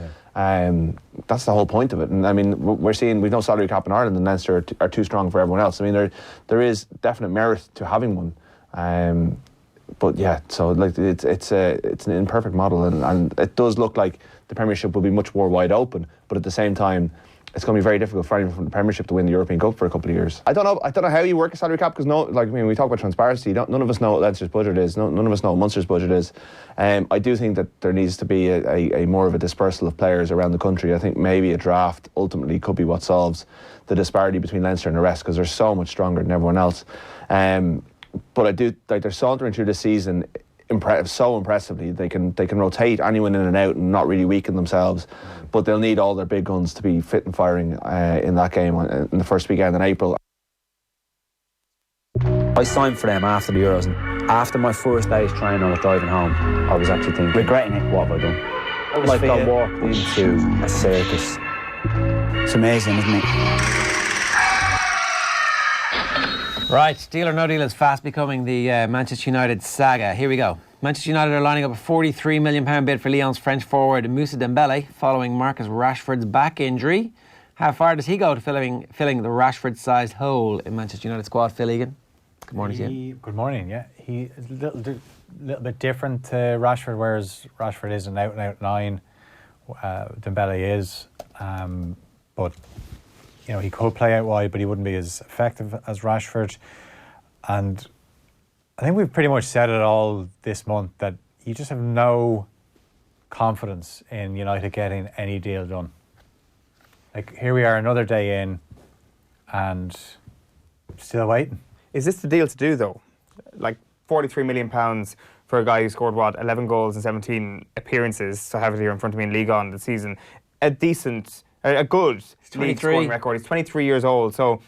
That's the whole point of it. And I mean, we've no salary cap in Ireland, and Leinster are too strong for everyone else. I mean, there is definite merit to having one. But yeah, so like it's an imperfect model, and it does look like the Premiership will be much more wide open. But at the same time, it's going to be very difficult for anyone from the Premiership to win the European Cup for a couple of years. I don't know how you work a salary cap, because we talk about transparency. None of us know what Leinster's budget is. None of us know what Munster's budget is. I do think that there needs to be a more of a dispersal of players around the country. I think maybe a draft ultimately could be what solves the disparity between Leinster and the rest, because they're so much stronger than everyone else. But I do like they're sauntering through this season so impressively. They can rotate anyone in and out and not really weaken themselves, but they'll need all their big guns to be fit and firing in that game in the first weekend in April. I signed for them after the Euros, and after my first day's training I was driving home, I was actually thinking, regretting it, what have I done? Like I walked into a circus. It's amazing, isn't it? Right, Deal or No Deal is fast becoming the Manchester United saga. Here we go. Manchester United are lining up a £43 million bid for Lyon's French forward Moussa Dembele following Marcus Rashford's back injury. How far does he go to filling the Rashford-sized hole in Manchester United squad? Phil Egan, good morning to you. Good morning, yeah. He's a little bit different to Rashford, whereas Rashford is an out-and-out 9. Dembele is, but you know, he could play out wide, but he wouldn't be as effective as Rashford. And I think we've pretty much said it all this month, that you just have no confidence in United getting any deal done. Like, here we are another day in and still waiting. Is this the deal to do, though? Like, £43 million for a guy who scored, 11 goals in 17 appearances, so I have it here in front of me in Ligue 1 this season. A good league scoring record. He's 23 years old, so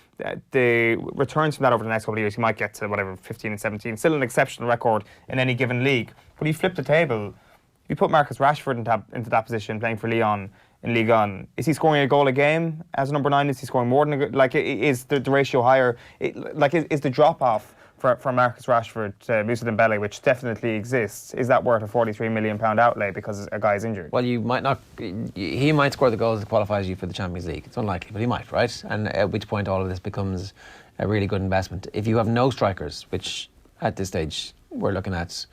the returns from that over the next couple of years, he might get to 15 and 17. Still an exceptional record in any given league. But you flip the table, if you put Marcus Rashford into that position, playing for Lyon in Ligue 1, is he scoring a goal a game as a number 9? Is he scoring more than is the ratio higher? Is the drop off for Marcus Rashford to Moussa Dembele, which definitely exists, is that worth a £43 million outlay because a guy is injured? Well, you might not. He might score the goals that qualifies you for the Champions League. It's unlikely, but he might, right? And at which point all of this becomes a really good investment. If you have no strikers, which at this stage we're looking at, it's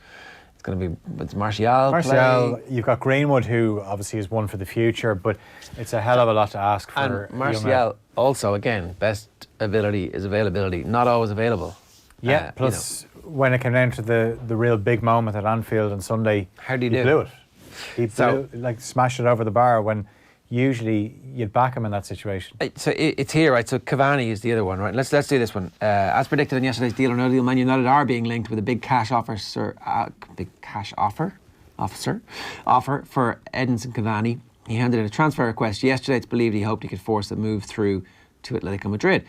going to be Martial. You've got Greenwood, who obviously is one for the future, but it's a hell of a lot to ask for. And Martial also, again, best ability is availability, not always available. Yeah, plus when it came down to the real big moment at Anfield on Sunday, how do you he do? blew it. He smashed it over the bar when usually you'd back him in that situation. So it's here, right? So Cavani is the other one, right? Let's do this one. As predicted in yesterday's Deal or No Deal, Man United are being linked with a big cash offer for Edinson Cavani. He handed in a transfer request yesterday. It's believed he hoped he could force a move through to Atletico Madrid.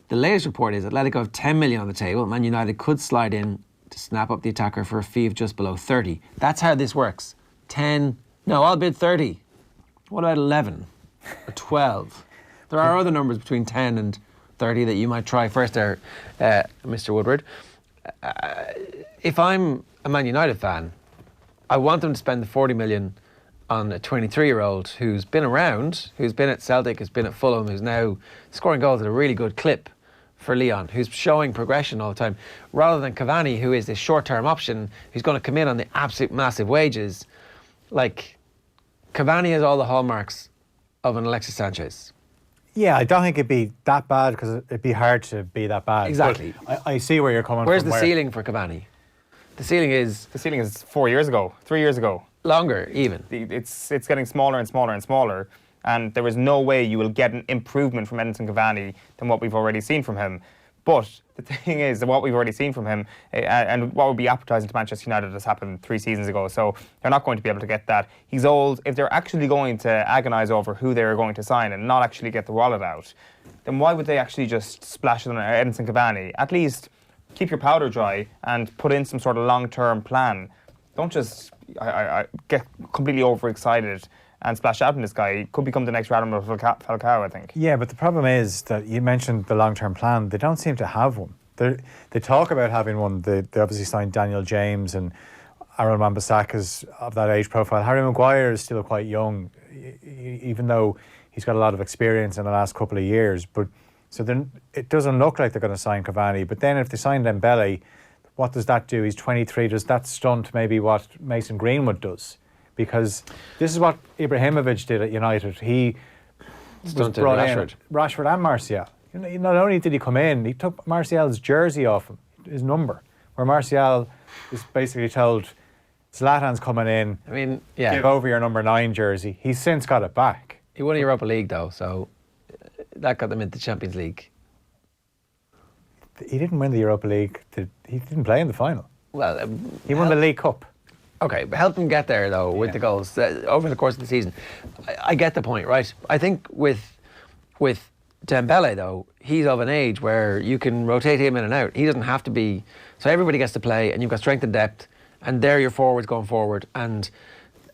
The latest report is Atletico have 10 million on the table. Man United could slide in to snap up the attacker for a fee of just below 30. That's how this works. 10, no, I'll bid 30. What about 11 or 12? There are other numbers between 10 and 30 that you might try first there, Mr. Woodward. If I'm a Man United fan, I want them to spend the 40 million on a 23-year-old who's been around, who's been at Celtic, who's been at Fulham, who's now scoring goals at a really good clip for Lyon, who's showing progression all the time, rather than Cavani, who is this short-term option, who's going to come in on the absolute massive wages. Like, Cavani has all the hallmarks of an Alexis Sanchez. Yeah, I don't think it'd be that bad because it'd be hard to be that bad. Exactly. I see where you're coming Where's from. Where's the ceiling for Cavani? The ceiling is 4 years ago, 3 years ago. Longer, even. It's getting smaller and smaller and smaller, and there is no way you will get an improvement from Edinson Cavani than what we've already seen from him. But the thing is that what we've already seen from him and what would be appetising to Manchester United has happened 3 seasons ago, so they're not going to be able to get that. He's old. If they're actually going to agonise over who they're going to sign and not actually get the wallet out, then why would they actually just splash it on Edinson Cavani? At least keep your powder dry and put in some sort of long-term plan. Don't just get completely overexcited and splash out on this guy. He could become the next Radamel Falcao, I think. Yeah, but the problem is that you mentioned the long-term plan. They don't seem to have one. They talk about having one. They obviously signed Daniel James and Aaron Wan-Bissaka's of that age profile. Harry Maguire is still quite young, even though he's got a lot of experience in the last couple of years. But so then it doesn't look like they're going to sign Cavani. But then if they sign Dembele, what does that do? He's 23. Does that stunt maybe what Mason Greenwood does? Because this is what Ibrahimovic did at United. He stunted Rashford and Martial. You know, not only did he come in, he took Martial's jersey off him, his number, where Martial is basically told, Zlatan's coming in, give over your number 9 jersey. He's since got it back. He won a Europa League though, so that got them into the Champions League. He didn't win the Europa League. He didn't play in the final. Well, he won the League Cup. Okay, but help him get there though with the goals over the course of the season. I get the point, right? I think with Dembele though, he's of an age where you can rotate him in and out. He doesn't have to be. So everybody gets to play, and you've got strength and depth, and they're your forwards going forward, and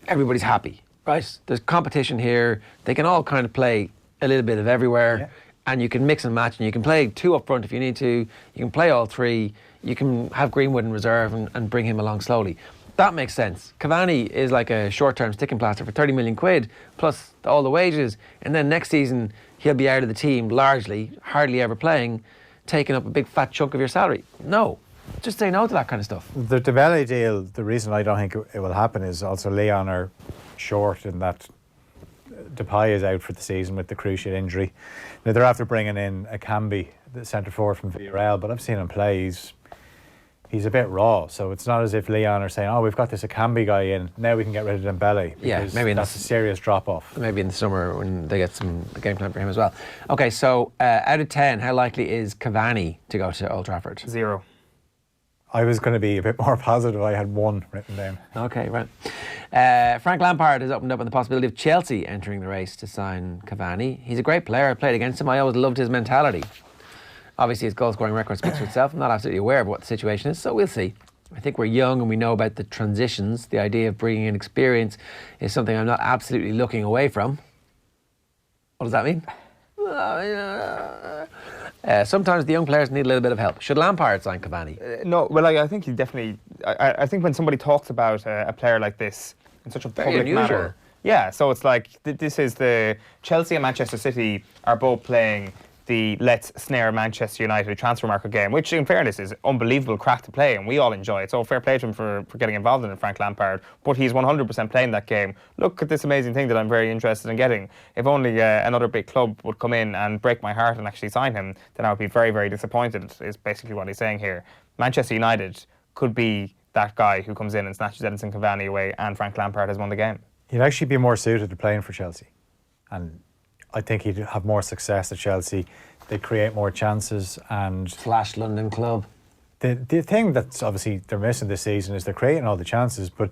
everybody's happy, right? There's competition here. They can all kind of play a little bit of everywhere, and you can mix and match, and you can play 2 up front if you need to. You can play all 3. You can have Greenwood in reserve and bring him along slowly. That makes sense. Cavani is like a short-term sticking plaster for 30 million quid plus all the wages, and then next season he'll be out of the team largely, hardly ever playing, taking up a big fat chunk of your salary. No, just say no to that kind of stuff. The Dembele deal, the reason I don't think it will happen is also Lyon are short in that Depay is out for the season with the cruciate injury. Now they're after bringing in Akambi, the centre forward from Villarreal, but I've seen him play. He's a bit raw, so it's not as if Lyon are saying, we've got this Akambi guy in, now we can get rid of Dembele. Yeah, maybe that's a serious drop-off. Maybe in the summer when they get some game time for him as well. Okay, so out of 10, how likely is Cavani to go to Old Trafford? 0. I was going to be a bit more positive. I had 1 written down. Okay, right. Frank Lampard has opened up on the possibility of Chelsea entering the race to sign Cavani. He's a great player. I played against him. I always loved his mentality. Obviously, his goal-scoring record speaks for itself. I'm not absolutely aware of what the situation is, so we'll see. I think we're young and we know about the transitions. The idea of bringing in experience is something I'm not absolutely looking away from. What does that mean? Sometimes the young players need a little bit of help. Should Lampard sign Cavani? No, well, I think he definitely... I think when somebody talks about a player like this in such a public manner... Yeah, so it's like, this is the... Chelsea and Manchester City are both playing the let's snare Manchester United transfer market game, which in fairness is unbelievable crack to play and we all enjoy it. So fair play to him for getting involved in it, Frank Lampard. But he's 100% playing that game. Look at this amazing thing that I'm very interested in getting. If only another big club would come in and break my heart and actually sign him, then I would be very, very disappointed, is basically what he's saying here. Manchester United could be that guy who comes in and snatches Edinson Cavani away and Frank Lampard has won the game. He'd actually be more suited to playing for Chelsea. And I think he'd have more success at Chelsea. They'd create more chances and... Flash London club. The thing that's obviously they're missing this season is they're creating all the chances, but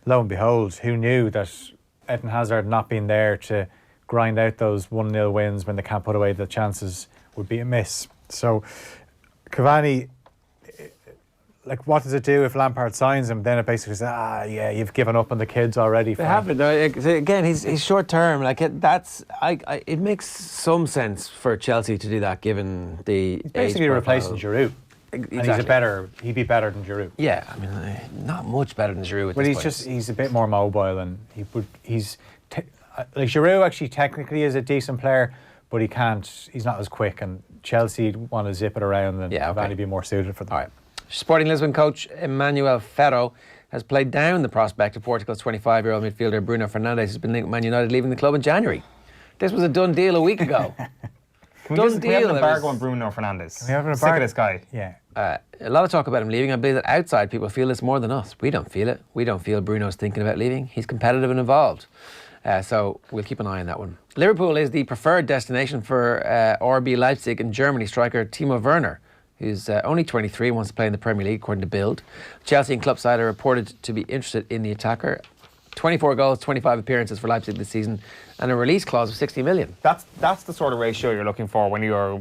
lo and behold, who knew that Eden Hazard not being there to grind out those 1-0 wins when they can't put away the chances would be a miss. So Cavani, like, what does it do if Lampard signs him? Then it basically says, yeah, you've given up on the kids already. They haven't. Again, he's short term. Like it makes some sense for Chelsea to do that, given the he's basically replacing Giroud. Exactly. And he'd be better than Giroud. Yeah, I mean, not much better than Giroud. But he's a bit more mobile, and like Giroud actually technically is a decent player, but he's not as quick. And Chelsea want to zip it around, and Cavani be more suited for them. All right. Sporting Lisbon coach Emmanuel Ferro has played down the prospect of Portugal's 25-year-old midfielder Bruno Fernandes, who's been linked with Man United leaving the club in January. This was a done deal a week ago. We have an embargo on Bruno Fernandes. We have an embargo. Sick of this guy. Yeah. A lot of talk about him leaving. I believe that outside people feel this more than us. We don't feel it. We don't feel Bruno's thinking about leaving. He's competitive and involved. So we'll keep an eye on that one. Liverpool is the preferred destination for RB Leipzig and Germany striker Timo Werner, who's only 23 and wants to play in the Premier League, according to Bild. Chelsea and Clubside are reported to be interested in the attacker. 24 goals, 25 appearances for Leipzig this season, and a release clause of 60 million. That's the sort of ratio you're looking for when you're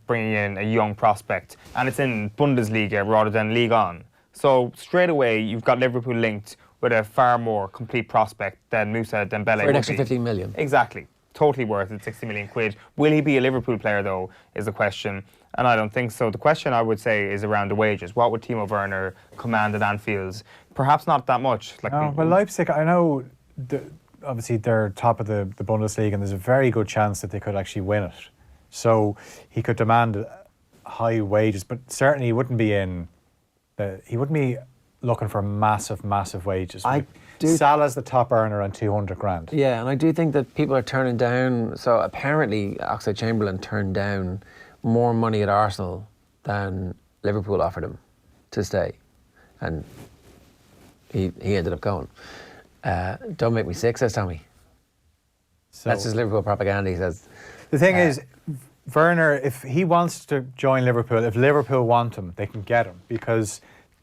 bringing in a young prospect, and it's in Bundesliga rather than Ligue 1. So straight away, you've got Liverpool linked with a far more complete prospect than Moussa Dembele. For an extra 15 million. Exactly. Totally worth it, 60 million quid. Will he be a Liverpool player, though, is the question. And I don't think so. The question, I would say, is around the wages. What would Timo Werner command at Anfield? Perhaps not that much. Well, Leipzig, I know, obviously they're top of the Bundesliga, and there's a very good chance that they could actually win it. So he could demand high wages, but certainly he wouldn't be looking for massive wages. Salah's the top earner on 200 grand. Yeah, and I do think that people are turning down. So apparently Oxlade-Chamberlain turned down more money at Arsenal than Liverpool offered him to stay, and he ended up going. Don't make me sick, says Tommy. So that's his Liverpool propaganda, he says. The thing is, Werner, if he wants to join Liverpool, if Liverpool want him, they can get him, because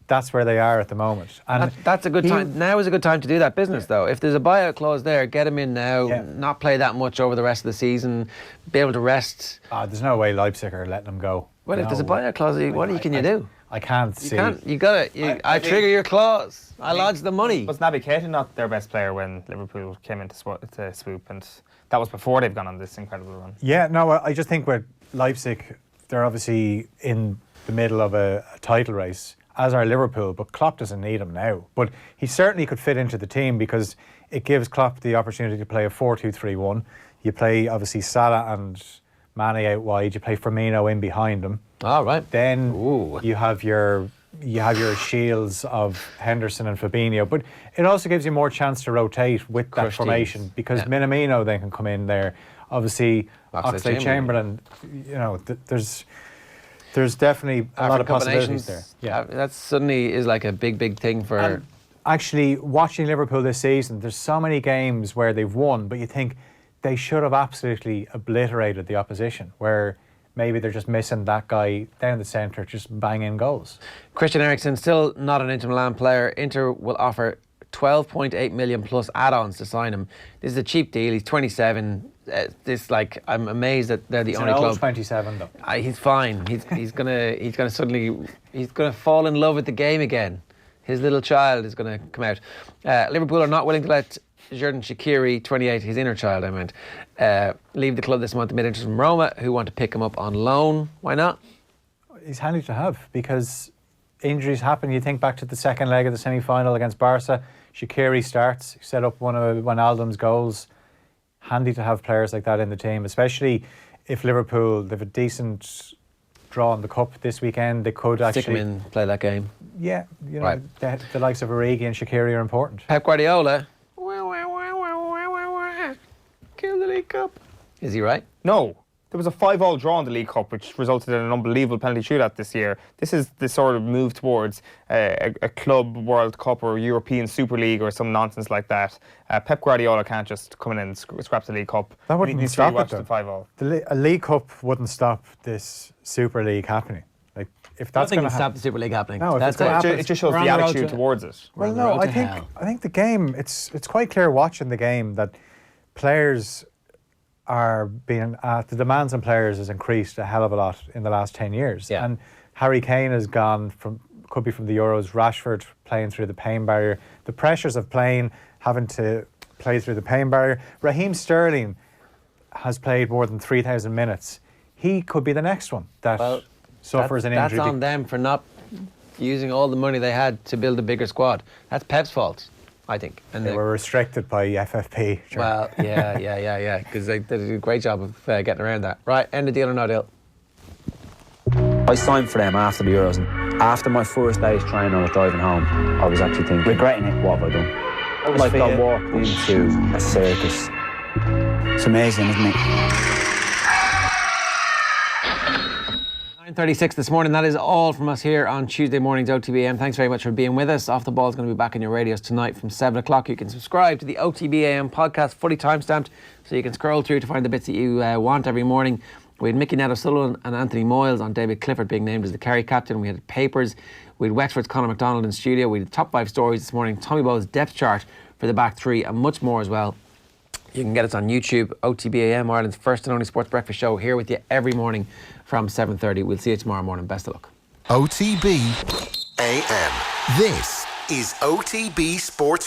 that's where they are at the moment. And that's a good time. Now is a good time to do that business, though. If there's a buyout clause there, get him in now, not play that much over the rest of the season, be able to rest. There's no way Leipzig are letting him go. Well, if there's a buyout clause, what can you do? I can't see. You got it. I trigger your clause. I lodge the money. Was Naby Keita not their best player when Liverpool came into swoop? And that was before they've gone on this incredible run. Yeah, no, I just think with Leipzig, they're obviously in the middle of a title race, as are Liverpool, but Klopp doesn't need him now. But he certainly could fit into the team, because it gives Klopp the opportunity to play a 4-2-3-1. You play, obviously, Salah and Mane out wide. You play Firmino in behind them. All right. Then you have your shields of Henderson and Fabinho. But it also gives you more chance to rotate with that formation, because Minamino then can come in there. Obviously, Oxlade-Chamberlain, there's definitely a lot of possibilities there. Yeah, that suddenly is like a big thing for... And actually, watching Liverpool this season, there's so many games where they've won, but you think they should have absolutely obliterated the opposition, where maybe they're just missing that guy down the centre, just banging goals. Christian Eriksen, still not an Inter Milan player. Inter will offer 12.8 million plus add-ons to sign him. This is a cheap deal. He's 27. I'm amazed that they're the only club. 27 though. He's fine. He's gonna fall in love with the game again. His little child is gonna come out. Liverpool are not willing to let Xherdan Shaqiri, 28, his inner child, leave the club this month amid interest from Roma, who want to pick him up on loan. Why not? He's handy to have, because injuries happen. You think back to the second leg of the semi-final against Barca. Shaqiri starts, set up one of Wijnaldum's goals. Handy to have players like that in the team, especially if Liverpool, they've a decent draw in the Cup this weekend, they could actually... Stick them in, play that game. Yeah, you know, the likes of Origi and Shaqiri are important. Pep Guardiola. Kill the League Cup. Is he right? No. There was a 5-5 draw in the League Cup, which resulted in an unbelievable penalty shootout this year. This is the sort of move towards a club World Cup or European Super League or some nonsense like that. Pep Guardiola can't just come in and scrap the League Cup. That wouldn't stop it, the 5-5. A League Cup wouldn't stop this Super League happening. Like, if that's going to stop the Super League happening. No, that's it just shows the attitude towards it. Well, no, I think the game. It's quite clear watching the game that players are being the demands on players has increased a hell of a lot in the last 10 years. Yeah. And Harry Kane has gone could be from the Euros, Rashford playing through the pain barrier, the pressures of having to play through the pain barrier. Raheem Sterling has played more than 3,000 minutes. He could be the next one that suffers an injury. That's on them for not using all the money they had to build a bigger squad. That's Pep's fault, I think. And they were restricted by FFP. Sure. Well, yeah, because they did a great job of getting around that. Right, end of deal or no deal? I signed for them after the Euros, and after my first day's training, I was driving home. I was actually thinking, regretting it. What have I done? Like I walked into a circus. It's amazing, isn't it? 9:36 this morning. That is all from us here on Tuesday morning's OTB AM. Thanks very much for being with us. Off the Ball is going to be back in your radios tonight from 7 o'clock. You can subscribe to the OTB AM podcast, fully timestamped, so you can scroll through to find the bits that you want every morning. We had Mickey Netto-Sullivan and Anthony Moyles on David Clifford being named as the Kerry captain. We had papers. We had Wexford's Conor McDonald in studio. We had top 5 stories this morning. Tommy Bowe's depth chart for the back three and much more as well. You can get us on YouTube, OTB AM, Ireland's first and only sports breakfast show, here with you every morning from 7:30. We'll see you tomorrow morning. Best of luck. OTB AM. This is OTB Sports